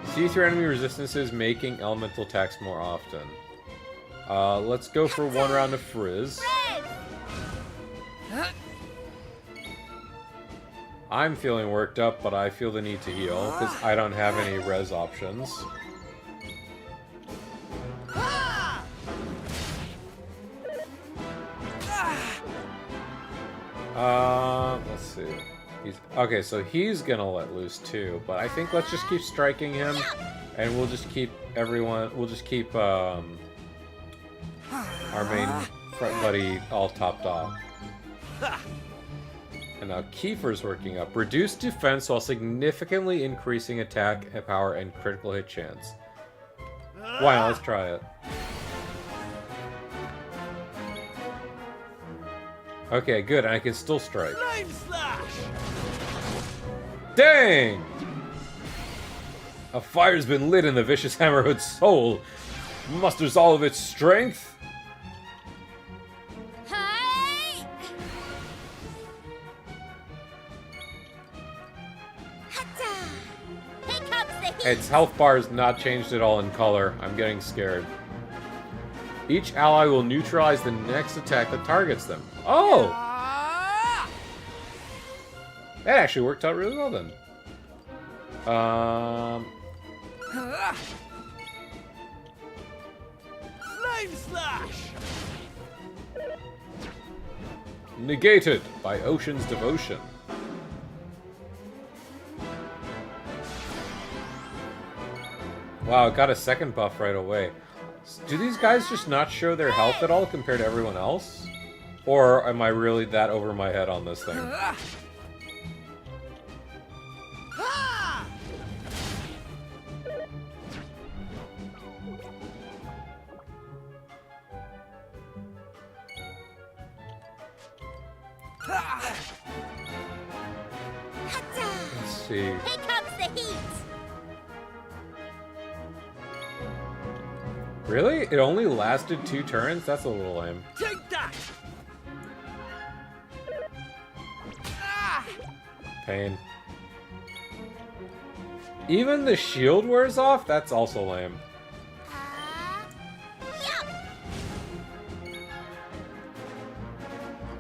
Speaker 1: See through enemy resistances, making elemental attacks more often. Let's go for one round of Frizz. I'm feeling worked up, but I feel the need to heal, because I don't have any res options. Let's see. Okay, so he's gonna let loose too, but I think let's just keep striking him, and we'll just keep our main front buddy all topped off. And now Kiefer's working up. Reduce defense while significantly increasing attack power and critical hit chance. Why not? Let's try it. Okay, good, and I can still strike. Dang! A fire's been lit in the vicious hammerhood's soul. Musters all of its strength. Its health bar is not changed at all in color. I'm getting scared. Each ally will neutralize the next attack that targets them. Oh! That actually worked out really well then.
Speaker 2: Flame slash!
Speaker 1: Negated by Ocean's Devotion. Wow, got a second buff right away. Do these guys just not show their health at all compared to everyone else? Or am I really that over my head on this thing? Let's see.
Speaker 3: Here comes the heat!
Speaker 1: Really? It only lasted 2 turns? That's a little lame.
Speaker 2: Take that!
Speaker 1: Pain. Even the shield wears off? That's also lame.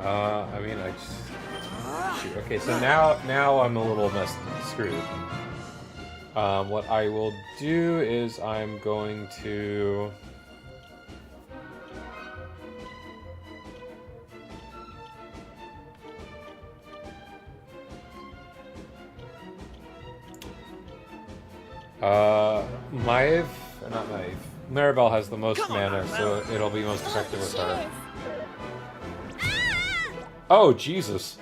Speaker 1: I mean, I just... Shoot. Okay, so now I'm a little screwed. What I will do is I'm going to... Maribel has the most mana, so it'll be most effective with her. Oh, Jesus.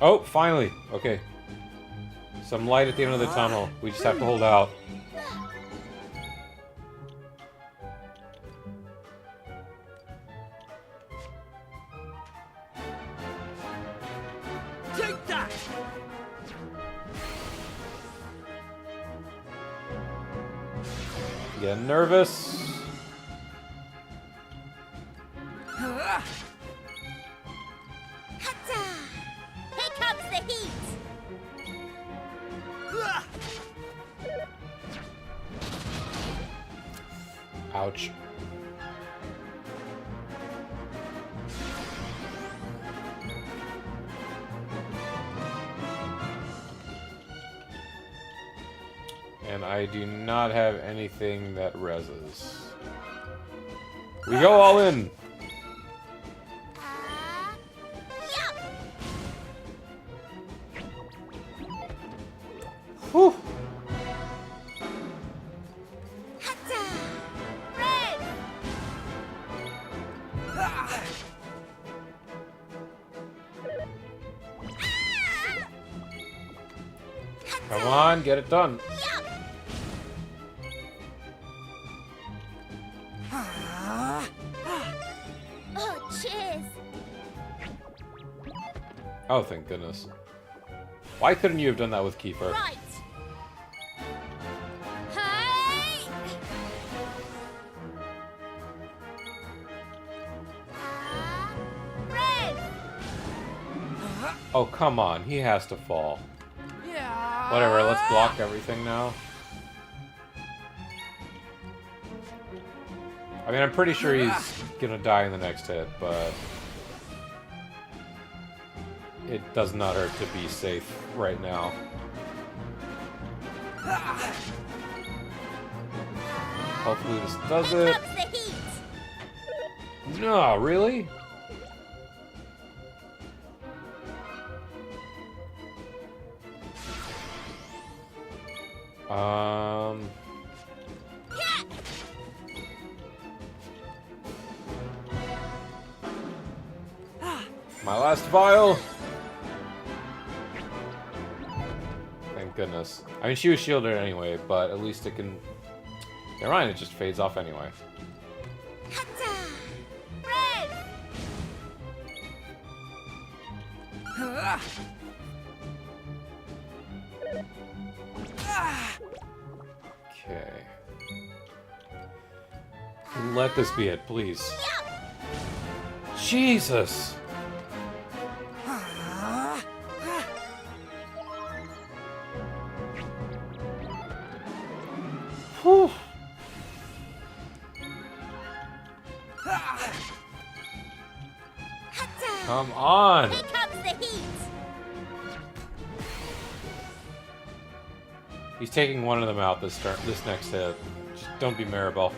Speaker 1: Oh, finally. Okay. Some light at the end of the tunnel. We just have to hold out. Getting nervous.
Speaker 3: Hatta! Here comes the heat!
Speaker 1: Ouch. And I do not have anything that reses. We go all in! Whew! Come on, get it done.
Speaker 3: Oh, cheers!
Speaker 1: Oh, thank goodness. Why couldn't you have done that with Kiefer?
Speaker 3: Right! Hey! Red!
Speaker 1: Oh, come on. He has to fall. Whatever, let's block everything now. I mean, I'm pretty sure he's gonna die in the next hit, but it does not hurt to be safe right now. Hopefully this does it. No, really? My last vial. Thank goodness. I mean, she was shielded anyway, but at least it can... Never mind, it just fades off anyway. Okay. Let this be it, please. Jesus! Whew. Come on!
Speaker 3: Here comes the heat!
Speaker 1: He's taking one of them out this turn, this next hit. Just don't be Maribel.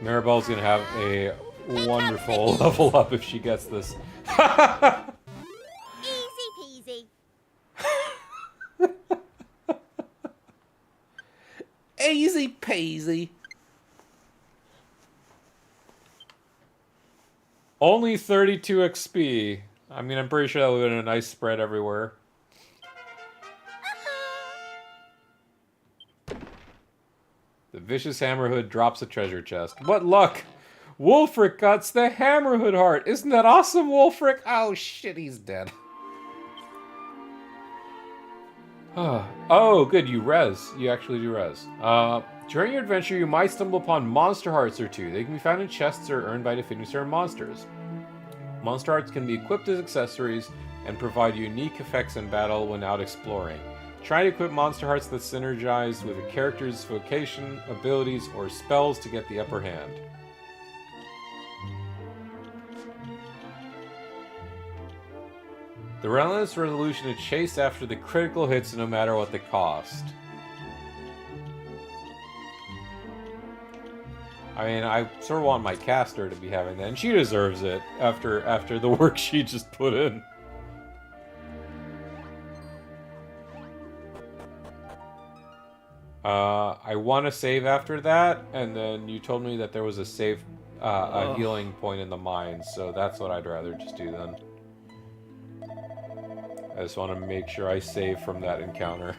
Speaker 1: Maribel's gonna have a wonderful level up if she gets this.
Speaker 3: Easy peasy.
Speaker 1: Easy peasy. Only 32 XP. I mean, I'm pretty sure that would have been a nice spread everywhere. The vicious Hammerhood drops a treasure chest. What luck! Wulfric got the Hammerhood heart. Isn't that awesome, Wulfric? Oh shit, he's dead. Oh, good, you res. You actually do res. During your adventure, you might stumble upon monster hearts or two. They can be found in chests or earned by defeating certain monsters. Monster hearts can be equipped as accessories and provide unique effects in battle when out exploring. Try to equip monster hearts that synergize with a character's vocation, abilities, or spells to get the upper hand. The relentless resolution to chase after the critical hits no matter what the cost. I mean, I sort of want my caster to be having that, and she deserves it after the work she just put in. I want to save after that, and then you told me that there was a save, a healing point in the mine, so that's what I'd rather just do then. I just want to make sure I save from that encounter.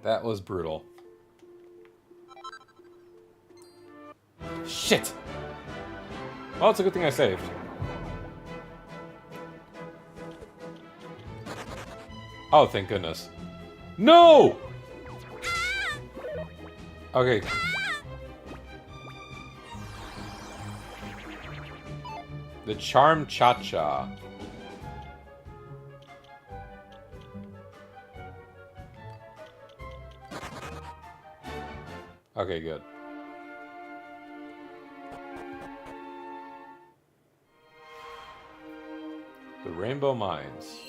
Speaker 1: That was brutal. Shit! Well, it's a good thing I saved. Oh, thank goodness. No! Okay. The Charm Cha-Cha. Okay, good. The Rainbow Mines.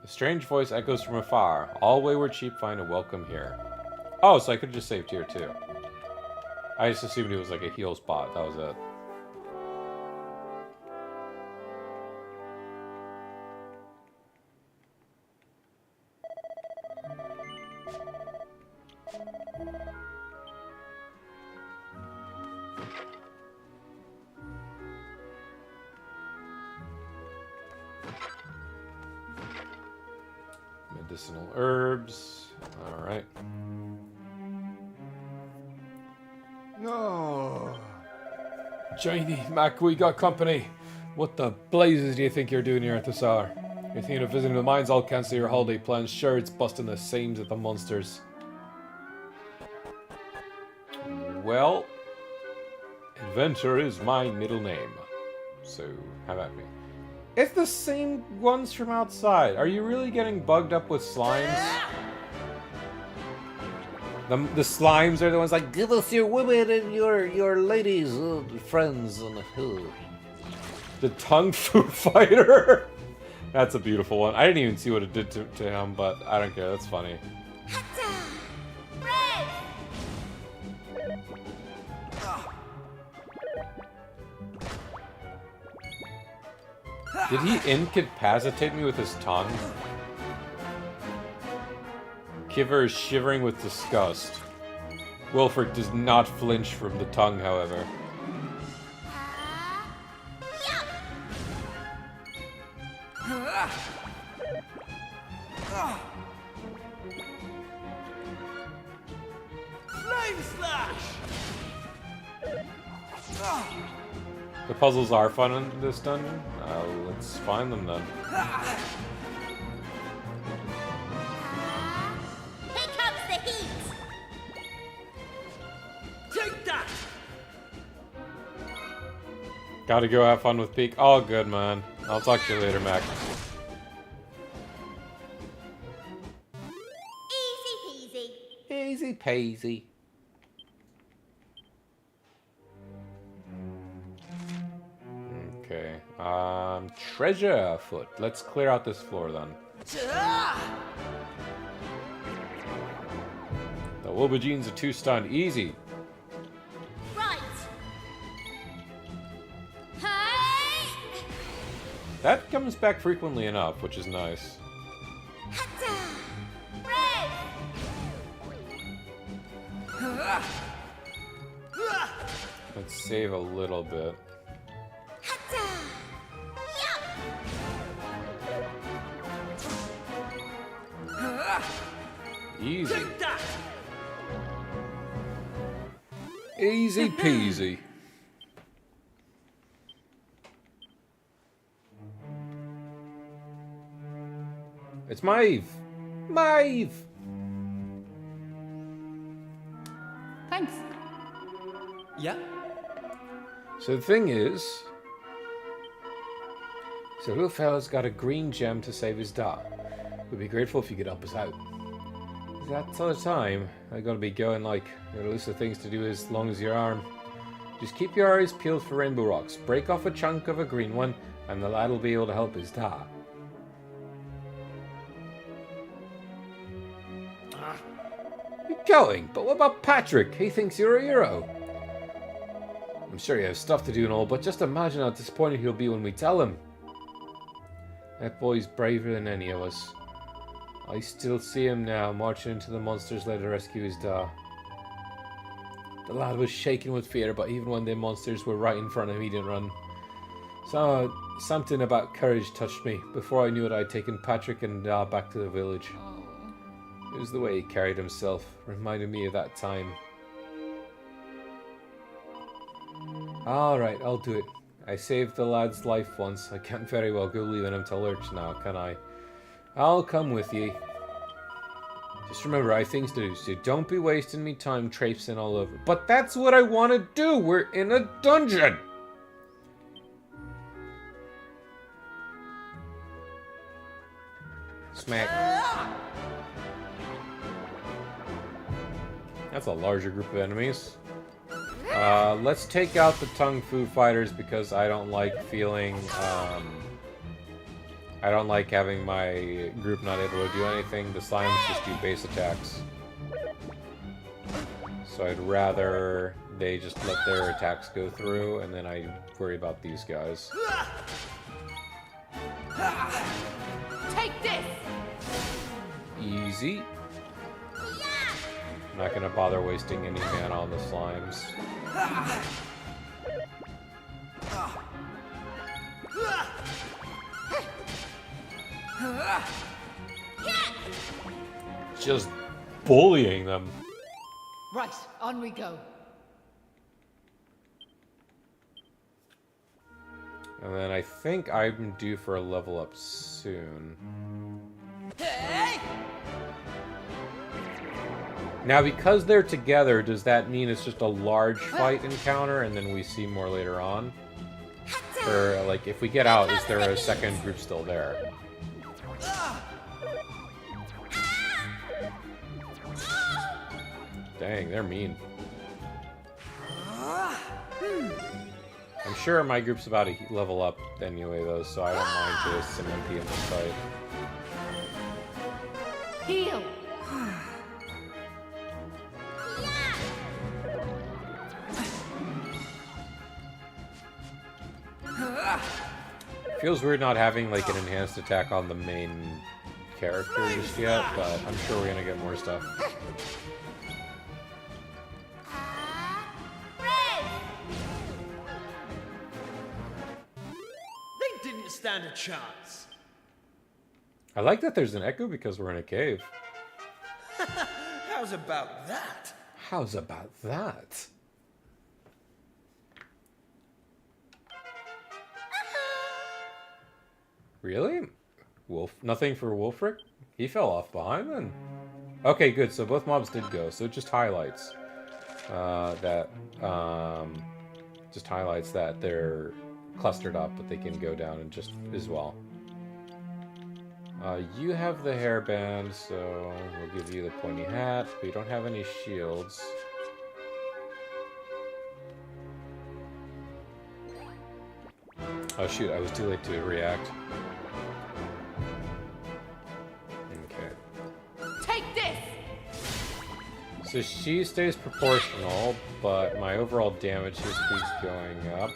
Speaker 1: A strange voice echoes from afar. All wayward sheep find a welcome here. Oh, so I could have just saved here too. I just assumed it was like a heal spot. That was it. Medicinal herbs. Alright.
Speaker 13: No.
Speaker 1: Janie, Mac, we got company. What the blazes do you think you're doing here at this hour? You're thinking of visiting the mines? I'll cancel your holiday plans. Sure, it's busting the seams at the monsters. Well, Adventure is my middle name. So, have at me. It's the same ones from outside. Are you really getting bugged up with slimes? The slimes are the ones like, give us your women and your ladies, friends, and the Tongue Fu Fighter. That's a beautiful one. I didn't even see what it did to him, but I don't care. That's funny. Did he incapacitate me with his tongue? Kiver is shivering with disgust. Wilfred does not flinch from the tongue, however.
Speaker 2: Flame slash!
Speaker 1: The puzzles are fun in this dungeon. Let's find them then.
Speaker 4: Here comes the heat!
Speaker 2: Take that!
Speaker 1: Gotta go have fun with Peak. All good, man. I'll talk to you later, Mac.
Speaker 4: Easy peasy.
Speaker 6: Easy peasy.
Speaker 1: Okay. Treasure afoot. Let's clear out this floor then. The Wobajeans are too stunned. Easy.
Speaker 4: Right. Hey!
Speaker 1: That comes back frequently enough, which is nice. Let's save a little bit. Easy. Easy peasy. It's Maeve! Maeve!
Speaker 11: Thanks.
Speaker 2: Yeah?
Speaker 1: So the thing is... So little fella's got a green gem to save his dad. We'd be grateful if you could help us out. That sort of time, I gotta be going like, got a list of things to do as long as your arm. Just keep your eyes peeled for rainbow rocks. Break off a chunk of a green one, and the lad will be able to help his dad. You're going, but what about Patrick? He thinks you're a hero. I'm sure he has stuff to do and all, but just imagine how disappointed he'll be when we tell him. That boy's braver than any of us. I still see him now, marching into the monsters lair to rescue his dad. The lad was shaking with fear, but even when the monsters were right in front of him, he didn't run. So, something about courage touched me. Before I knew it, I'd taken Patrick and back to the village. It was the way he carried himself. Reminded me of that time. Alright, I'll do it. I saved the lad's life once. I can't very well go leaving him to lurch now, can I? I'll come with ye. Just remember, I have things to do, so don't be wasting me time traipsing all over. But that's what I want to do! We're in a dungeon! Smack. That's a larger group of enemies. Let's take out the Tung Fu fighters because I don't like feeling, I don't like having my group not able to do anything. The slimes just do base attacks. So I'd rather they just let their attacks go through, and then I worry about these guys.
Speaker 11: Take this!
Speaker 1: Easy. I'm not gonna bother wasting any mana on the slimes. Just bullying them.
Speaker 11: Right, on we go.
Speaker 1: And then I think I'm due for a level up soon.
Speaker 11: Hey!
Speaker 1: Now, because they're together, does that mean it's just a large fight encounter and then we see more later on? Or, like, if we get out, is there a second group still there? Dang, they're mean. I'm sure my group's about to level up anyway, though, so I don't mind just some MP in this fight.
Speaker 11: Heal!
Speaker 1: Feels weird not having, like, an enhanced attack on the main character just yet, but I'm sure we're gonna get more stuff.
Speaker 2: They didn't stand a chance.
Speaker 1: I like that there's an echo because we're in a cave.
Speaker 2: How's about that?
Speaker 1: How's about that? Really? Nothing for Wulfric? He fell off behind then. Okay, good. So both mobs did go. So it just highlights that they're clustered up, but they can go down and just as well. You have the hairband, so we'll give you the pointy hat. We don't have any shields. Oh shoot, I was too late to react. Okay.
Speaker 11: Take this!
Speaker 1: So she stays proportional, but my overall damage just keeps going up.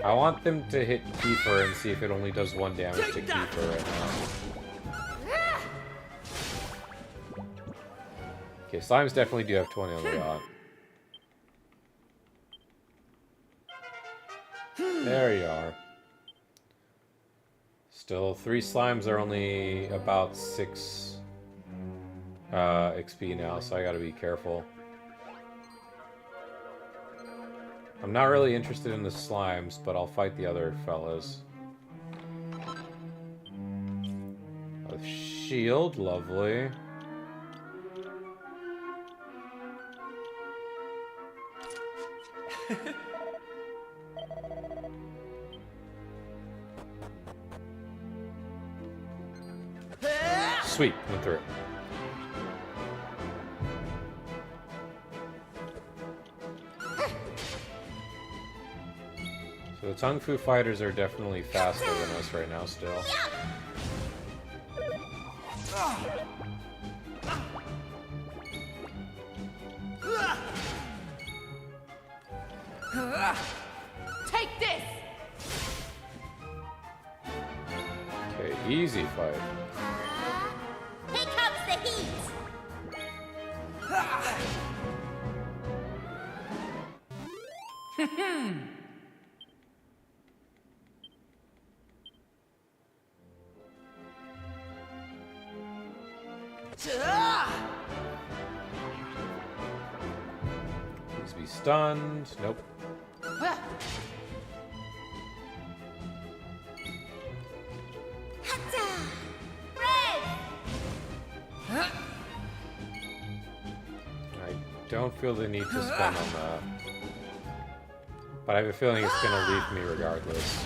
Speaker 1: I want them to hit Kiefer and see if it only does 1 damage to Kiefer right now. Okay, slimes definitely do have 20 on the dot. There you are. Still, 3 slimes are only about 6 XP now, so I gotta be careful. I'm not really interested in the slimes, but I'll fight the other fellas. A shield, lovely. Sweet, went through. So the Tung Fu fighters are definitely faster than us right now still.
Speaker 11: Take this!
Speaker 1: Okay, easy fight.
Speaker 3: Here comes the heat!
Speaker 1: Please be stunned. Nope. I don't feel the need to spend on that. But I have a feeling it's gonna leave me regardless.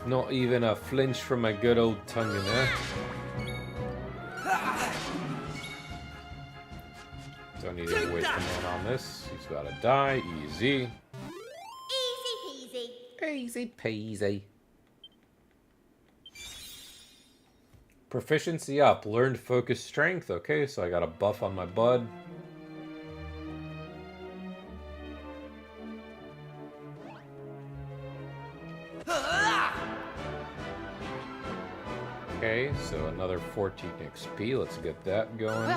Speaker 1: Not even a flinch from my good old tongue in there. Don't need to waste a man on this. He's gotta die. Easy.
Speaker 4: Easy peasy.
Speaker 6: Easy peasy.
Speaker 1: Proficiency up. Learned focus strength. Okay, so I got a buff on my bud. Okay, so another 14 XP. Let's get that going.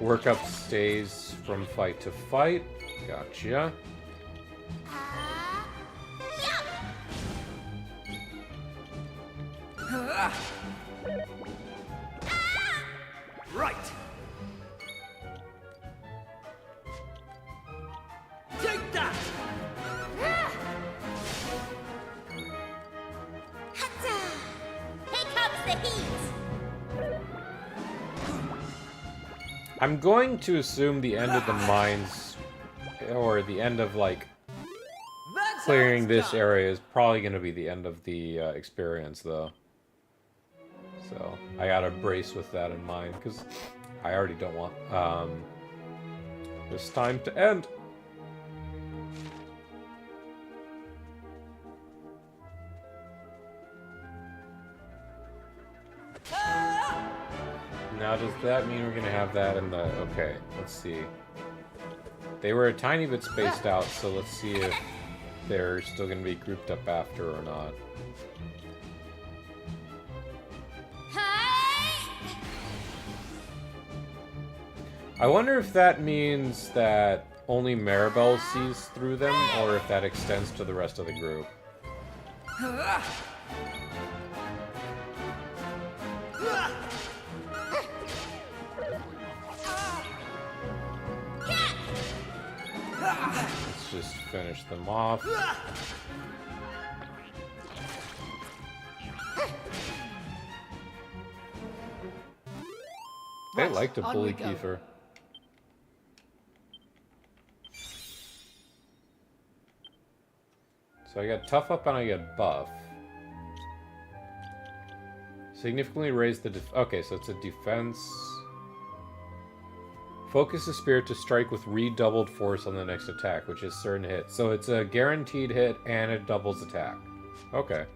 Speaker 1: Work up stays from fight to fight. Gotcha.
Speaker 2: Right. Take that.
Speaker 3: Here comes the heat!
Speaker 1: I'm going to assume the end of the mines, or the end of, like,
Speaker 2: That's
Speaker 1: clearing
Speaker 2: how it's
Speaker 1: this
Speaker 2: done.
Speaker 1: area is probably going to be the end of the experience, though. So, I gotta brace with that in mind, because I already don't want this time to end. Now, does that mean we're gonna have that in the... Okay, let's see. They were a tiny bit spaced out, so let's see if they're still gonna be grouped up after or not. I wonder if that means that only Maribel sees through them, or if that extends to the rest of the group. Let's just finish them off. They like to bully Kiefer. So I got tough up and I get buff. Significantly raise the okay, so it's a defense. Focus the spirit to strike with redoubled force on the next attack, which is certain hit. So it's a guaranteed hit and it doubles attack. Okay.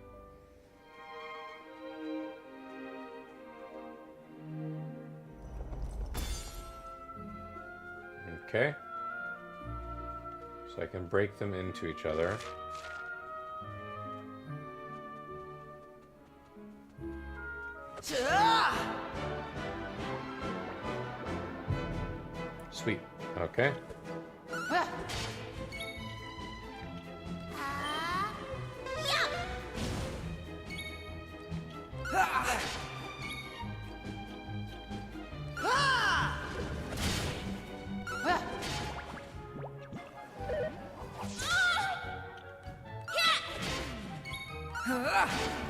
Speaker 1: Okay. So I can break them into each other. Sweet. Okay.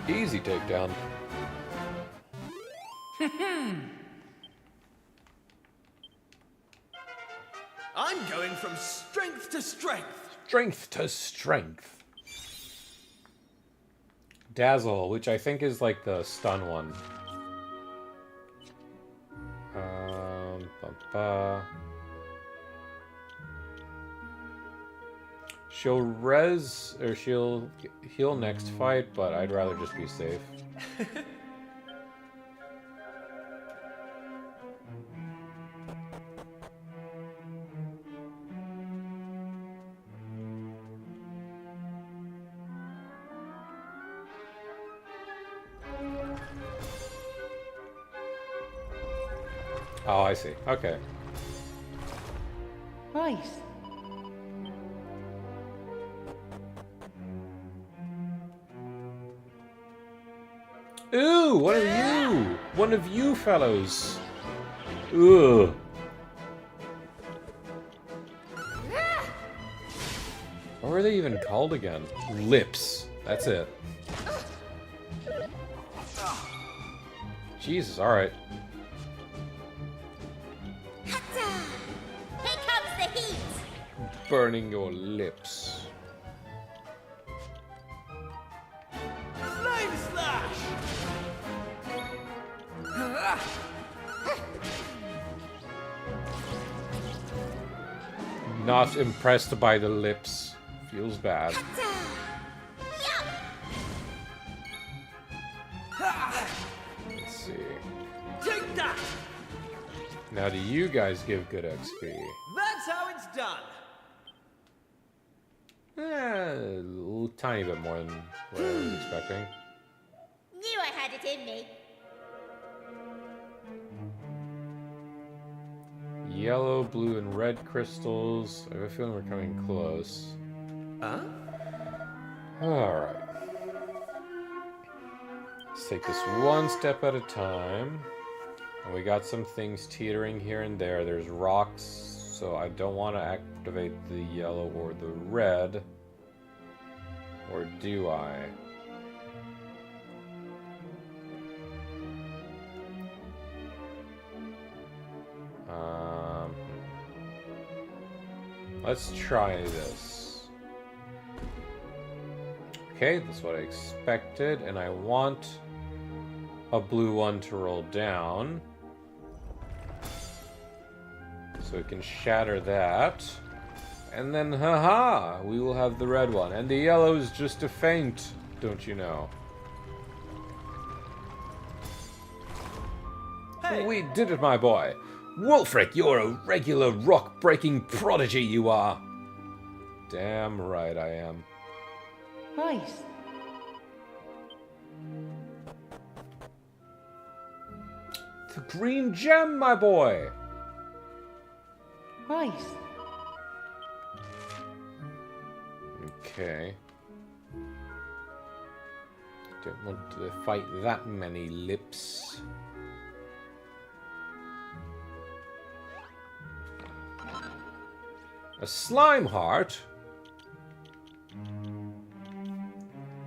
Speaker 1: Easy takedown.
Speaker 2: I'm going from strength to strength.
Speaker 1: Strength to strength. Dazzle, which I think is like the stun one. She'll res, or she'll heal next fight, but I'd rather just be safe. Oh, I see. Okay.
Speaker 11: Right.
Speaker 1: Ooh, one of you! One of you fellows! Ugh. What were they even called again? Lips. That's it. Jesus, alright.
Speaker 3: Here comes the heat.
Speaker 1: Burning your lips.
Speaker 2: Flame slash!
Speaker 1: Not impressed by the lips. Feels bad. Let's see.
Speaker 2: Take that!
Speaker 1: Now, do you guys give good XP?
Speaker 2: That's how it's done.
Speaker 1: A little tiny bit more than what I was expecting.
Speaker 3: Knew I had it in me.
Speaker 1: Yellow, blue, and red crystals. I have a feeling we're coming close.
Speaker 2: Huh?
Speaker 1: Alright. Let's take this one step at a time. And we got some things teetering here and there. There's rocks, so I don't want to activate the yellow or the red. Or do I? Let's try this. Okay, that's what I expected, and I want a blue one to roll down. So we can shatter that. And then, haha, we will have the red one. And the yellow is just a feint, don't you know?
Speaker 2: Hey.
Speaker 1: We did it, my boy. Wulfric, you're a regular rock-breaking prodigy, you are. Damn right I am.
Speaker 11: Right.
Speaker 1: The green gem, my boy.
Speaker 11: Right.
Speaker 1: Okay. Don't want to fight that many lips. A slime heart?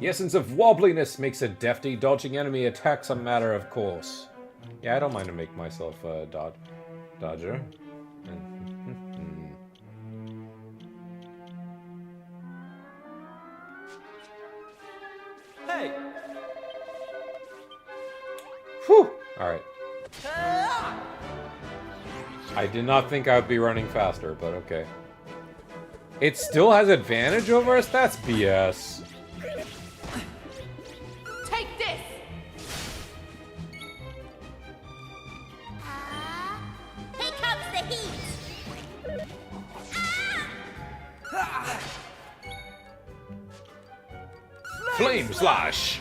Speaker 1: The essence of wobbliness makes a defty, dodging enemy attacks a matter of course. Yeah, I don't mind to make myself a dodger.
Speaker 2: Hey!
Speaker 1: Whew! Alright. I did not think I would be running faster, but okay. It still has advantage over us? That's BS.
Speaker 11: Take this!
Speaker 3: Here comes the heat.
Speaker 1: Flame slash!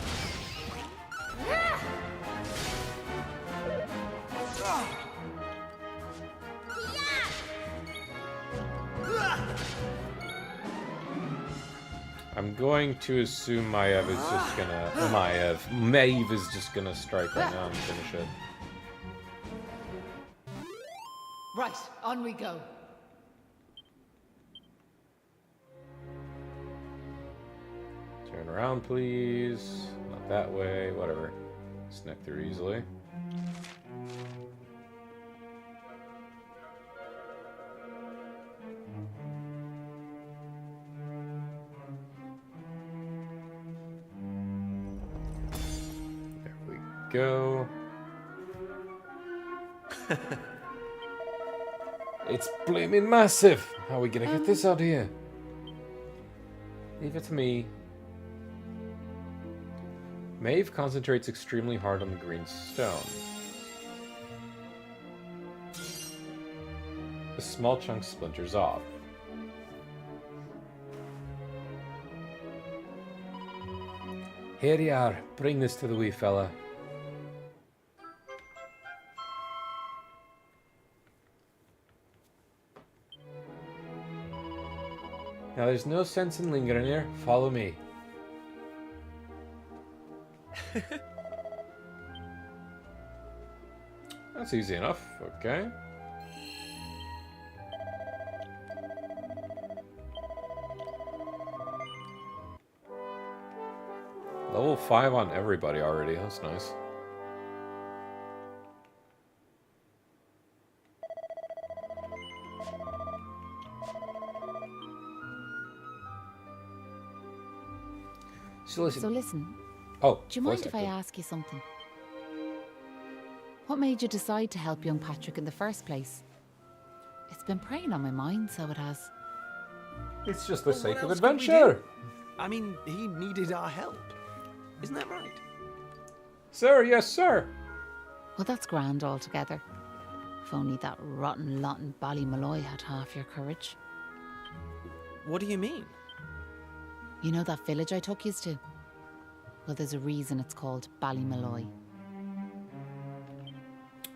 Speaker 1: I'm going to assume Maeve is just gonna... Maeve is just gonna strike right now and finish it.
Speaker 11: Right, on we go.
Speaker 1: Turn around, please. Not that way, whatever. Sneak through easily. There we go. It's blaming massive! How are we gonna get this out here? Leave it to me. Maeve concentrates extremely hard on the green stone. A small chunk splinters off. Here you are. Bring this to the wee fella. Now there's no sense in lingering here. Follow me. That's easy enough. Okay. Level 5 on everybody already. That's nice.
Speaker 11: So listen.
Speaker 1: Oh,
Speaker 11: do you mind if I ask you something? What made you decide to help young Patrick in the first place? It's been preying on my mind, so it has.
Speaker 1: It's just the sake of
Speaker 2: What else could we
Speaker 1: adventure.
Speaker 2: do? I mean, he needed our help. Isn't that right?
Speaker 1: Sir, yes, sir.
Speaker 11: Well, that's grand altogether. If only that rotten lot in Ballymalloy had half your courage.
Speaker 2: What do you mean?
Speaker 11: You know that village I took yous to? Well, there's a reason it's called Ballymalloy.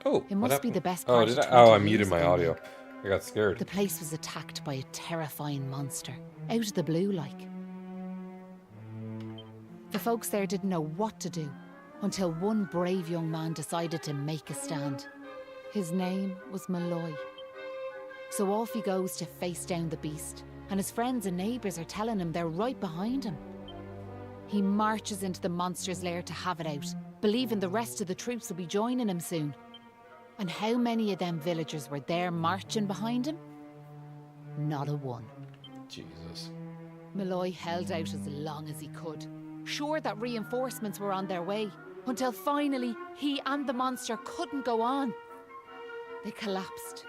Speaker 1: Oh,
Speaker 11: it must be the best
Speaker 1: Oh,
Speaker 11: part
Speaker 1: did
Speaker 11: of
Speaker 1: I? Oh,
Speaker 11: 20
Speaker 1: I muted
Speaker 11: years
Speaker 1: my
Speaker 11: ago,
Speaker 1: audio.
Speaker 11: like.
Speaker 1: I got scared.
Speaker 11: The place was attacked by a terrifying monster, out of the blue like. The folks there didn't know what to do until one brave young man decided to make a stand. His name was Malloy. So off he goes to face down the beast, and his friends and neighbours are telling him they're right behind him. He marches into the monster's lair to have it out, believing the rest of the troops will be joining him soon. And how many of them villagers were there marching behind him? Not a one.
Speaker 1: Jesus.
Speaker 11: Malloy held out as long as he could, sure that reinforcements were on their way, until finally he and the monster couldn't go on. They collapsed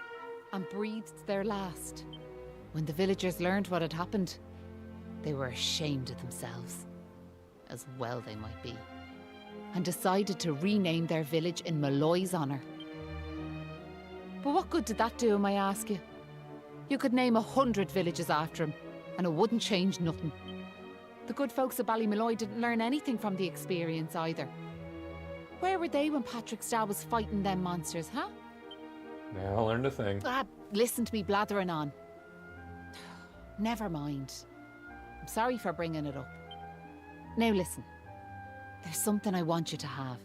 Speaker 11: and breathed their last. When the villagers learned what had happened, they were ashamed of themselves, as well they might be, and decided to rename their village in Malloy's honour. But what good did that do him, I ask you? You could name 100 villages after him, and it wouldn't change nothing. The good folks of Ballymalloy didn't learn anything from the experience either. Where were they when Patrick's dad was fighting them monsters, huh?
Speaker 1: Now I learned a thing.
Speaker 11: Listen to me blathering on. Never mind. I'm sorry for bringing it up. Now listen. There's something I want you to have.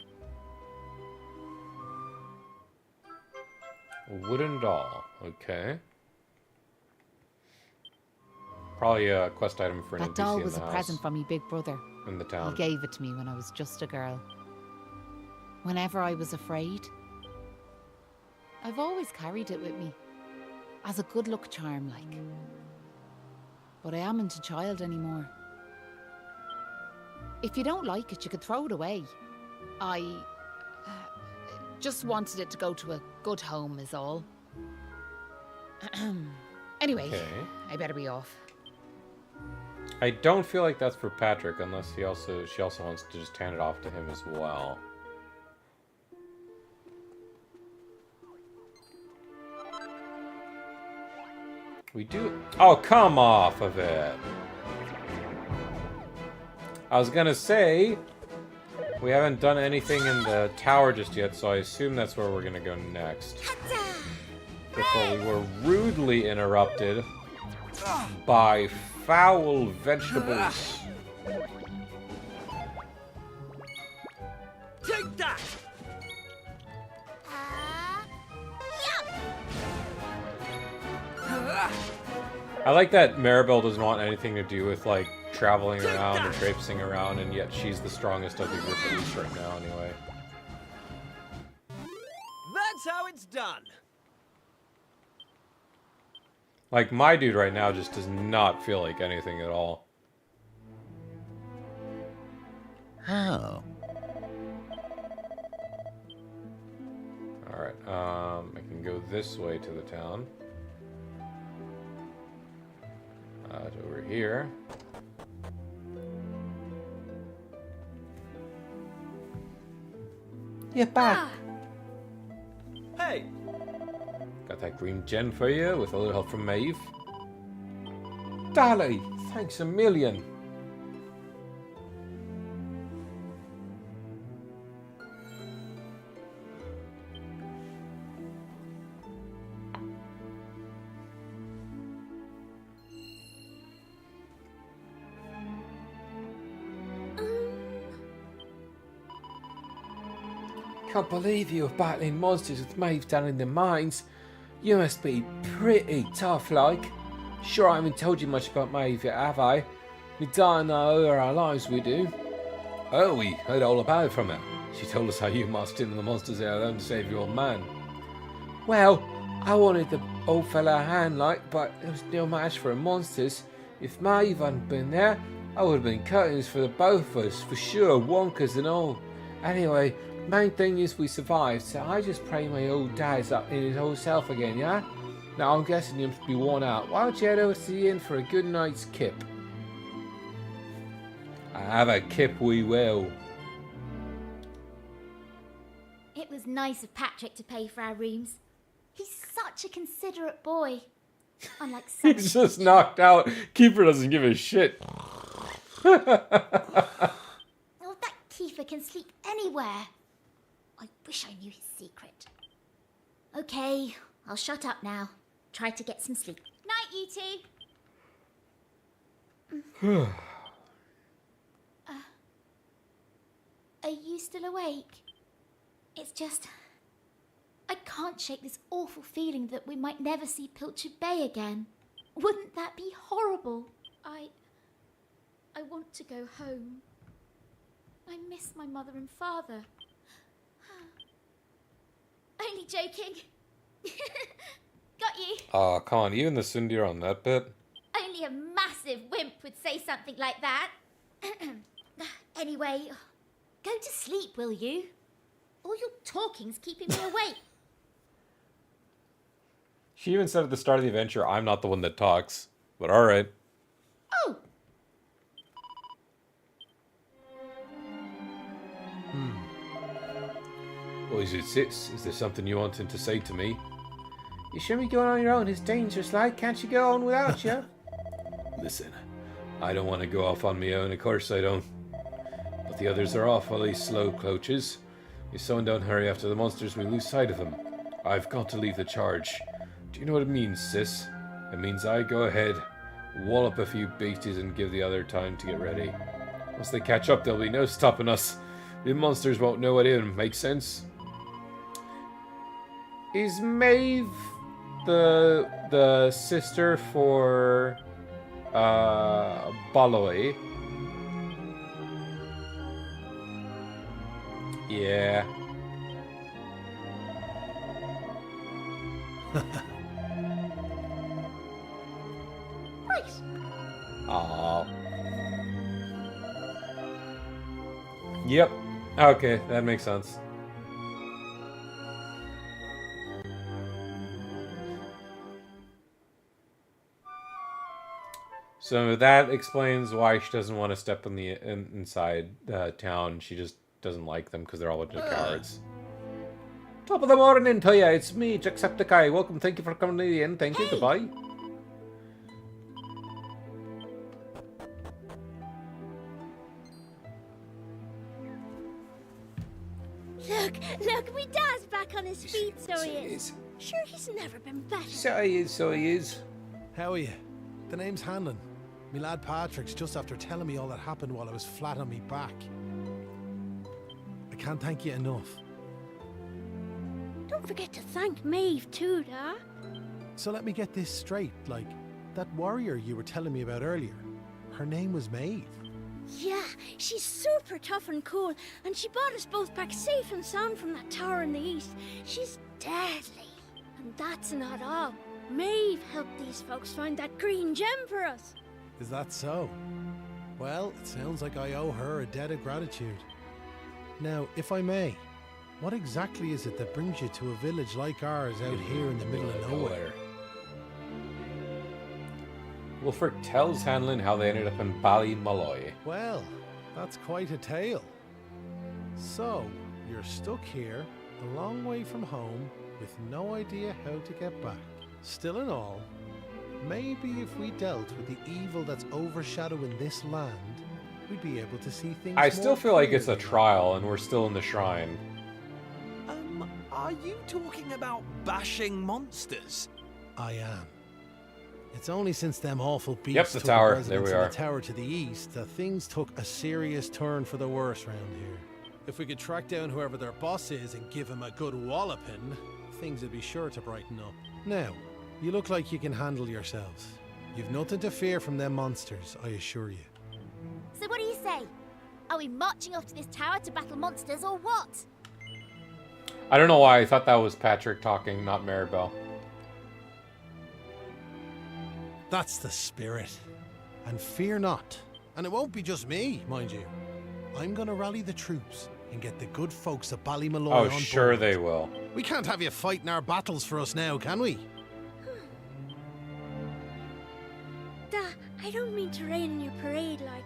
Speaker 1: A wooden doll. Okay. Probably a quest item for an
Speaker 11: That
Speaker 1: NPC
Speaker 11: doll
Speaker 1: in
Speaker 11: was
Speaker 1: the
Speaker 11: a
Speaker 1: house.
Speaker 11: present from me big brother.
Speaker 1: In the town.
Speaker 11: He gave it to me when I was just a girl. Whenever I was afraid, I've always carried it with me. As a good luck charm, like. But I amn't a child anymore. If you don't like it, you could throw it away. I just wanted it to go to a good home is all. Anyway,
Speaker 1: Okay.
Speaker 11: I better be off.
Speaker 1: I don't feel like that's for Patrick, unless she also wants to just hand it off to him as well. We do. Oh, come off of it! I was gonna say we haven't done anything in the tower just yet, so I assume that's where we're gonna go next. Before we were rudely interrupted by foul vegetables.
Speaker 2: Take that!
Speaker 1: I like that Maribel doesn't want anything to do with, like, traveling around or traipsing around, and yet she's the strongest of the group, at least right now, anyway.
Speaker 2: That's how it's done.
Speaker 1: Like, my dude right now just does not feel like anything at all.
Speaker 6: How?
Speaker 1: Alright, I can go this way to the town. To over here.
Speaker 6: You're back.
Speaker 2: Hey!
Speaker 1: Got that green gem for you with a little help from Maeve. Dali, thanks a million.
Speaker 6: can't believe you were battling monsters with Maeve down in the mines. You must be pretty tough, like. Sure, I haven't told you much about Maeve yet, have I? We don't know her lives, we do.
Speaker 1: Oh, we heard all about it from her. She told us how you marched into the monsters out there to save your old man.
Speaker 6: Well, I wanted the old fella a hand, like, but there was no match for the monsters. If Maeve hadn't been there, I would have been cuttings for the both of us, for sure, wonkers and all. Anyway, main thing is we survived, so I just pray my old dad's up in his old self again, yeah? Now I'm guessing you must be worn out. Why don't you head over to the inn for a good night's kip?
Speaker 1: Have a kip we will.
Speaker 3: It was nice of Patrick to pay for our rooms. He's such a considerate boy. Unlike some.
Speaker 1: He's just knocked out. Keeper doesn't give a shit.
Speaker 3: Oh, that Kiefer can sleep anywhere. I wish I knew his secret. Okay, I'll shut up now. Try to get some sleep. Night, you two. Are you still awake? It's just... I can't shake this awful feeling that we might never see Pilchard Bay again. Wouldn't that be horrible? I want to go home. I miss my mother and father. Only joking. Got you.
Speaker 1: Aw, come on, you and the Sundir on that bit?
Speaker 3: Only a massive wimp would say something like that. Anyway, go to sleep, will you? All your talking's keeping me awake.
Speaker 1: She even said at the start of the adventure, I'm not the one that talks. But alright.
Speaker 3: Oh!
Speaker 1: What is it, sis? Is there something you wanted to say to me?
Speaker 6: You shouldn't be going on your own. It's dangerous, like. Can't you go on without you?
Speaker 1: Listen, I don't want to go off on my own, of course I don't. But the others are awfully slow coaches. If someone don't hurry after the monsters, we lose sight of them. I've got to leave the charge. Do you know what it means, sis? It means I go ahead, wallop a few beasties and give the other time to get ready. Once they catch up, there'll be no stopping us. The monsters won't know it in. Make sense?
Speaker 6: Is Maeve the sister for Baloy?
Speaker 1: Yeah.
Speaker 12: Right.
Speaker 1: Aww. Yep. Okay, that makes sense. So that explains why she doesn't want to step inside town. She just doesn't like them because they're all a bunch of cowards.
Speaker 6: Top of the morning to ya. It's me, Jacksepticeye. Welcome. Thank you for coming to the inn. Thank you. Goodbye.
Speaker 12: Look, me dad's back on his feet, so he is. Sure, he's never been better.
Speaker 6: So he is.
Speaker 9: How are you? The name's Hanlon. Me lad Patrick's just after telling me all that happened while I was flat on me back. I can't thank you enough.
Speaker 12: Don't forget to thank Maeve too, Da.
Speaker 9: So let me get this straight, like, that warrior you were telling me about earlier, her name was Maeve.
Speaker 12: Yeah, she's super tough and cool, and she brought us both back safe and sound from that tower in the east. She's deadly. And that's not all. Maeve helped these folks find that green gem for us.
Speaker 9: Is that so? Well, it sounds like I owe her a debt of gratitude. Now, if I may, what exactly is it that brings you to a village like ours out here in the middle of nowhere?
Speaker 1: Wulfric tells Hanlon how they ended up in Ballymolloy.
Speaker 9: Well, that's quite a tale. So, you're stuck here, a long way from home, with no idea how to get back. Still in all, maybe if we dealt with the evil that's overshadowing this land, we'd be able to see things
Speaker 1: I still feel like it's a
Speaker 9: clearly.
Speaker 1: trial and we're still in the shrine.
Speaker 2: Are you talking about bashing monsters?
Speaker 9: I am. It's only since them awful beasts
Speaker 1: Yep, the
Speaker 9: took
Speaker 1: tower.
Speaker 9: residence
Speaker 1: There we
Speaker 9: in
Speaker 1: are.
Speaker 9: the tower to the east that things took a serious turn for the worse round here. If we could track down whoever their boss is and give him a good walloping, things would be sure to brighten up. Now, you look like you can handle yourselves. You've nothing to fear from them monsters, I assure you.
Speaker 3: So what do you say? Are we marching off to this tower to battle monsters or what?
Speaker 1: I don't know why. I thought that was Patrick talking, not Maribel.
Speaker 9: That's the spirit. And fear not. And it won't be just me, mind you. I'm gonna rally the troops and get the good folks of Ballymalloy on board.
Speaker 1: Oh, sure they will.
Speaker 9: We can't have you fighting our battles for us now, can we?
Speaker 12: I don't mean to rain on your parade, like,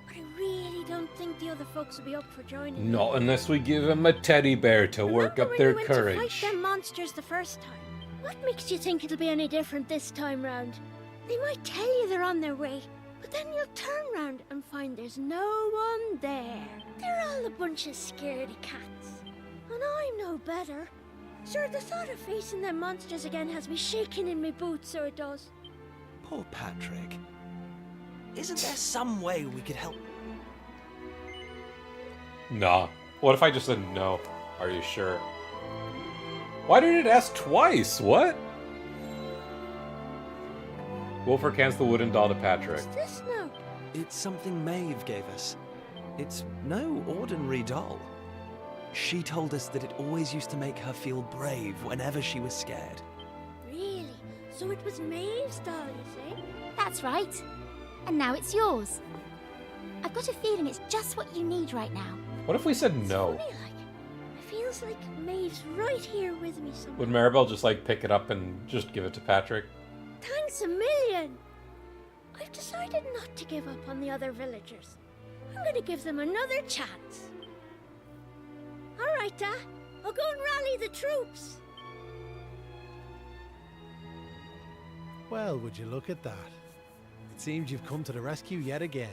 Speaker 12: but I really don't think the other folks will be up for joining.
Speaker 1: Not unless we give them a teddy bear to work up their courage.
Speaker 12: Remember when you went to fight them monsters the first time? What makes you think it'll be any different this time round? They might tell you they're on their way, but then you'll turn round and find there's no one there. They're all a bunch of scaredy cats. And I know better. Sure, the thought of facing them monsters again has me shaking in my boots, so it does.
Speaker 2: Poor Patrick. Isn't there some way we could help?
Speaker 1: Nah. What if I just said no? Are you sure? Why did it ask twice? What? Wolfric hands the wooden doll to Patrick.
Speaker 12: What's this now?
Speaker 2: It's something Maeve gave us. It's no ordinary doll. She told us that it always used to make her feel brave whenever she was scared.
Speaker 12: Really? So it was Maeve's doll, you say?
Speaker 3: That's right. And now it's yours. I've got a feeling it's just what you need right now.
Speaker 1: What if we said no?
Speaker 12: Funny, like, it feels like Maeve's right here with me somewhere.
Speaker 1: Would Maribel just like pick it up and just give it to Patrick?
Speaker 12: Thanks a million! I've decided not to give up on the other villagers. I'm gonna give them another chance. Alright, I'll go and rally the troops.
Speaker 9: Well, would you look at that? It seems you've come to the rescue yet again.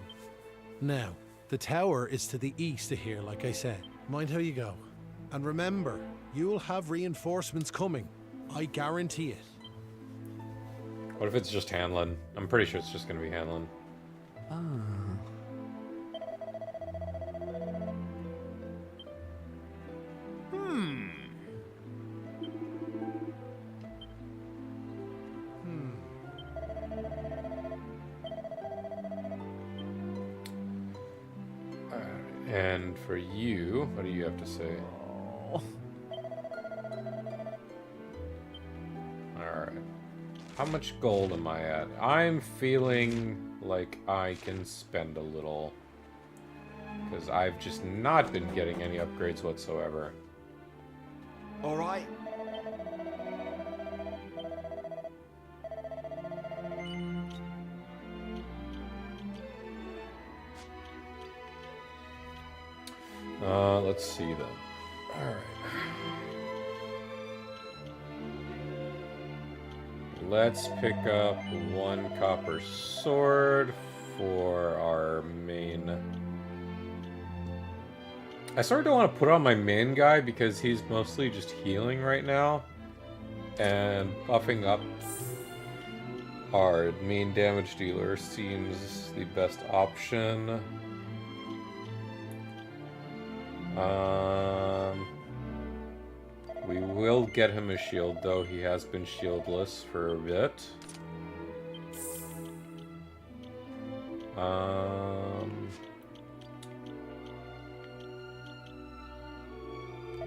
Speaker 9: Now, the tower is to the east of here, like I said. Mind how you go. And remember, you'll have reinforcements coming. I guarantee it.
Speaker 1: What if it's just Hanlon? I'm pretty sure it's just gonna be Hanlon. And for you, what do you have to say? Alright. How much gold am I at? I'm feeling like I can spend a little. Because I've just not been getting any upgrades whatsoever.
Speaker 2: Alright.
Speaker 1: Let's see then. Alright. Let's pick up one copper sword for our main. I sort of don't want to put on my main guy because he's mostly just healing right now. And buffing up our main damage dealer seems the best option. We will get him a shield, though he has been shieldless for a bit.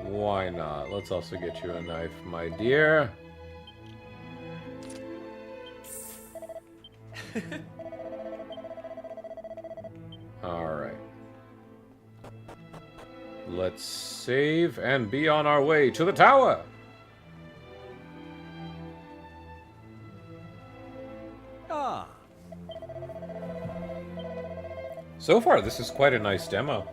Speaker 1: Why not? Let's also get you a knife, my dear. Alright. Let's save and be on our way to the tower!
Speaker 2: Ah.
Speaker 1: So far, this is quite a nice demo.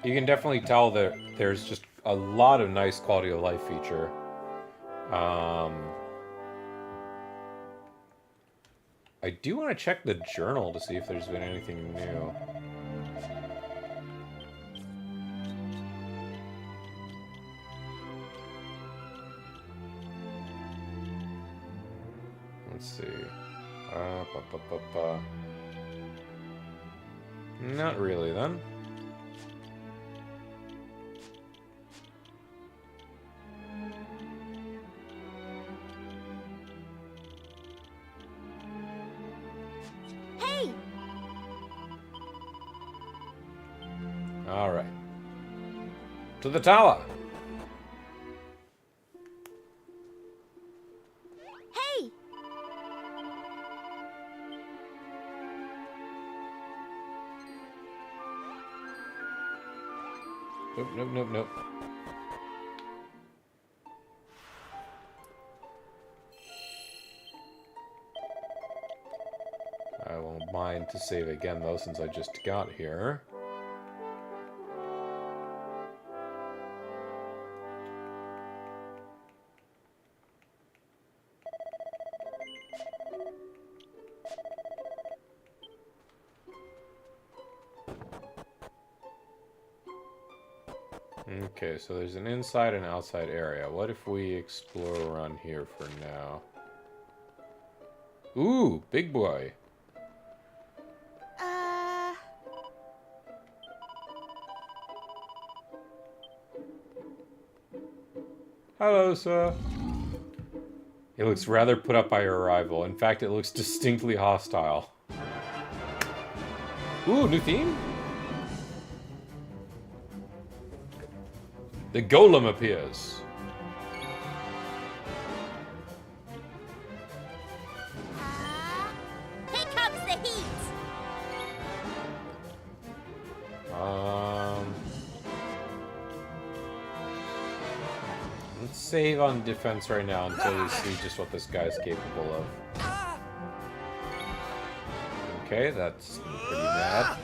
Speaker 1: You can definitely tell that there's just a lot of nice quality of life feature. I do want to check the journal to see if there's been anything new. Let's see.
Speaker 2: Uh,
Speaker 1: Not really, then. Alright. To the tower!
Speaker 3: Hey!
Speaker 1: Nope, nope, nope, nope. I won't mind to save again, though, since I just got here. Okay, so there's an inside and outside area. What if we explore around here for now? Ooh, big boy. Hello, sir. It looks rather put up by your arrival. In fact, it looks distinctly hostile. Ooh, new theme? The golem appears.
Speaker 3: Here comes the heat!
Speaker 1: Let's save on defense right now until we see just what this guy's capable of. Okay, that's pretty bad.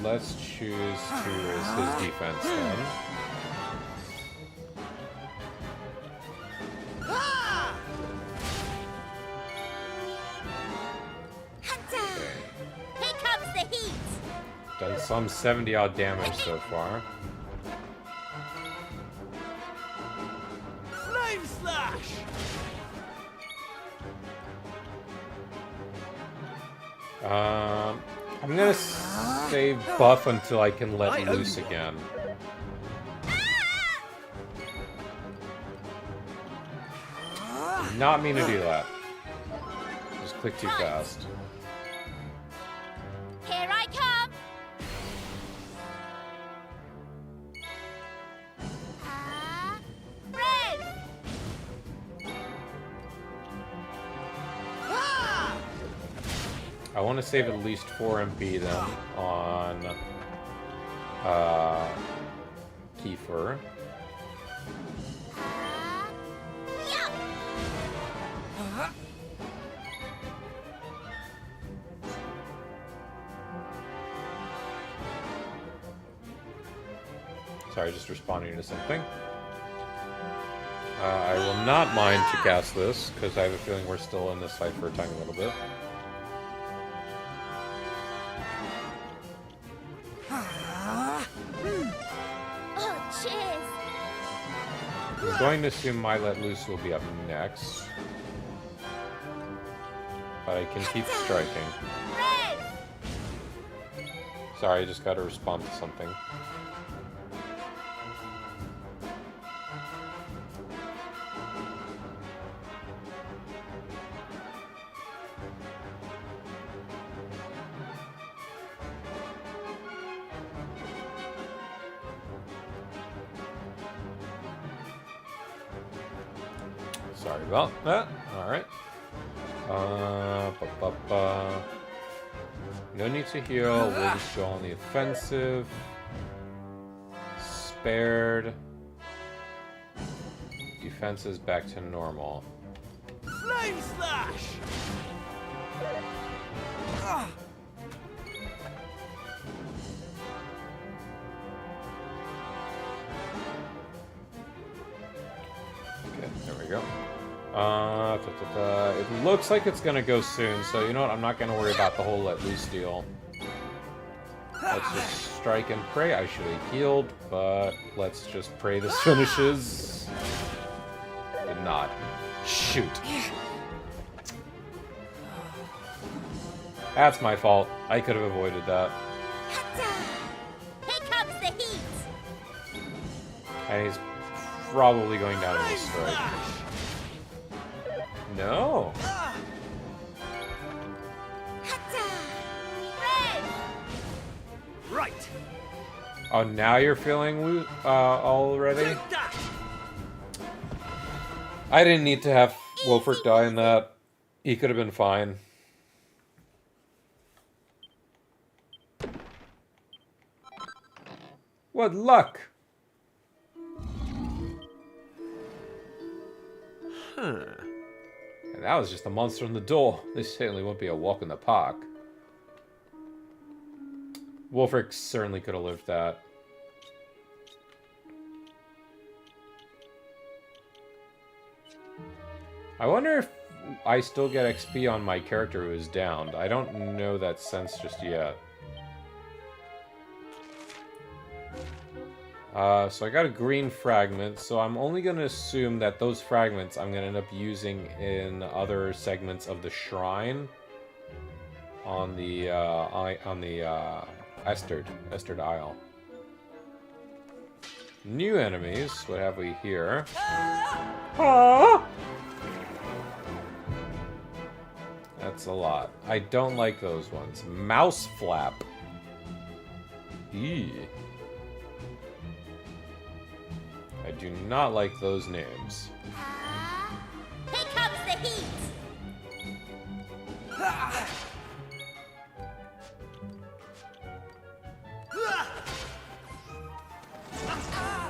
Speaker 1: Let's choose to raise his defense then.
Speaker 3: Here comes the heat!
Speaker 1: Done some 70 odd damage so far.
Speaker 2: Flame slash!
Speaker 1: I'm gonna save buff until I can let loose again. Did not mean to do that. Just click too fast.
Speaker 3: Here I come! Red!
Speaker 1: I want to save at least 4 MP then on Kiefer. Sorry, just responding to something. I will not mind to cast this, because I have a feeling we're still in this fight for a tiny little bit.
Speaker 3: Oh, cheers!
Speaker 1: I'm going to assume my let loose will be up next. But I can keep striking. Sorry, I just gotta respond to something. Sorry about that. Alright. No need to heal. We'll just go on the offensive. Spared. Defense is back to normal.
Speaker 2: Flame slash!
Speaker 1: Okay, there we go. It looks like it's gonna go soon, so you know what? I'm not gonna worry about the whole let loose deal. Let's just strike and pray. I should have healed, but let's just pray this finishes. Did not. Shoot. That's my fault. I could have avoided that.
Speaker 3: Here comes the heat!
Speaker 1: And he's probably going down in the strike. No!
Speaker 2: Right.
Speaker 1: Oh, now you're feeling already? I didn't need to have Wolfric die in that. He could have been fine. What luck!
Speaker 2: Huh.
Speaker 1: And that was just a monster in the door. This certainly won't be a walk in the park. Wolfric certainly could have lived that. I wonder if I still get XP on my character who is downed. I don't know that sense just yet. So I got a green fragment, so I'm only going to assume that those fragments I'm going to end up using in other segments of the shrine on the Estered Isle. New enemies, what have we here? Ah! That's a lot. I don't like those ones. Mouse flap. Eee. I do not like those names.
Speaker 3: Here comes the heat!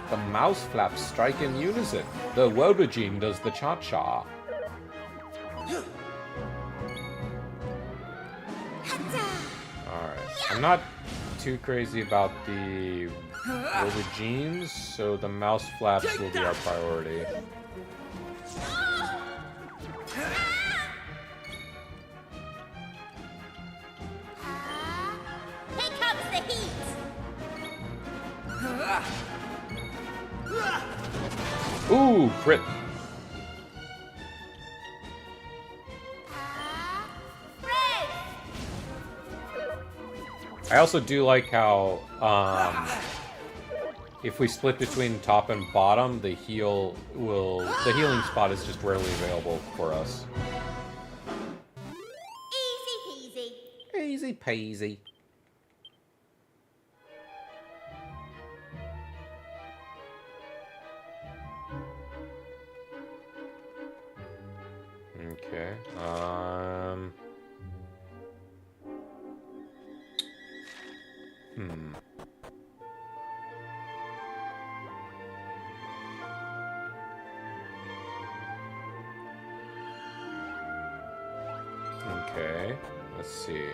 Speaker 1: The mouse flaps strike in unison. The Woebegene does the cha-cha. Alright. I'm not too crazy about the Wobegenes, so the mouse flaps will be our priority.
Speaker 3: Here comes the heat!
Speaker 1: Ooh, crit. I also do like how, if we split between top and bottom, the healing spot is just rarely available for us.
Speaker 3: Easy peasy.
Speaker 6: Easy peasy.
Speaker 1: Okay. Okay, let's see.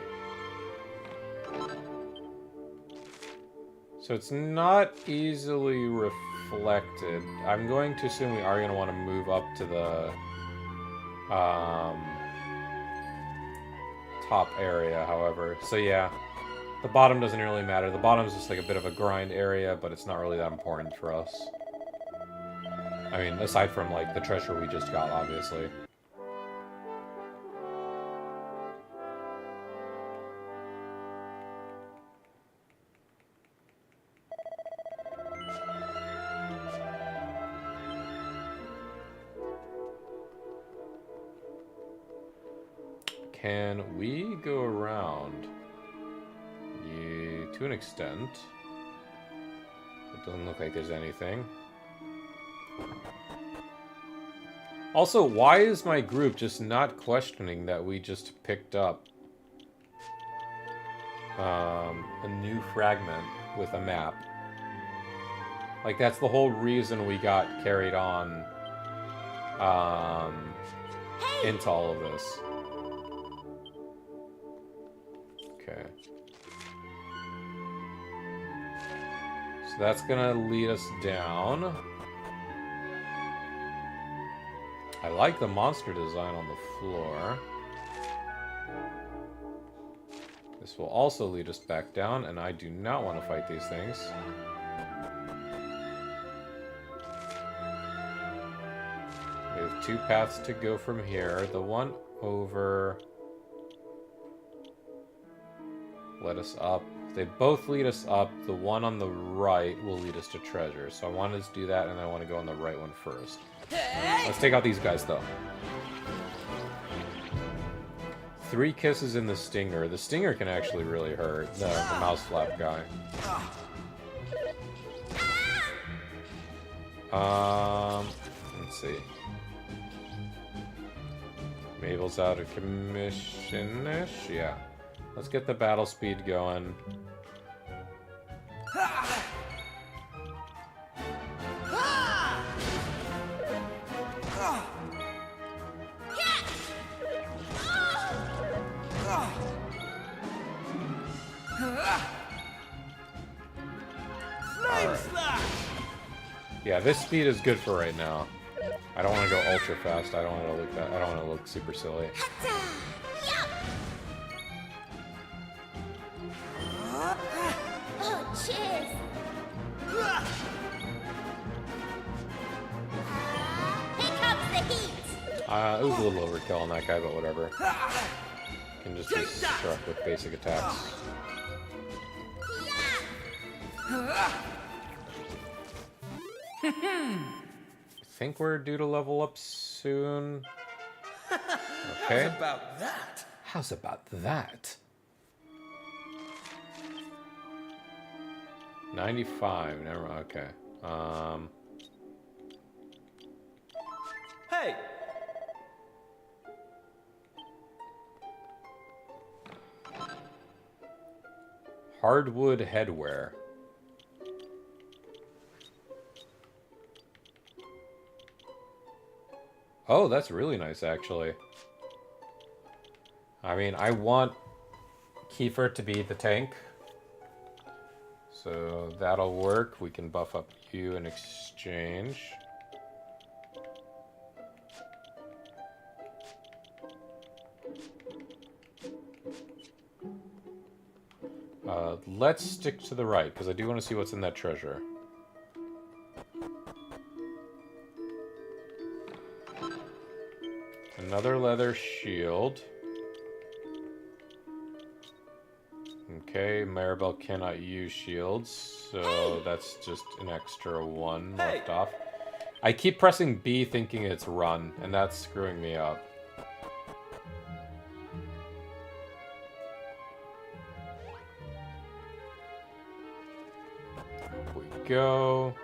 Speaker 1: So it's not easily reflected. I'm going to assume we are going to want to move up to the top area, however. So yeah, the bottom doesn't really matter. The bottom is just like a bit of a grind area, but it's not really that important for us. I mean, aside from like the treasure we just got, obviously. Can we go around? Yeah, to an extent. It doesn't look like there's anything. Also, why is my group just not questioning that we just picked up a new fragment with a map? Like, that's the whole reason we got carried on into all of this. Okay. So that's gonna lead us down. I like the monster design on the floor. This will also lead us back down, and I do not want to fight these things. We have two paths to go from here. The one over... let us up They both lead us up. The one on the right will lead us to treasure. So I wanted to do that, and I want to go on the right one first. Let's take out these guys, though. 3 kisses in the stinger. The stinger can actually really hurt. The mouse flap guy. Let's see. Mabel's out of commission-ish? Yeah. Let's get the battle speed going. Yeah, this speed is good for right now. I don't want to go ultra fast. I don't want to look that. I don't want to look super silly.
Speaker 3: Oh, cheers! Here comes the heat!
Speaker 1: It was a little overkill on that guy, but whatever. Can just be struck with basic attacks. I think we're due to level up soon. Okay.
Speaker 13: How's about that?
Speaker 1: How's about that? 95. Never mind. Okay.
Speaker 13: Hey!
Speaker 1: Hardwood headwear. Oh, that's really nice, actually. I mean, I want Kiefer to be the tank. So that'll work. We can buff up you in exchange. Let's stick to the right, because I do want to see what's in that treasure. Another leather shield. Okay, Maribel cannot use shields, so that's just an extra one left off. I keep pressing B thinking it's run, and that's screwing me up. Here we go.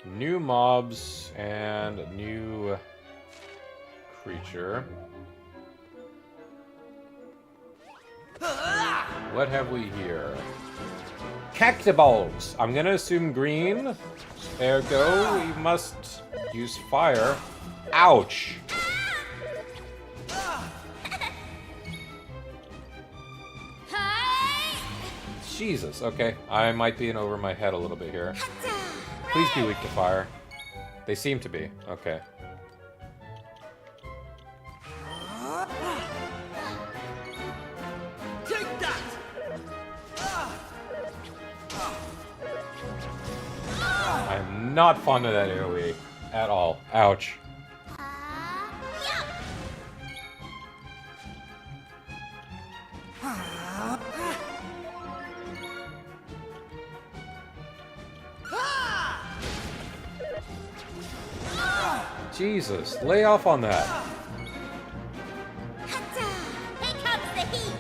Speaker 1: New mobs and a new creature. What have we here? Cactiballs! I'm gonna assume green. Ergo, we must use fire. Ouch! Jesus, okay. I might be in over my head a little bit here. Please be weak to fire. They seem to be. Okay.
Speaker 13: Take that!
Speaker 1: I'm not fond of that AoE at all. Ouch. Jesus, lay off on that.
Speaker 3: Here comes the heat!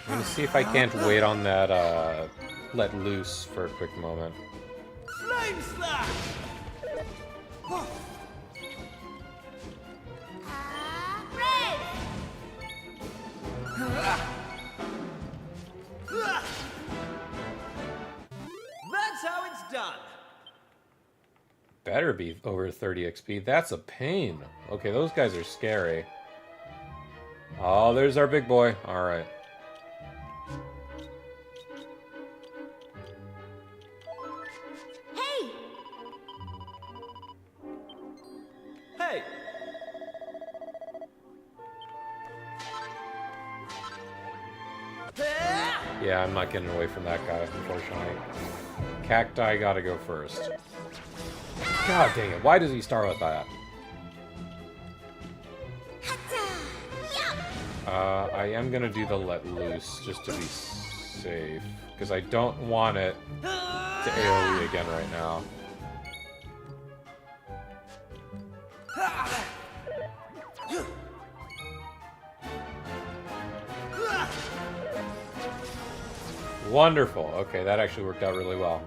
Speaker 1: I'm gonna see if I can't wait on that, let loose for a quick moment.
Speaker 13: Flame slash! That's how it's done.
Speaker 1: Better be over 30 XP. That's a pain. Okay, those guys are scary. Oh, there's our big boy. Alright.
Speaker 3: Hey!
Speaker 13: Hey!
Speaker 1: Yeah, I'm not getting away from that guy, unfortunately. Cacti gotta go first. God dang it. Why does he start with that? I am gonna do the let loose just to be safe. Because I don't want it to AoE again right now. Wonderful. Okay, that actually worked out really well.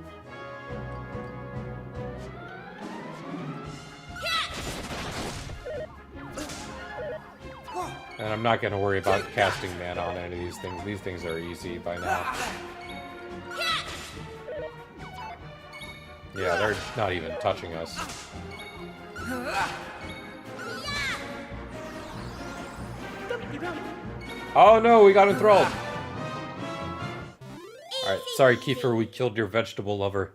Speaker 1: And I'm not going to worry about casting mana on any of these things. These things are easy by now. Yeah, they're not even touching us. Oh no, we got enthralled! Alright, sorry Kiefer, we killed your vegetable lover.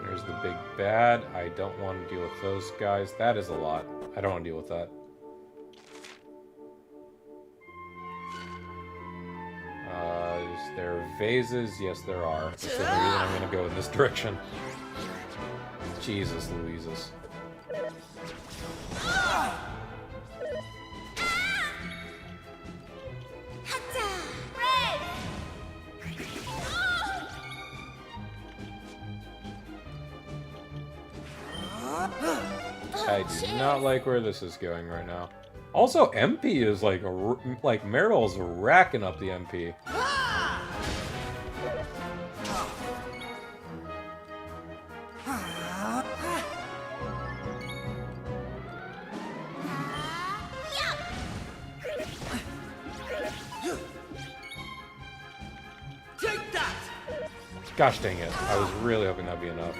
Speaker 1: There's the big bad. I don't want to deal with those guys. That is a lot. I don't want to deal with that. Is there vases? Yes, there are. That's the only reason I'm going to go in this direction. Jesus Louises. I do not like where this is going right now. Also, MP is like Meryl's racking up the MP.
Speaker 13: Take that!
Speaker 1: Gosh dang it. I was really hoping that'd be enough.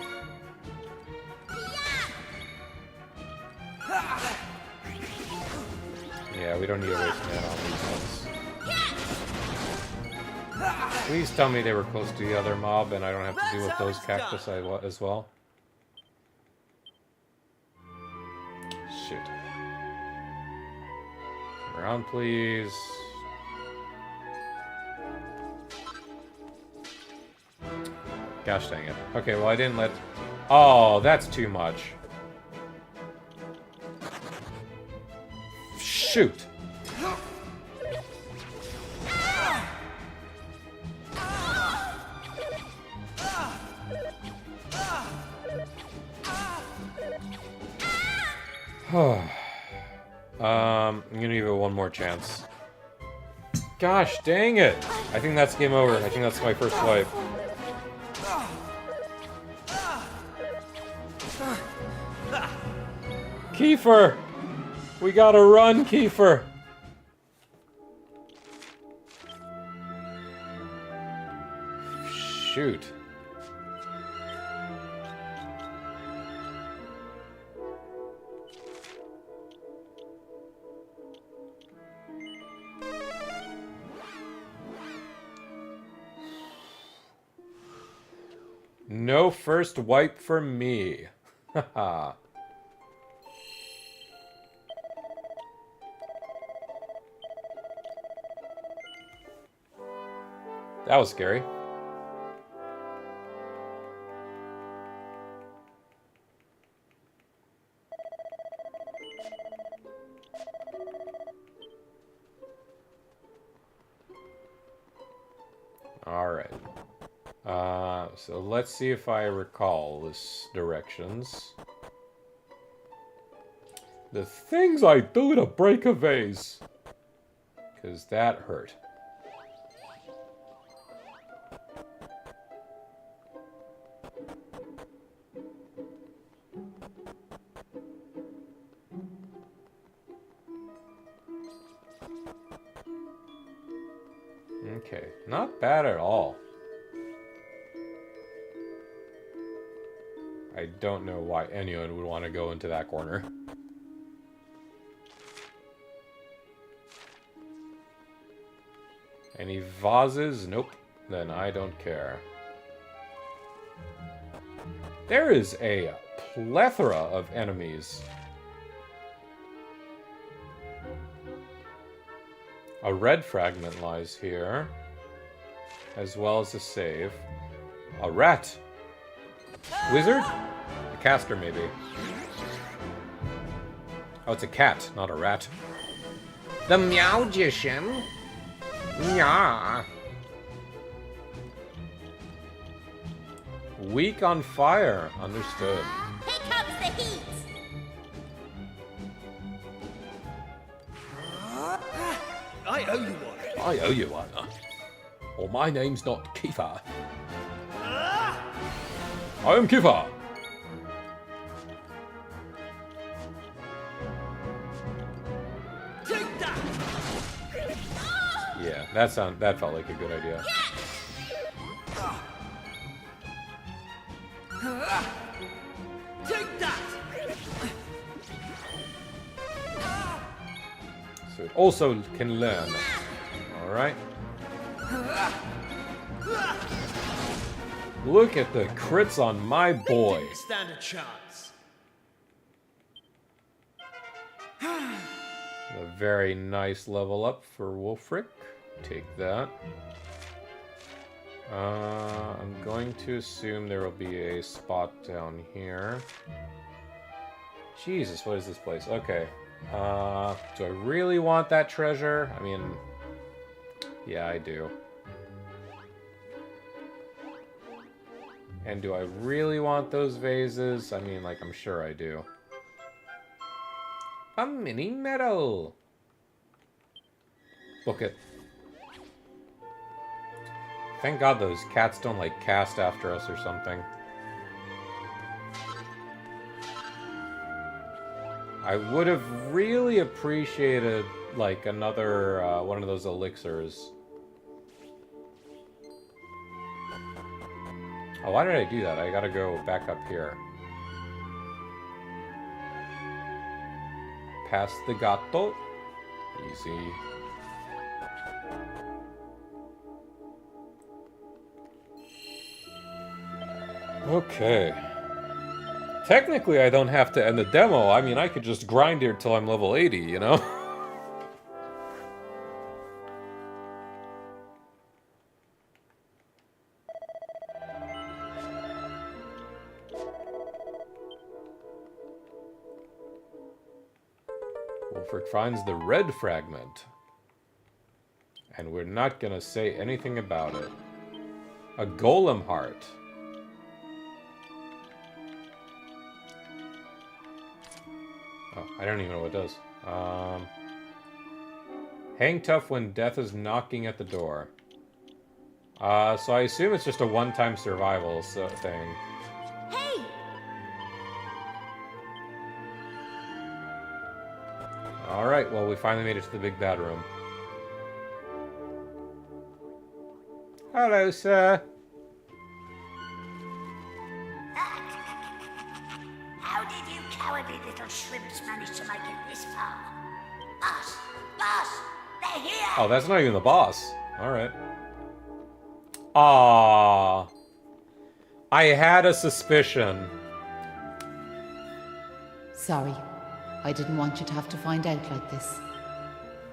Speaker 1: Yeah, we don't need to waste mana on these ones. Please tell me they were close to the other mob and I don't have to deal with those cactus as well. Shoot. Come around, please. Gosh dang it. Okay, well I didn't let... Oh, that's too much. Shoot! I'm gonna give it one more chance. Gosh dang it! I think that's game over. I think that's my first wipe. Kiefer! We gotta run, Kiefer! Shoot. No first wipe for me. Haha. That was scary. Alright. So let's see if I recall this directions. The things I do to break a vase. 'Cause that hurt. Okay, not bad at all. I don't know why anyone would want to go into that corner. Any vases? Nope. Then I don't care. There is a plethora of enemies. A red fragment lies here, as well as a save. A rat. Wizard? A caster, maybe. Oh, it's a cat, not a rat.
Speaker 6: The Meowgician? Yeah.
Speaker 1: Weak on fire. Understood.
Speaker 3: Here comes the heat!
Speaker 13: I owe you one.
Speaker 5: I owe you one. Well, my name's not Kiefer.
Speaker 1: I am Kifa.
Speaker 13: Take that!
Speaker 1: Yeah, that felt like a good idea.
Speaker 13: Take that!
Speaker 1: So it also can learn. Alright. Look at the crits on my boy.
Speaker 13: Stand a chance.
Speaker 1: A very nice level up for Wulfric. Take that. I'm going to assume there will be a spot down here. Jesus, what is this place? Okay. Do I really want that treasure? I mean, yeah, I do. And do I really want those vases? I mean, like, I'm sure I do. A mini medal! Book it. Thank God those cats don't, like, cast after us or something. I would have really appreciated, like, another, one of those elixirs. Oh, why did I do that? I gotta go back up here. Past the gatto. Easy. Okay. Technically, I don't have to end the demo. I mean, I could just grind here till I'm level 80, you know? Wulfric finds the red fragment. And we're not gonna say anything about it. A golem heart. Oh, I don't even know what it does. Hang tough when death is knocking at the door. So I assume it's just a one-time survival thing.
Speaker 3: Hey!
Speaker 1: Alright, well, we finally made it to the big bad room. Hello, sir.
Speaker 4: How did you cowardly little shrimps manage to make it this far? Boss! Boss! They're here!
Speaker 1: Oh, that's not even the boss. Alright. Ah, I had a suspicion.
Speaker 11: Sorry. I didn't want you to have to find out like this.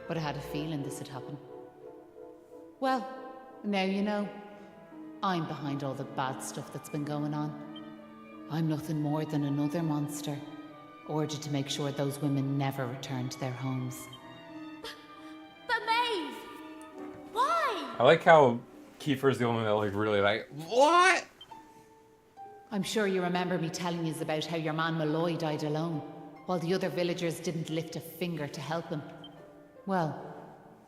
Speaker 11: But I had a feeling this would happen. Well, now you know. I'm behind all the bad stuff that's been going on. I'm nothing more than another monster, ordered to make sure those women never return to their homes.
Speaker 3: But Maeve! Why?
Speaker 1: I like how Kiefer's the only one that like really like, what?
Speaker 11: I'm sure you remember me telling you about how your man Malloy died alone, while the other villagers didn't lift a finger to help him. Well,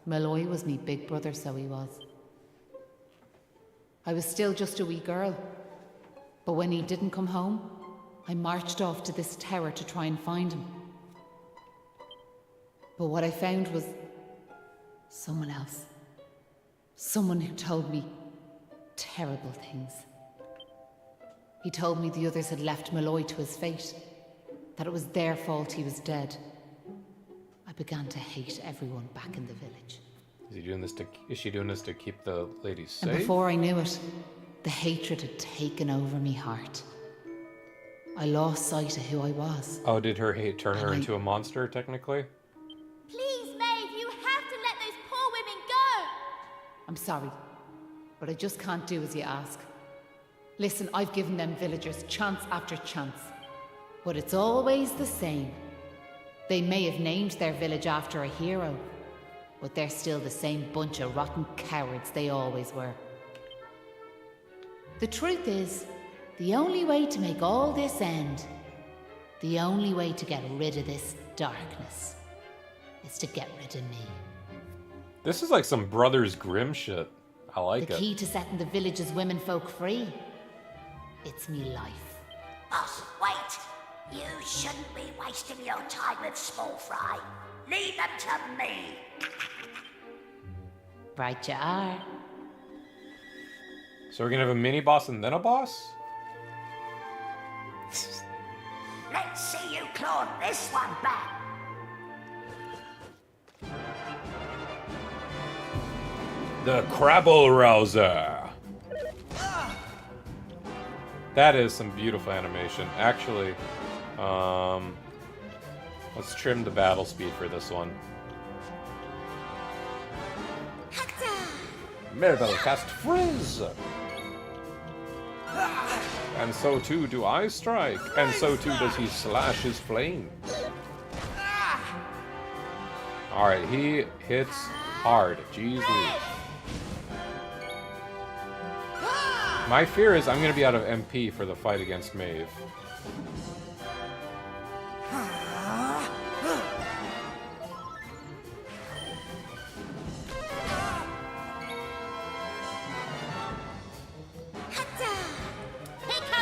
Speaker 11: Malloy was me big brother, so he was. I was still just a wee girl. But when he didn't come home, I marched off to this tower to try and find him. But what I found was someone else. Someone who told me terrible things. He told me the others had left Malloy to his fate, that it was their fault he was dead. I began to hate everyone back in the village.
Speaker 1: Is she doing this to keep the ladies safe?
Speaker 11: And before I knew it, the hatred had taken over me heart. I lost sight of who I was.
Speaker 1: Oh, did her hate turn her into a monster, technically?
Speaker 3: Please, Maeve, you have to let those poor
Speaker 11: I'm sorry, but I just can't do as you ask. Listen, I've given them villagers chance after chance, but it's always the same. They may have named their village after a hero, but they're still the same bunch of rotten cowards they always were. The truth is, the only way to make all this end, the only way to get rid of this darkness, is to get rid of me.
Speaker 1: This is like some Brothers Grimm shit. I like
Speaker 11: The
Speaker 1: it.
Speaker 11: key to setting the village's womenfolk free, it's me life.
Speaker 4: Boss, wait! You shouldn't be wasting your time with small fry. Leave them to me.
Speaker 11: Right you are.
Speaker 1: So we're gonna have a mini boss and then a boss?
Speaker 4: Let's see you claw this one back.
Speaker 1: The Crabble Rouser. That is some beautiful animation. Actually, let's trim the battle speed for this one. Mirabelle cast Frizz! And so too do I strike, and so too does he slash his flames. Alright, he hits hard. Jeez Louise. My fear is I'm gonna be out of MP for the fight against Maeve.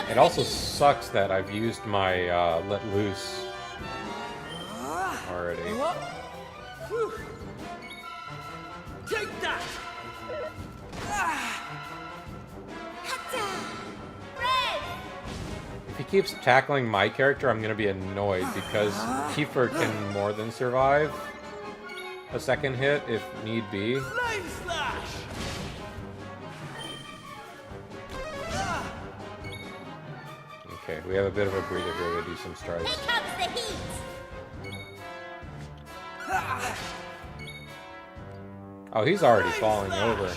Speaker 1: It also sucks that I've used my Let Loose already.
Speaker 13: Take that!
Speaker 1: If he keeps tackling my character, I'm gonna be annoyed because Kiefer can more than survive a second hit if need be.
Speaker 13: Flame slash!
Speaker 1: Okay, we have a bit of a breather here to do some strikes.
Speaker 3: Here comes the heat!
Speaker 1: Oh, he's already falling over.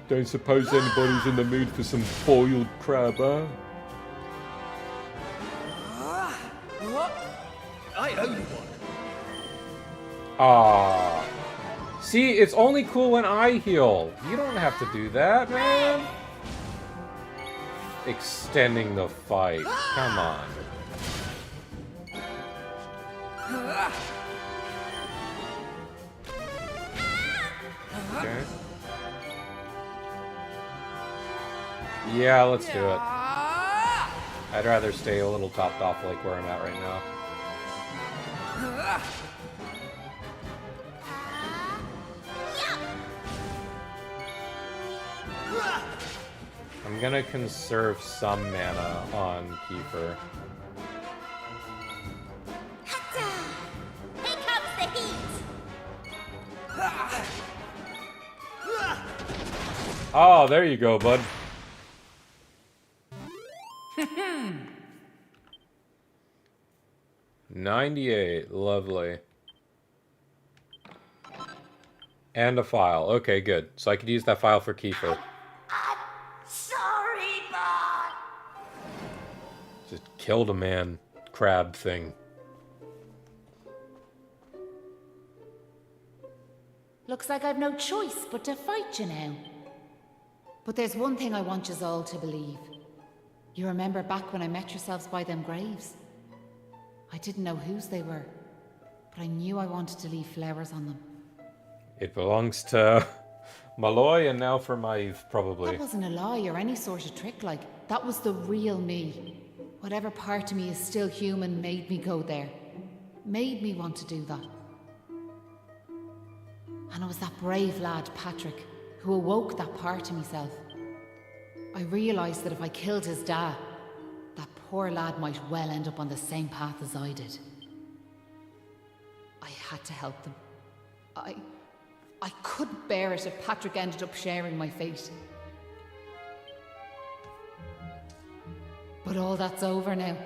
Speaker 1: Don't suppose anybody's in the mood for some boiled crab, huh?
Speaker 13: I owe you one.
Speaker 1: Ah. See, it's only cool when I heal. You don't have to do that, man. Extending the fight. Come on. Okay. Yeah, let's do it. I'd rather stay a little topped off like where I'm at right now. I'm gonna conserve some mana on Kiefer.
Speaker 3: Here comes the heat!
Speaker 1: Oh, there you go, bud. 98, lovely. And a file. Okay, good. So I could use that file for Kiefer.
Speaker 4: I'm sorry, Mom.
Speaker 1: Just killed a man. Crab thing.
Speaker 11: Looks like I've no choice but to fight you now. But there's one thing I want yous all to believe. You remember back when I met yourselves by them graves? I didn't know whose they were, but I knew I wanted to leave flowers on them.
Speaker 1: It belongs to Malloy and now for Maeve, probably.
Speaker 11: That wasn't a lie or any sort of trick, like, that was the real me. Whatever part of me is still human made me go there. Made me want to do that. And it was that brave lad, Patrick, who awoke that part of myself. I realised that if I killed his dad, that poor lad might well end up on the same path as I did. I had to help them. I couldn't bear it if Patrick ended up sharing my fate. But all that's over now.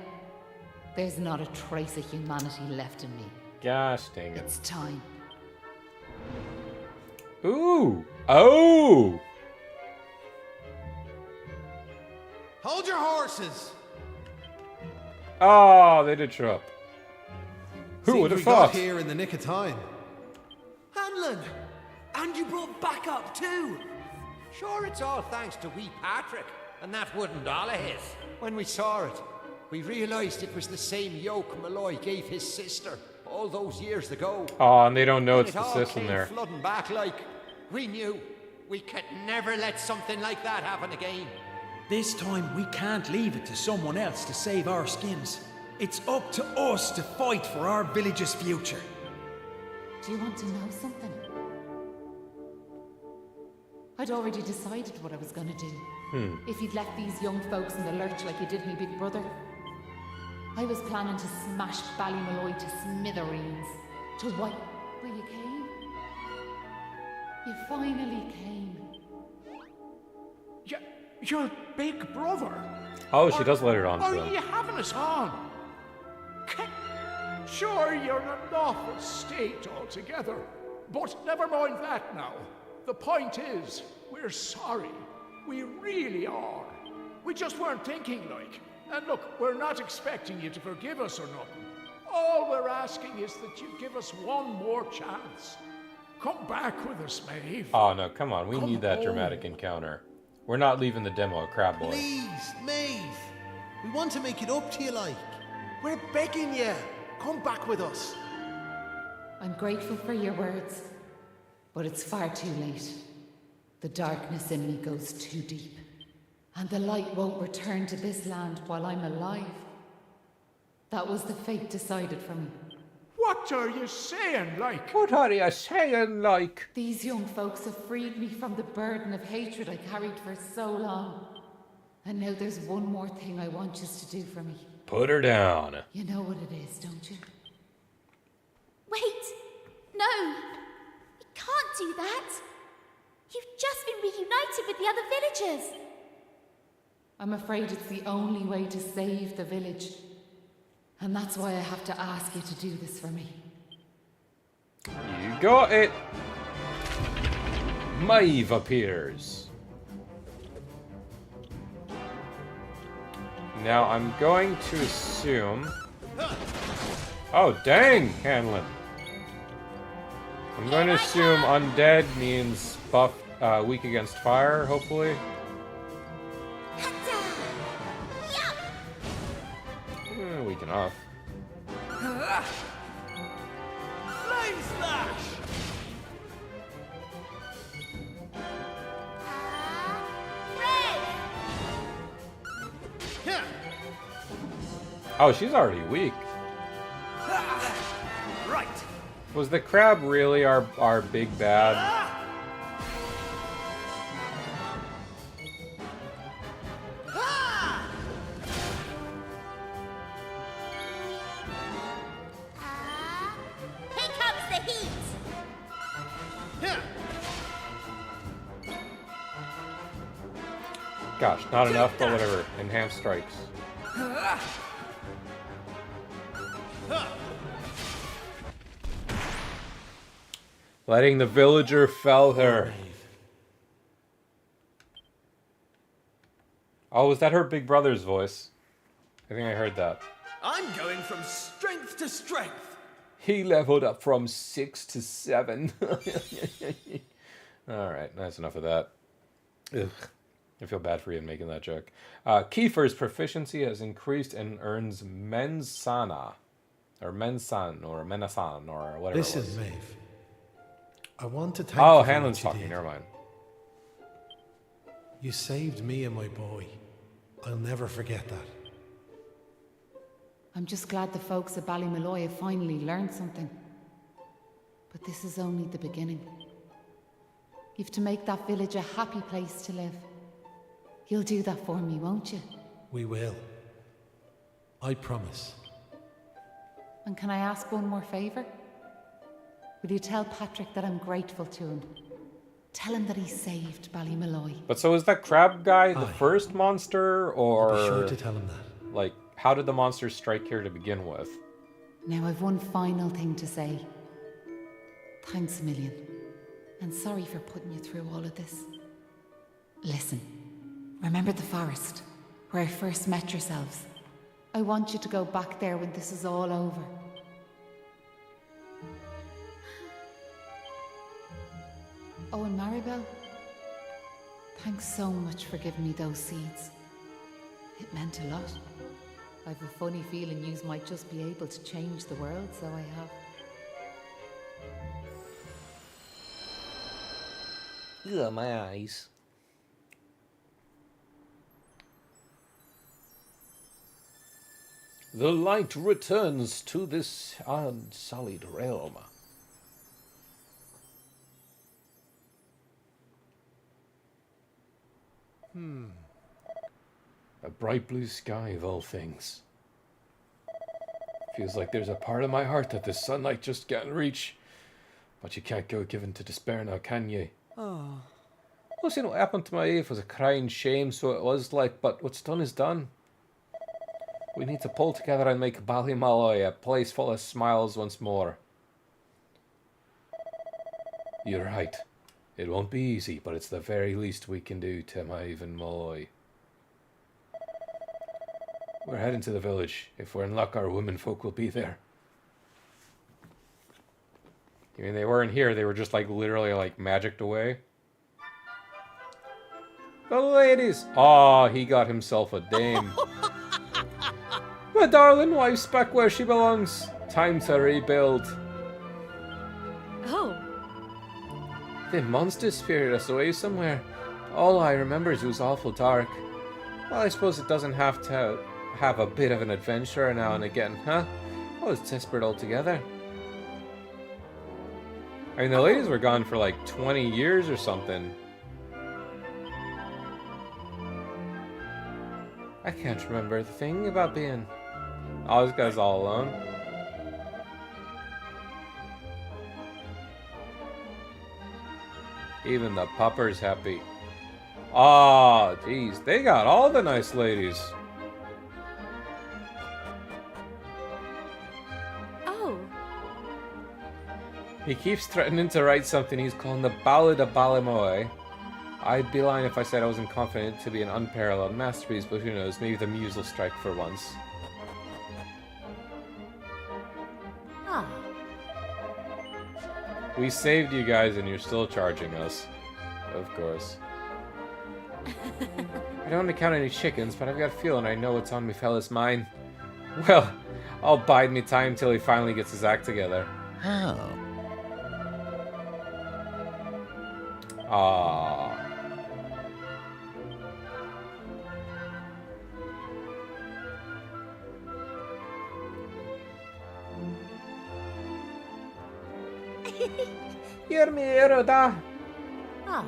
Speaker 11: There's not a trace of humanity left in me.
Speaker 1: Gosh dang it.
Speaker 11: It's time.
Speaker 1: Ooh! Oh!
Speaker 9: Hold your horses!
Speaker 1: Oh, they did show up. Who would have
Speaker 9: we
Speaker 1: thought?
Speaker 9: got here in the nick of time.
Speaker 13: Hanlon! And you brought backup too!
Speaker 6: Sure, it's all thanks to wee Patrick and that wooden doll of his. When we saw it, we realised it was the same yoke Malloy gave his sister all those years ago.
Speaker 1: Oh, and they don't know
Speaker 6: And
Speaker 1: it's
Speaker 6: it
Speaker 1: the
Speaker 6: all
Speaker 1: sis in
Speaker 6: came
Speaker 1: there.
Speaker 6: flooding back like we knew we could never let something like that happen again.
Speaker 13: This time we can't leave it to someone else to save our skins. It's up to us to fight for our village's future.
Speaker 11: Do you want to know something? I'd already decided what I was gonna do. If you'd left these young folks in the lurch like you did me big brother. I was planning to smash Ballymalloy to smithereens. To wipe... Well, you came. You finally came.
Speaker 10: Your big brother?
Speaker 1: Oh, she does let it on
Speaker 10: Are
Speaker 1: to them.
Speaker 10: you having us on? Sure, you're in an awful state altogether. But never mind that now. The point is, we're sorry. We really are. We just weren't thinking like. And look, we're not expecting you to forgive us or nothing. All we're asking is that you give us one more chance. Come back with us, Maeve.
Speaker 1: Oh no, come on. We
Speaker 10: Come
Speaker 1: need that
Speaker 10: home.
Speaker 1: dramatic encounter. We're not leaving the demo at Crab Boy.
Speaker 9: Please, Maeve. We want to make it up to you, like.
Speaker 13: We're begging you. Come back with us.
Speaker 11: I'm grateful for your words, but it's far too late. The darkness in me goes too deep, and the light won't return to this land while I'm alive. That was the fate decided for me.
Speaker 10: What are you saying, like?
Speaker 6: What are you saying, like?
Speaker 11: These young folks have freed me from the burden of hatred I carried for so long. And now there's one more thing I want you to do for me.
Speaker 1: Put her down.
Speaker 11: You know what it is, don't you?
Speaker 3: Wait! No! You can't do that! You've just been reunited with the other villagers!
Speaker 11: I'm afraid it's the only way to save the village. And that's why I have to ask you to do this for me.
Speaker 1: You got it. Maeve appears. Now I'm going to assume... Oh, dang, Hanlon. I'm going to assume undead means buff, weak against fire, hopefully. Weak enough.
Speaker 13: Flame slash!
Speaker 1: Oh, she's already weak.
Speaker 13: Right.
Speaker 1: Was the crab really our big bad?
Speaker 3: Here comes the heat!
Speaker 1: Gosh, not enough, but whatever. Enhanced strikes. Letting the villager fell her. Oh, was that her big brother's voice? I think I heard that.
Speaker 13: I'm going from strength to strength.
Speaker 1: He leveled up from 6 to 7. Alright, that's enough of that. Ugh. I feel bad for Ian making that joke. Kiefer's proficiency has increased and earns Mensana. Or Mensan, or Menasan, or whatever
Speaker 9: Listen,
Speaker 1: it was.
Speaker 9: Maeve. I want to thank
Speaker 1: Oh,
Speaker 9: you for
Speaker 1: Hanlon's
Speaker 9: what you
Speaker 1: talking,
Speaker 9: did.
Speaker 1: never mind.
Speaker 9: You saved me and my boy. I'll never forget that.
Speaker 11: I'm just glad the folks at Ballymalloy have finally learned something. But this is only the beginning. You've to make that village a happy place to live. You'll do that for me, won't you?
Speaker 9: We will. I promise.
Speaker 11: And can I ask one more favour? Will you tell Patrick that I'm grateful to him? Tell him that he saved Ballymalloy.
Speaker 1: But so is that crab guy the
Speaker 9: Aye.
Speaker 1: first monster, or...
Speaker 9: Be sure to tell him that.
Speaker 1: Like, how did the monsters strike here to begin with?
Speaker 11: Now I've one final thing to say. Thanks a million. And sorry for putting you through all of this. Listen, remember the forest, where I first met yourselves? I want you to go back there when this is all over. Oh, and Maribel, thanks so much for giving me those seeds. It meant a lot. I've a funny feeling yous might just be able to change the world, so I have.
Speaker 6: Ugh, my eyes.
Speaker 5: The light returns to this unsullied realm. A bright blue sky of all things. Feels like there's a part of my heart that the sunlight just can't reach. But you can't go given to despair now, can you?
Speaker 2: Oh.
Speaker 5: Well, see, what happened to my Eve was a crying shame, so it was like, but what's done is done. We need to pull together and make Ballymalloy a place full of smiles once more. You're right. It won't be easy, but it's the very least we can do to Maeve and Malloy. We're heading to the village. If we're in luck, our womenfolk will be there.
Speaker 1: You mean they weren't here, they were just like literally like magicked away? The ladies! Aw, he got himself a dame. My darling wife's back where she belongs. Time to rebuild.
Speaker 12: Oh.
Speaker 1: The monster spirited us away somewhere. All I remember is it was awful dark. Well, I suppose it doesn't have to have a bit of an adventure now and again, huh? I was desperate altogether. I mean, the ladies were gone for like 20 years or something. I can't remember a thing about being... Oh, this guy's all alone. Even the pupper's happy. Ah, jeez, they got all the nice ladies.
Speaker 12: Oh.
Speaker 1: He keeps threatening to write something he's calling the Ballad of Ballymoy. I'd be lying if I said I wasn't confident to be an unparalleled masterpiece, but who knows, maybe the muse will strike for once.
Speaker 12: Ah.
Speaker 1: We saved you guys and you're still charging us. Of course. I don't want to count any chickens, but I've got a feeling I know what's on me fella's mind. Well, I'll bide me time till he finally gets his act together.
Speaker 6: Oh.
Speaker 1: Aww. You're me, Eroda.
Speaker 12: Ah.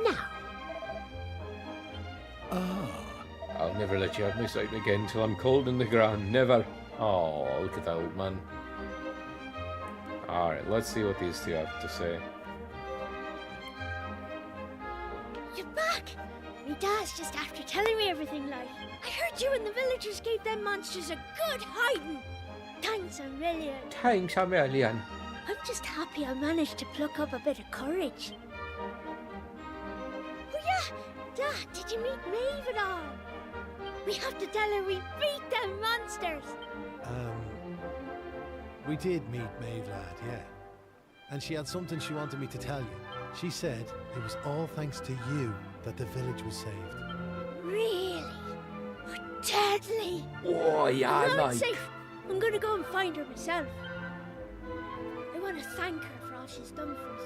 Speaker 12: Now.
Speaker 5: I'll never let you out of my sight again till I'm cold in the ground. Never. Oh, look at that old man.
Speaker 1: Alright, let's see what these two have to say.
Speaker 12: You're back! Me dad's just after telling me everything, like. I heard you and the villagers gave them monsters a good hiding. Thanks a million.
Speaker 1: Thanks a million.
Speaker 12: I'm just happy I managed to pluck up a bit of courage. Oh yeah! Dad, did you meet Maeve at all? We have to tell her we beat them monsters.
Speaker 9: We did meet Maeve, lad, yeah. And she had something she wanted me to tell you. She said it was all thanks to you that the village was saved.
Speaker 12: Really? Deadly?
Speaker 5: Oh, yeah,
Speaker 12: I'm not
Speaker 5: like...
Speaker 12: safe. I'm gonna go and find her myself. I want to thank her for all she's done for us.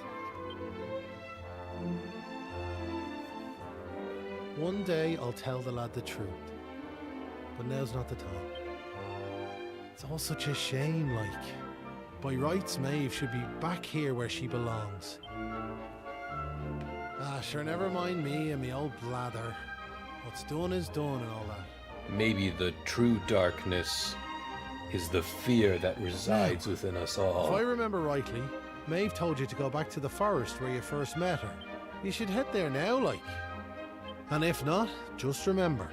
Speaker 9: One day I'll tell the lad the truth. But now's not the time. It's all such a shame, like. By rights, Maeve should be back here where she belongs. Ah, sure, never mind me and me old blather. What's done is done and all that.
Speaker 5: Maybe the true darkness
Speaker 1: is the fear that resides within us all.
Speaker 9: If I remember rightly, Maeve told you to go back to the forest where you first met her. You should head there now, like. And if not, just remember,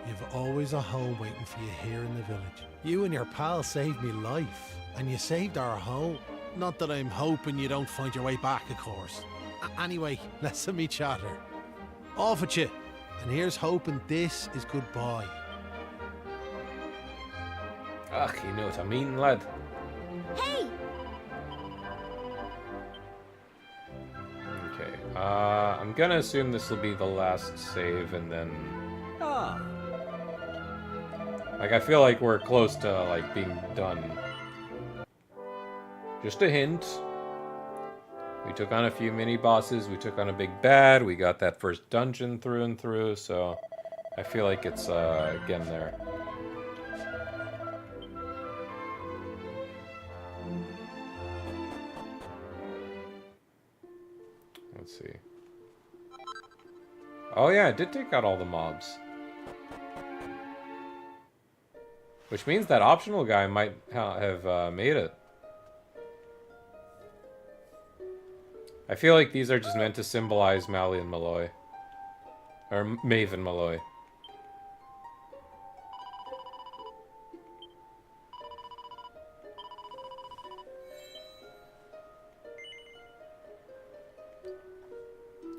Speaker 9: you've always a home waiting for you here in the village. You and your pal saved me life, and you saved our home. Not that I'm hoping you don't find your way back, of course. Anyway, listen me chatter. Off at you, and here's hoping this is goodbye.
Speaker 1: Ugh, you know what I mean, lad.
Speaker 3: Hey!
Speaker 1: Okay, I'm gonna assume this will be the last save, and then...
Speaker 2: Ah.
Speaker 1: Like, I feel like we're close to, like, being done. Just a hint. We took on a few mini-bosses, we took on a big bad, we got that first dungeon through and through, so... I feel like it's, getting there. Let's see. Oh yeah, I did take out all the mobs. Which means that optional guy might have made it. I feel like these are just meant to symbolize Mally and Malloy. Or Maeve and Malloy.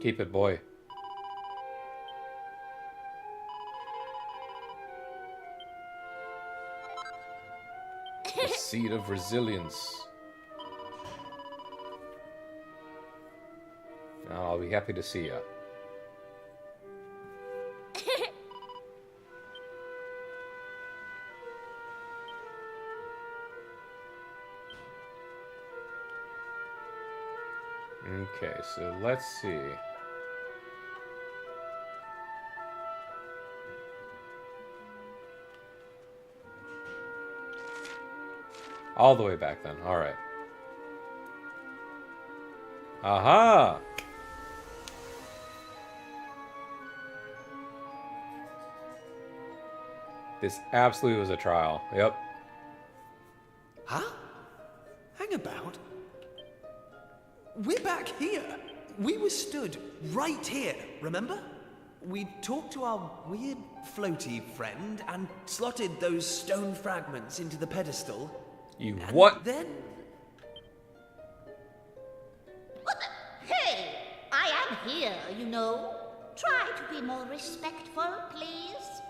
Speaker 1: Keep it, boy. The seed of resilience. I'll be happy to see ya. Okay, so let's see. All the way back then. All right. Aha! This absolutely was a trial. Yep.
Speaker 2: Huh? Hang about. We're back here. We were stood right here, remember? We talked to our weird floaty friend and slotted those stone fragments into the pedestal.
Speaker 1: You what?
Speaker 2: Then...
Speaker 4: Hey, I am here, you know. Try to be more respectful, please.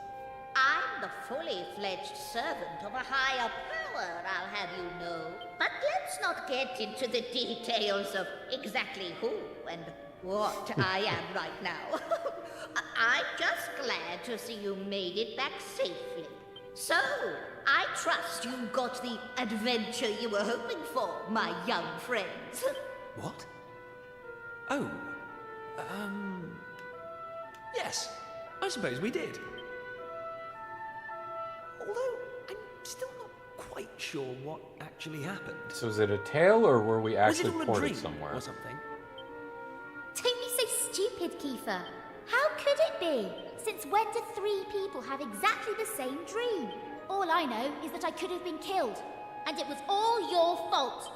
Speaker 4: I'm the fully fledged servant of a higher power, I'll have you know. But let's not get into the details of exactly who and what I am right now. I'm just glad to see you made it back safely. So, I trust you got the adventure you were hoping for, my young friends.
Speaker 2: What? Oh, yes, I suppose we did. Although, I'm still not quite sure what actually happened.
Speaker 1: So is it a tale, or were we actually
Speaker 2: Was it all a
Speaker 1: ported
Speaker 2: dream
Speaker 1: somewhere?
Speaker 2: or something?
Speaker 3: Don't be so stupid, Kiefer. How could it be? Since when do three people have exactly the same dream? All I know is that I could have been killed, and it was all your fault.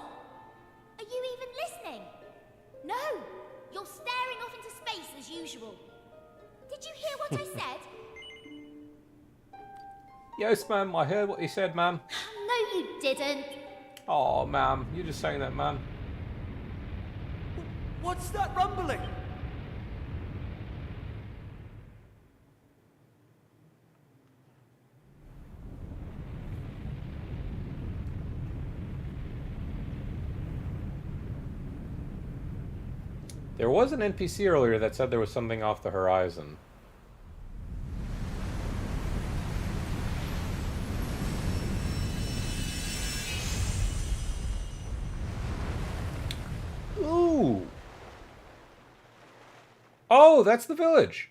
Speaker 3: Are you even listening? No, you're staring off into space as usual. Did you hear what I said?
Speaker 1: Yes, ma'am, I heard what you said, ma'am.
Speaker 3: No, you didn't.
Speaker 1: Oh, ma'am, you're just saying that, ma'am.
Speaker 2: What's that rumbling?
Speaker 1: There was an NPC earlier that said there was something off the horizon. Ooh! Oh, that's the village!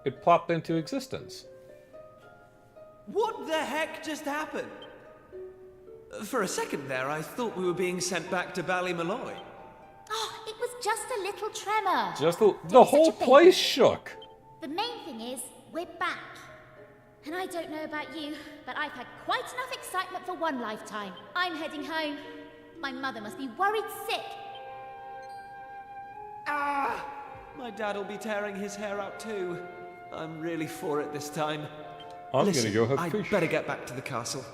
Speaker 1: It plopped into existence.
Speaker 2: What the heck just happened? For a second there, I thought we were being sent back to Ballymalloy.
Speaker 3: Oh, it was just a little tremor.
Speaker 1: Just the whole place shook.
Speaker 3: The main thing is, we're back. And I don't know about you, but I've had quite enough excitement for one lifetime. I'm heading home. My mother must be worried sick.
Speaker 2: Ah! My dad'll be tearing his hair out too. I'm really for it this time.
Speaker 1: I'm gonna go have
Speaker 2: I'd
Speaker 1: fish.
Speaker 2: better get back to the castle.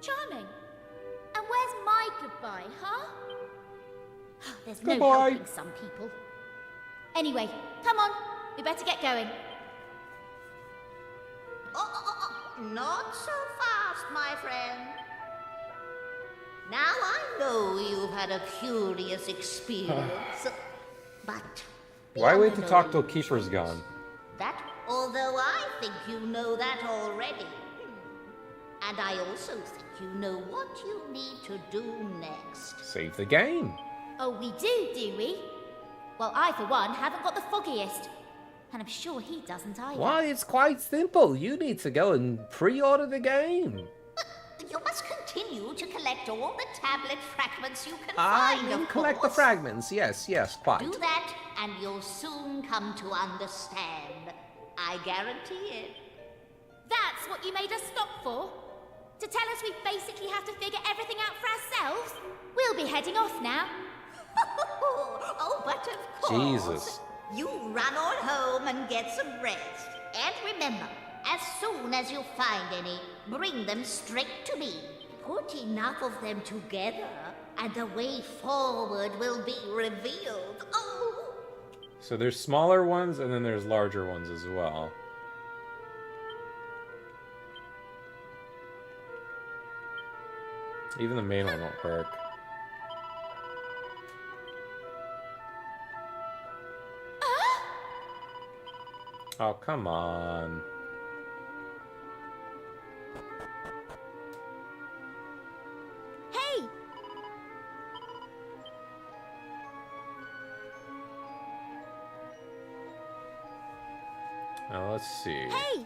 Speaker 3: Charming. And where's my goodbye, huh? There's no
Speaker 1: Goodbye.
Speaker 3: helping some people. Anyway, come on. We better get going.
Speaker 4: Not so fast, my friend. Now I know you've had a curious experience, but...
Speaker 1: Why wait to
Speaker 4: beyond
Speaker 1: talk till
Speaker 4: all
Speaker 1: Kiefer's gone?
Speaker 4: That, although I think you know that already. And I also think you know what you need to do next.
Speaker 1: Save the game.
Speaker 3: Oh, we do we? Well, I, for one, haven't got the foggiest. And I'm sure he doesn't either.
Speaker 6: Why, it's quite simple. You need to go and pre-order the game.
Speaker 4: You must continue to collect all the tablet fragments you can
Speaker 6: I
Speaker 4: find,
Speaker 6: will
Speaker 4: of
Speaker 6: collect the
Speaker 4: course.
Speaker 6: fragments. Yes, quite.
Speaker 4: Do that, and you'll soon come to understand. I guarantee it.
Speaker 3: That's what you made us stop for? To tell us we basically have to figure everything out for ourselves? We'll be heading off now.
Speaker 4: Oh, but of course.
Speaker 1: Jesus.
Speaker 4: You run on home and get some rest. And remember, as soon as you find any, bring them straight to me. Put enough of them together, and the way forward will be revealed. Oh!
Speaker 1: So there's smaller ones and then there's larger ones as well. Even the main one won't work. Oh, come on.
Speaker 3: Hey!
Speaker 1: Now let's see.
Speaker 3: Hey!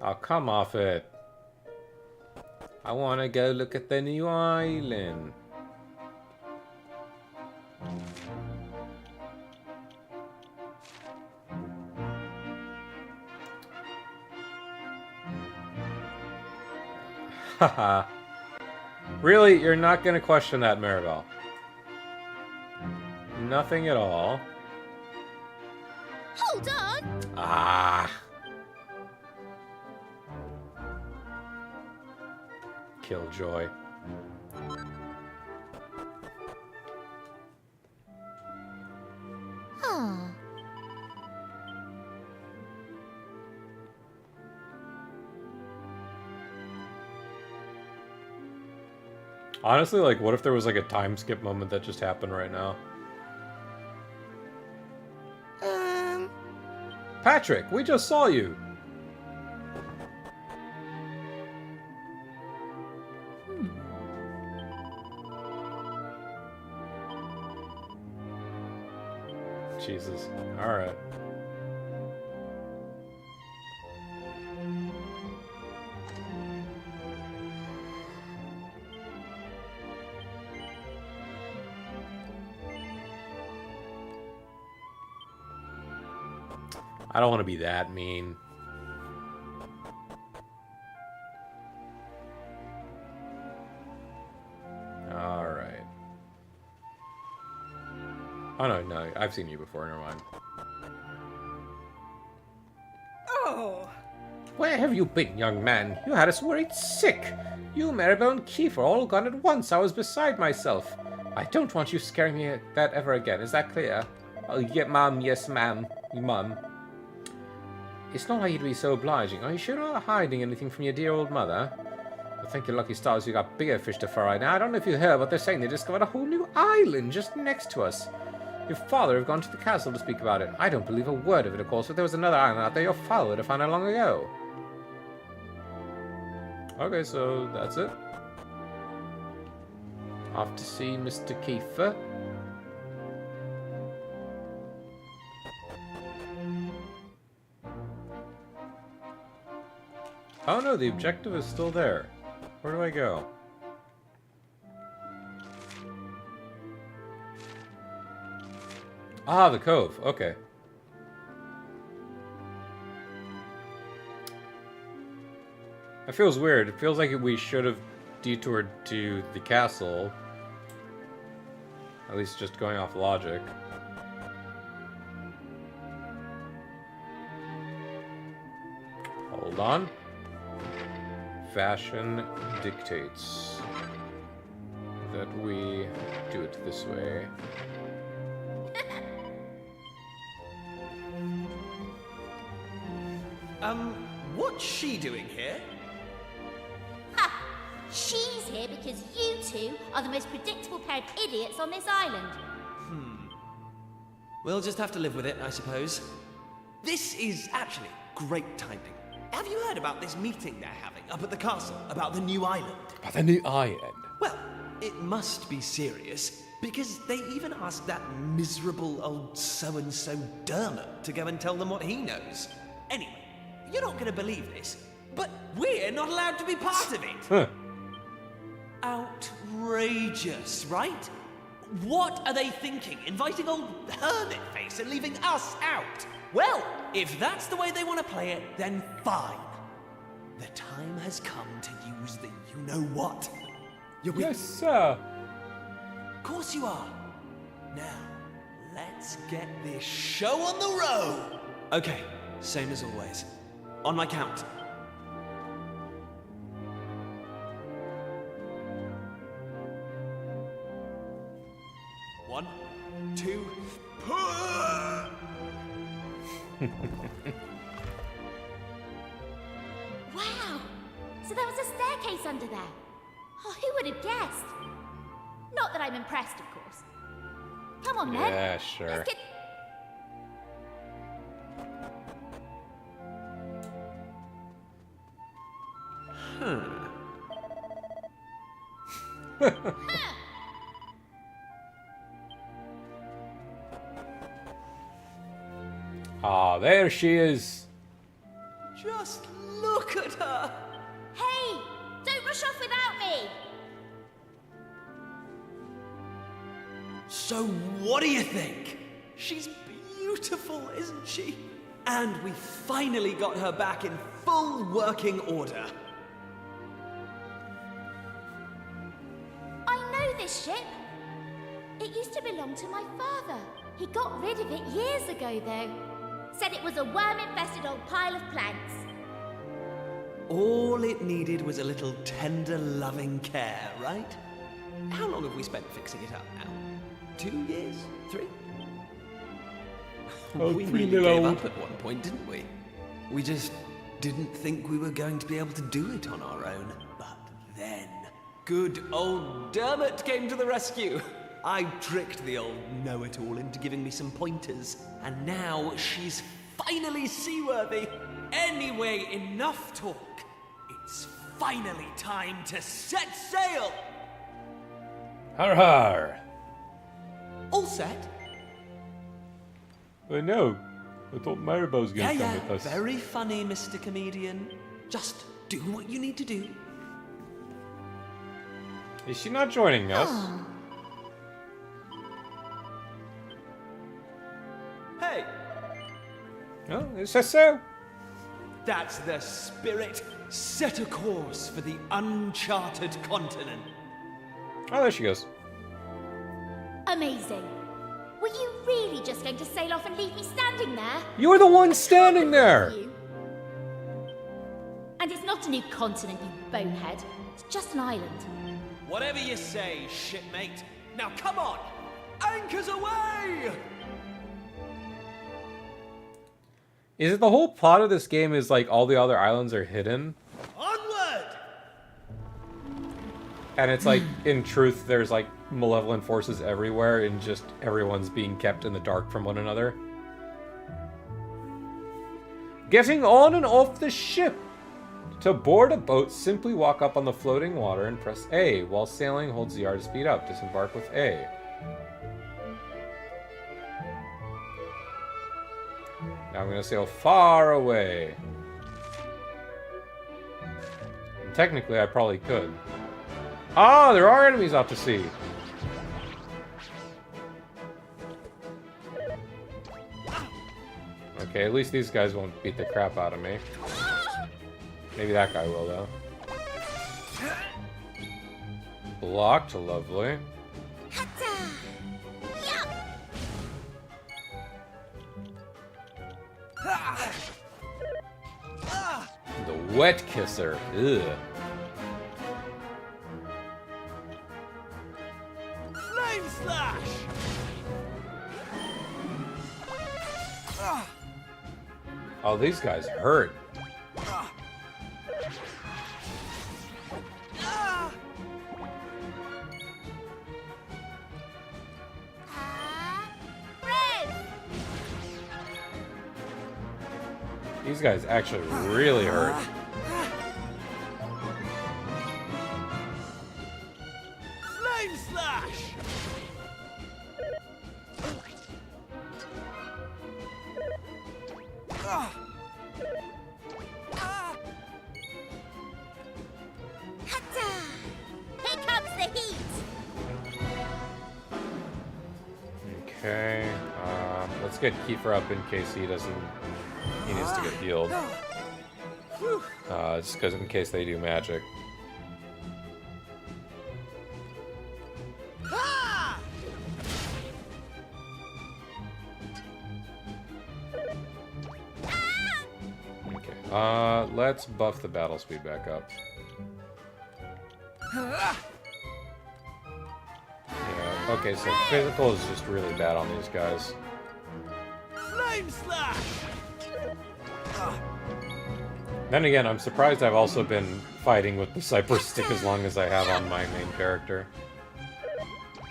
Speaker 1: Oh, come off it. I want to go look at the new island. Haha. Really? You're not going to question that, Maribel? Nothing at all.
Speaker 3: Hold on!
Speaker 1: Ah. Killjoy.
Speaker 3: Huh.
Speaker 1: Honestly, like, what if there was like a time skip moment that just happened right now? Patrick, we just saw you. Jesus. All right. I don't want to be that mean. All right. Oh, no, I've seen you before, never mind.
Speaker 2: Oh!
Speaker 6: Where have you been, young man? You had us worried sick. You, Maribel, and Kiefer all gone at once. I was beside myself. I don't want you scaring me at that ever again. Is that clear? Oh, yeah, ma'am. Yes, ma'am. Mum. It's not like you to be so obliging. Are you sure you're not hiding anything from your dear old mother? I think your lucky stars you got bigger fish to fry now. I don't know if you heard, but they're saying they discovered a whole new island just next to us. Your father have gone to the castle to speak about it. I don't believe a word of it, of course. If there was another island out there, your father would have found it long ago. Okay, so that's it. Off to see Mr. Kiefer. Oh no, the objective is still there. Where do I go?
Speaker 1: Ah, the cove. Okay. That feels weird. It feels like we should have detoured to the castle. At least just going off logic. Hold on. Fashion dictates that we do it this way.
Speaker 2: What's she doing here?
Speaker 3: Ha! She's here because you two are the most predictable pair of idiots on this island.
Speaker 2: We'll just have to live with it, I suppose. This is actually great timing. Have you heard about this meeting they're having up at the castle about the new island?
Speaker 1: About the new island.
Speaker 2: Well, it must be serious, because they even asked that miserable old so-and-so Dermot to go and tell them what he knows. Anyway, you're not going to believe this, but we're not allowed to be part of it.
Speaker 1: Huh.
Speaker 2: Outrageous, right? What are they thinking, inviting old Hermit-Face and leaving us out? Well, if that's the way they want to play it, then fine. The time has come to use the you-know-what. You're with
Speaker 1: Yes, sir.
Speaker 2: Of course you are. Now, let's get this show on the road. Okay, same as always. On my count. 1, 2.
Speaker 3: Wow! So there was a staircase under there. Oh, who would have guessed? Not that I'm impressed, of course. Come on, then.
Speaker 1: Yeah, sure.
Speaker 3: Let's get...
Speaker 1: Ah, there she is.
Speaker 2: Just look at her.
Speaker 3: Hey! Don't rush off without me!
Speaker 2: So what do you think? She's beautiful, isn't she? And we finally got her back in full working order.
Speaker 3: I know this ship. It used to belong to my father. He got rid of it years ago, though. Said it was a worm-infested old pile of planks.
Speaker 2: All it needed was a little tender, loving care, right? How long have we spent fixing it up now? 2 years? 3?
Speaker 1: Oh,
Speaker 2: We
Speaker 1: 3
Speaker 2: really
Speaker 1: year
Speaker 2: gave
Speaker 1: old.
Speaker 2: up at one point, didn't we? We just didn't think we were going to be able to do it on our own. But then, good old Dermot came to the rescue. I tricked the old know-it-all into giving me some pointers, and now she's finally seaworthy. Anyway, enough talk. It's finally time to set sail.
Speaker 1: Har har.
Speaker 2: All set?
Speaker 1: I know. I thought Maribel was going to come with us.
Speaker 2: Very funny, Mr. Comedian. Just do what you need to do.
Speaker 1: Is she not joining us?
Speaker 2: Hey,
Speaker 1: No, it says so.
Speaker 2: that's the spirit. Set a course for the uncharted continent.
Speaker 1: Oh, there she goes.
Speaker 3: Amazing. Were you really just going to sail off and leave me standing there?
Speaker 1: You were the one standing there.
Speaker 3: You? And it's not a new continent, you bonehead. It's just an island.
Speaker 2: Whatever you say, shipmate. Now come on! Anchors away!
Speaker 1: Is it the whole plot of this game is like all the other islands are hidden?
Speaker 2: Onward!
Speaker 1: And it's like, in truth, there's like malevolent forces everywhere and just everyone's being kept in the dark from one another? Getting on and off the ship! To board a boat, simply walk up on the floating water and press A. While sailing, hold ZR to speed up. Disembark with A. Now I'm going to sail far away. And technically, I probably could. Ah, there are enemies out to sea. Okay, at least these guys won't beat the crap out of me. Maybe that guy will, though. Blocked, lovely. The wet kisser. Ugh.
Speaker 2: Flame slash!
Speaker 1: Oh, these guys hurt. These guys actually really hurt.
Speaker 2: Flame slash!
Speaker 3: Here comes the heat!
Speaker 1: Okay, let's get Kiefer up in case he doesn't... He needs to get healed. Just because in case they do magic. Okay, let's buff the battle speed back up. Yeah, okay, so physical is just really bad on these guys.
Speaker 2: Flame slash!
Speaker 1: Then again, I'm surprised I've also been fighting with the Cypress Stick as long as I have on my main character.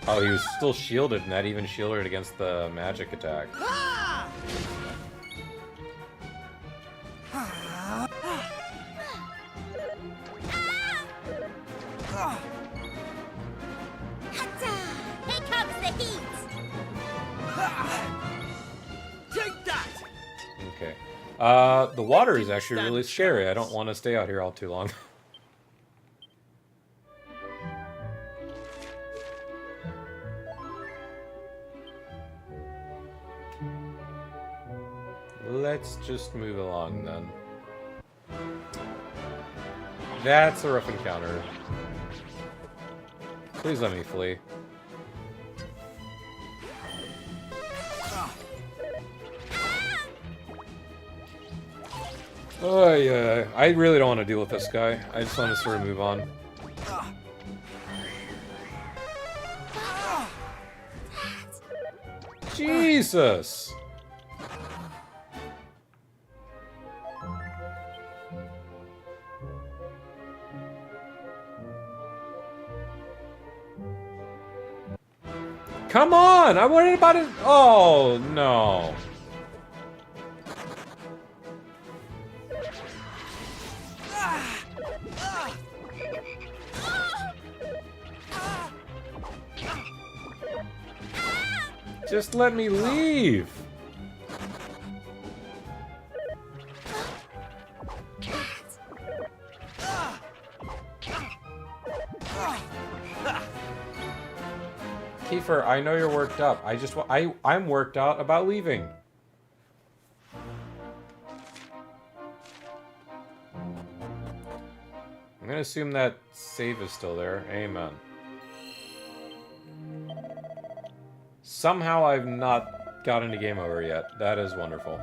Speaker 1: Oh, he was still shielded, and that even shielded against the magic attack.
Speaker 3: Here comes the heat!
Speaker 2: Take that!
Speaker 1: Okay. The water is actually really scary. I don't want to stay out here all too long. Let's just move along then. That's a rough encounter. Please let me flee. Oh yeah, I really don't want to deal with this guy. I just want to sort of move on. Jesus! Come on! I worried about it. Oh no. Just let me leave. Kiefer, I know you're worked up. I'm worked out about leaving. I'm gonna assume that save is still there. Amen. Somehow I've not gotten to game over yet. That is wonderful.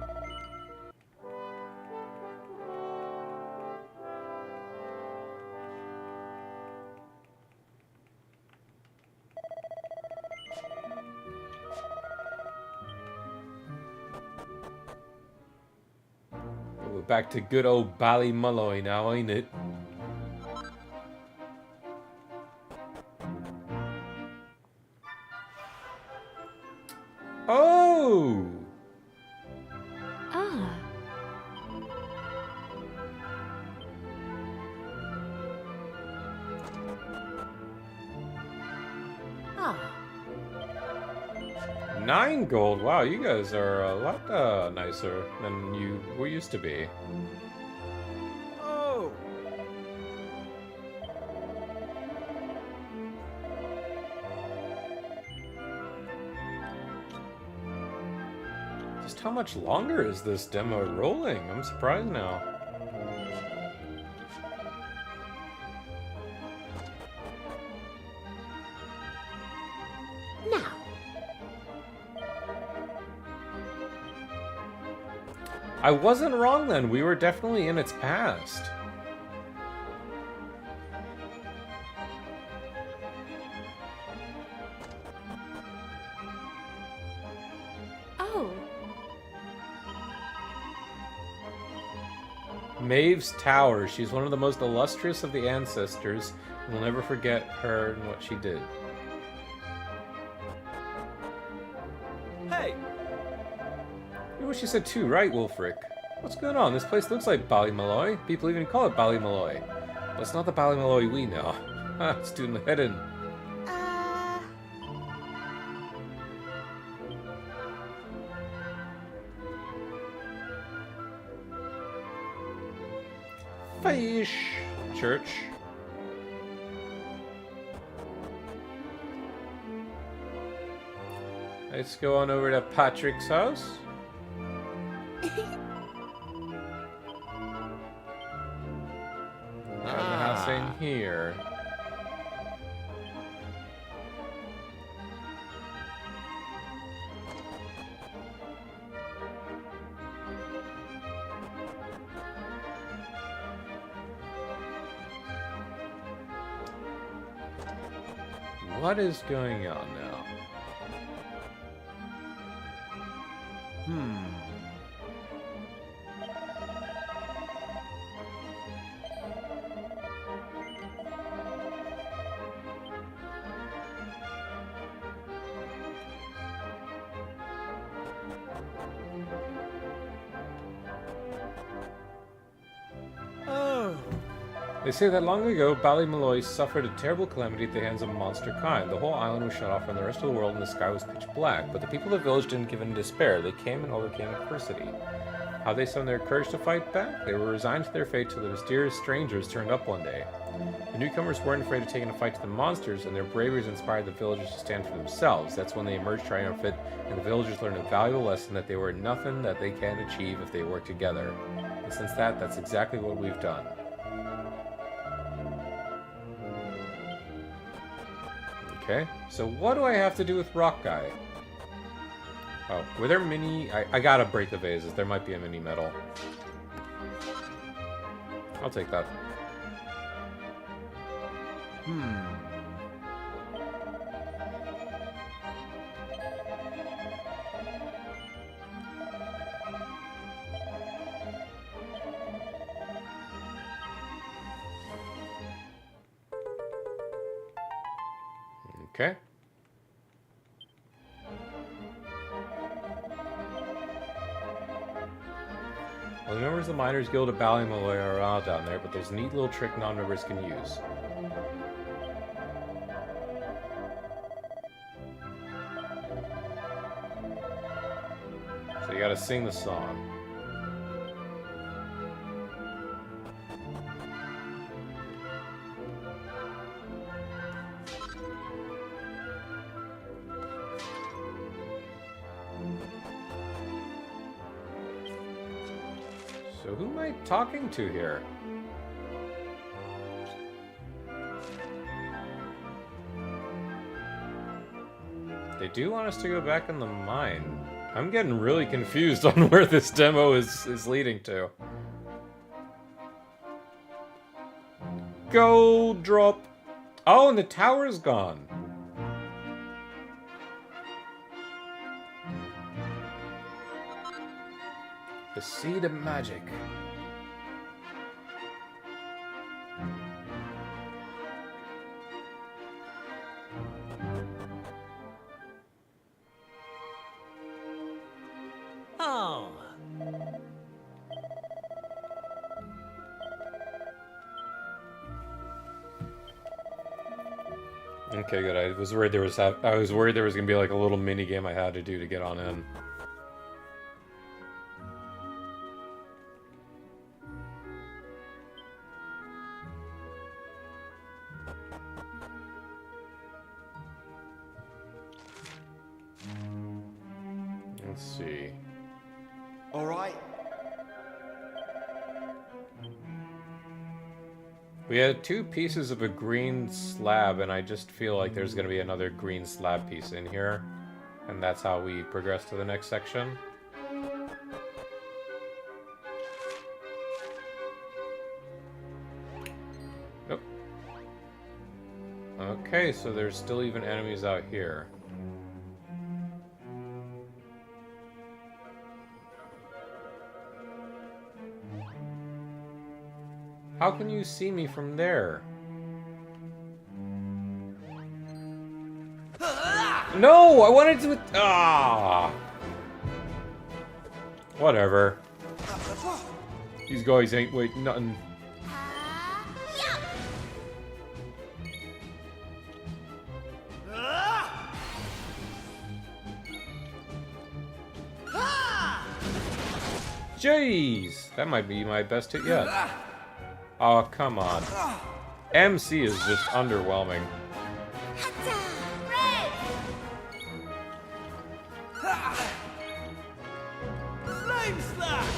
Speaker 1: We're back to good old Ballymulloy now, ain't it? Oh!
Speaker 12: Ah.
Speaker 11: Ah.
Speaker 1: 9 gold. Wow, you guys are a lot nicer than you were used to be.
Speaker 2: Oh!
Speaker 1: how much longer is this demo rolling? I'm surprised now.
Speaker 4: Now,
Speaker 1: I wasn't wrong then. We were definitely in its past.
Speaker 12: Oh,
Speaker 1: Maeve's Tower. She's one of the most illustrious of the ancestors. We'll never forget her and what she did.
Speaker 2: Hey!
Speaker 1: You know what she said too, right, Wulfric? What's going on? This place looks like Ballymaloy. People even call it Ballymaloy. But it's not the Ballymaloy we know. It's doing the head in. Fish church. Let's go on over to Patrick's house. Got the house in here. What is going on now?
Speaker 2: Oh.
Speaker 1: They say that long ago, Ballymaloy suffered a terrible calamity at the hands of monster kind. The whole island was shut off from the rest of the world and the sky was pitch black. But the people of the village didn't give in to despair. They came and overcame adversity. How they summoned their courage to fight back? They were resigned to their fate till the mysterious strangers turned up one day. The newcomers weren't afraid of taking a fight to the monsters, and their bravery inspired the villagers to stand for themselves. That's when they emerged triumphant, and the villagers learned a valuable lesson that they were nothing that they can achieve if they work together. And since that's exactly what we've done. Okay, so what do I have to do with Rock Guy? Oh, were there mini... I gotta break the vases. There might be a mini medal. I'll take that. Okay. Well, the members of the Miners Guild of Ballymaloy are all down there, but there's a neat little trick non-members can use. So you gotta sing the song. So who am I talking to here? They do want us to go back in the mine. I'm getting really confused on where this demo is leading to. Go drop. Oh, and the tower's gone. The seed of magic.
Speaker 2: Oh.
Speaker 1: Okay, good. I was worried there was gonna be like a little mini game I had to do to get on in. Let's see.
Speaker 13: All right?
Speaker 1: We had 2 pieces of a green slab, and I just feel like there's going to be another green slab piece in here. And that's how we progress to the next section. Nope. Okay, so there's still even enemies out here. How can you see me from there? No, I wanted to... Ah! Whatever. These guys ain't waiting nothing. Jeez! That might be my best hit yet. Oh, come on. MC is just underwhelming.
Speaker 13: Flame slash!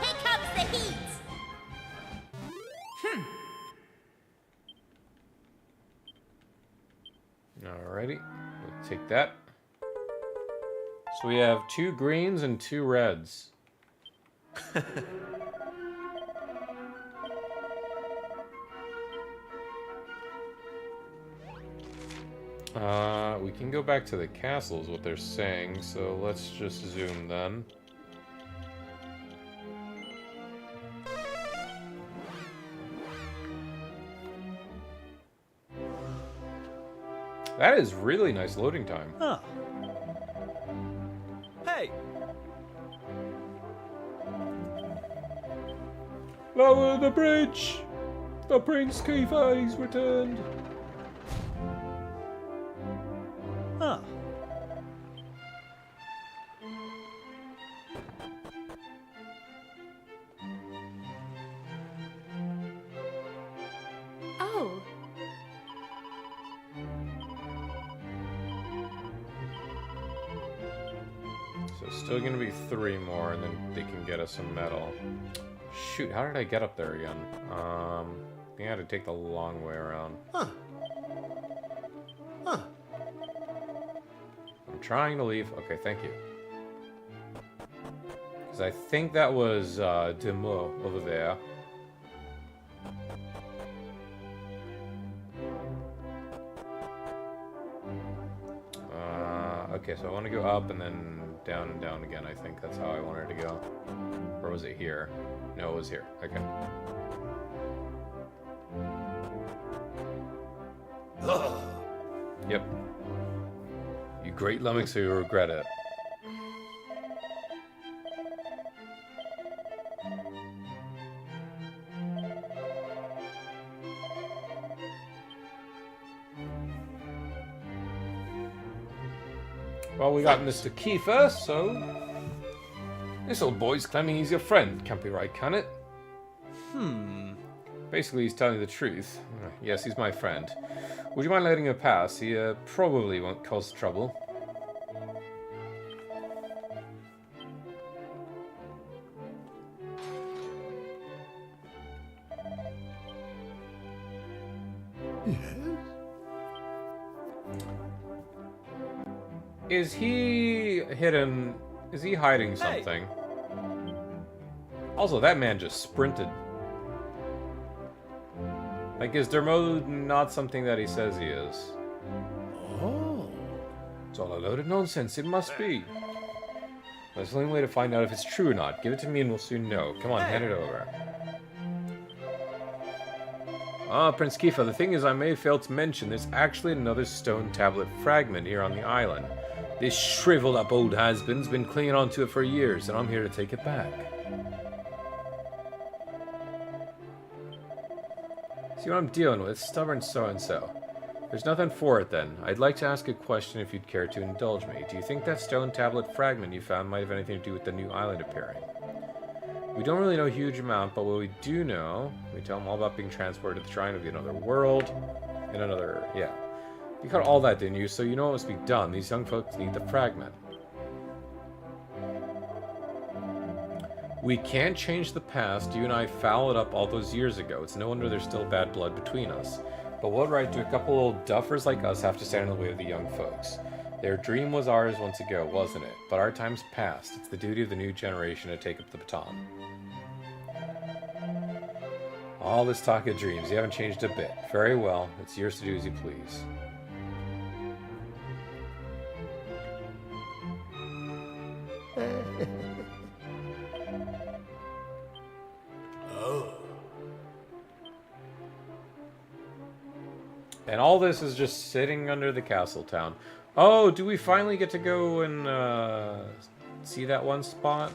Speaker 3: Here comes the heat!
Speaker 1: Alrighty, we'll take that. So we have 2 greens and 2 reds. We can go back to the castle is what they're saying, so let's just zoom then. That is really nice loading time.
Speaker 2: Huh. Hey!
Speaker 1: Lower the bridge! The Prince Kiefer, he's returned.
Speaker 2: Huh.
Speaker 12: Oh.
Speaker 1: So still gonna be 3 more, and then they can get us some metal. Shoot, how did I get up there again? I think I had to take the long way around.
Speaker 13: Huh. Huh.
Speaker 1: I'm trying to leave. Okay, thank you. Because I think that was Demo over there. Okay, so I want to go up and then down again. I think that's how I wanted to go. Or was it here? No, it was here. Okay. Yep. You great lummox, so you regret it. Well, we got Mr. Kiefer, so... This old boy's claiming he's your friend. Can't be right, can it? Basically, he's telling the truth. Yes, he's my friend. Would you mind letting him pass? He probably won't cause trouble. Is he hidden? Is he hiding something? Hey. Also, that man just sprinted. Like, is Dermot not something that he says he is?
Speaker 10: Oh.
Speaker 1: It's all a load of nonsense. It must be. There's the only way to find out if it's true or not. Give it to me and we'll soon know. Come on, hand it over. Ah, Prince Kiefer, the thing is I may have failed to mention there's actually another stone tablet fragment here on the island. This shriveled up old has-been's been clinging onto it for years, and I'm here to take it back. See what I'm dealing with? Stubborn so-and-so. There's nothing for it then. I'd like to ask a question if you'd care to indulge me. Do you think that stone tablet fragment you found might have anything to do with the new island appearing? We don't really know a huge amount, but what we do know, we tell them all about being transported to the shrine of another world, in another, yeah. You got all that, didn't you? So you know it must be done. These young folks need the fragment. We can't change the past. You and I fouled it up all those years ago. It's no wonder there's still bad blood between us. But what right do a couple old duffers like us have to stand in the way of the young folks? Their dream was ours once ago, wasn't it? But our time's past. It's the duty of the new generation to take up the baton. All this talk of dreams, you haven't changed a bit. Very well, it's yours to do as you please. And all this is just sitting under the castle town. Oh, do we finally get to go and see that one spot?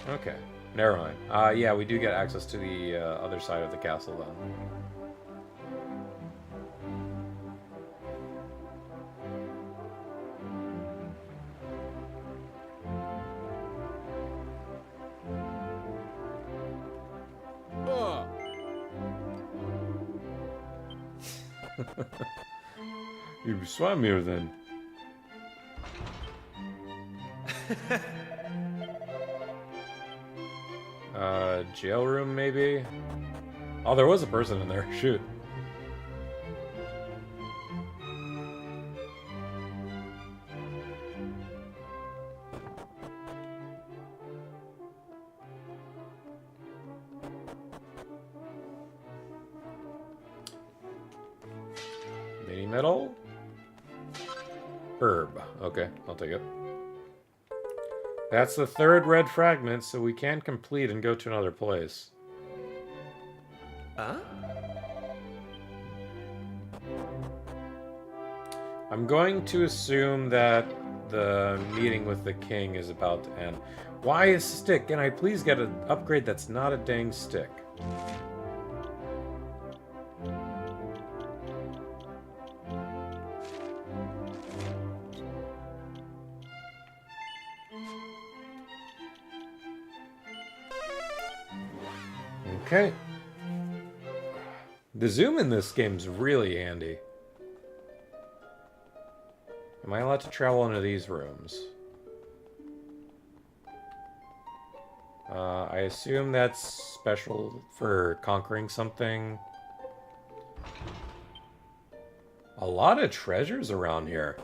Speaker 1: Okay, never mind. Yeah, we do get access to the other side of the castle then. You swam here then. Jail room maybe? Oh, there was a person in there. Shoot. Mini metal? Herb. Okay, I'll take it. That's the third red fragment, so we can complete and go to another place.
Speaker 2: Huh?
Speaker 1: I'm going to assume that the meeting with the king is about to end. Why a stick? Can I please get an upgrade that's not a dang stick? Okay. The zoom in this game's really handy. Am I allowed to travel into these rooms? I assume that's special for conquering something. A lot of treasures around here.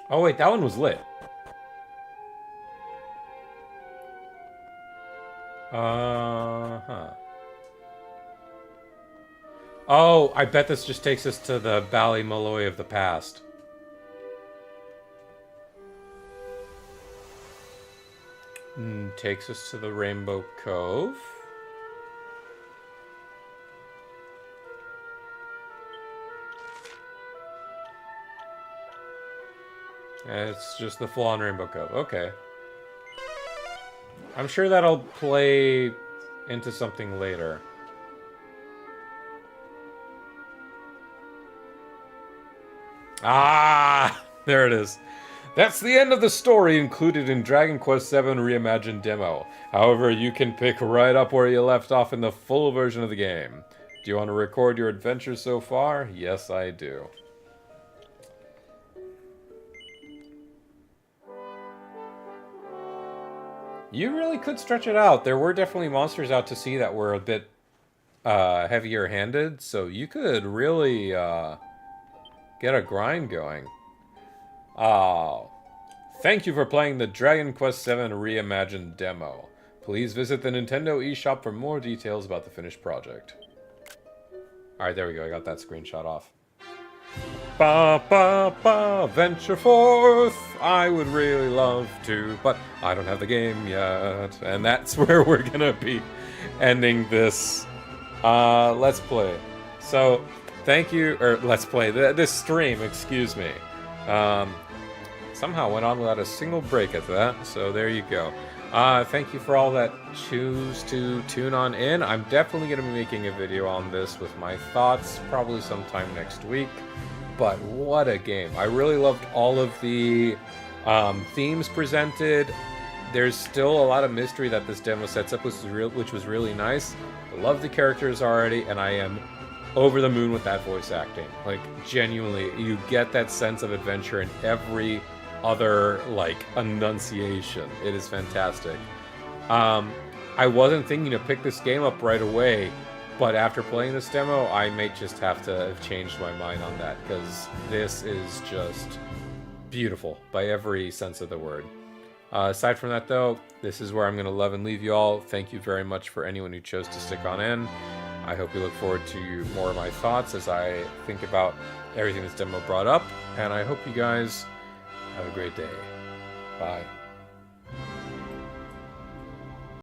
Speaker 1: Oh wait, that one was lit. Huh. Oh, I bet this just takes us to the Ballymolloy of the past. Takes us to the Rainbow Cove. And it's just the full-on Rainbow Cove. Okay. I'm sure that'll play into something later. Ah! There it is. That's the end of the story included in Dragon Quest VII Reimagined Demo. However, you can pick right up where you left off in the full version of the game. Do you want to record your adventures so far? Yes, I do. You really could stretch it out. There were definitely monsters out to sea that were a bit heavier handed, so you could really get a grind going. Thank you for playing the Dragon Quest VII Reimagined Demo. Please visit the Nintendo eShop for more details about the finished project. Alright, there we go. I got that screenshot off. Ba ba ba, venture forth. I would really love to, but I don't have the game yet. And that's where we're gonna be ending this Let's Play. So, thank you, or Let's Play, this stream, excuse me. Somehow went on without a single break at that, so there you go. Thank you for all that choose to tune on in. I'm definitely going to be making a video on this with my thoughts, probably sometime next week. But what a game. I really loved all of the themes presented. there's still a lot of mystery that this demo sets up, which was really nice. I love the characters already, and I am over the moon with that voice acting. Like, genuinely, you get that sense of adventure in every other, like, enunciation. It is fantastic. I wasn't thinking to pick this game up right away, but after playing this demo, I may just have to have changed my mind on that, because this is just beautiful by every sense of the word. Aside from that, though, this is where I'm going to love and leave you all. Thank you very much for anyone who chose to stick on in. I hope you look forward to more of my thoughts as I think about everything this demo brought up, and I hope you guys have a great day. Bye.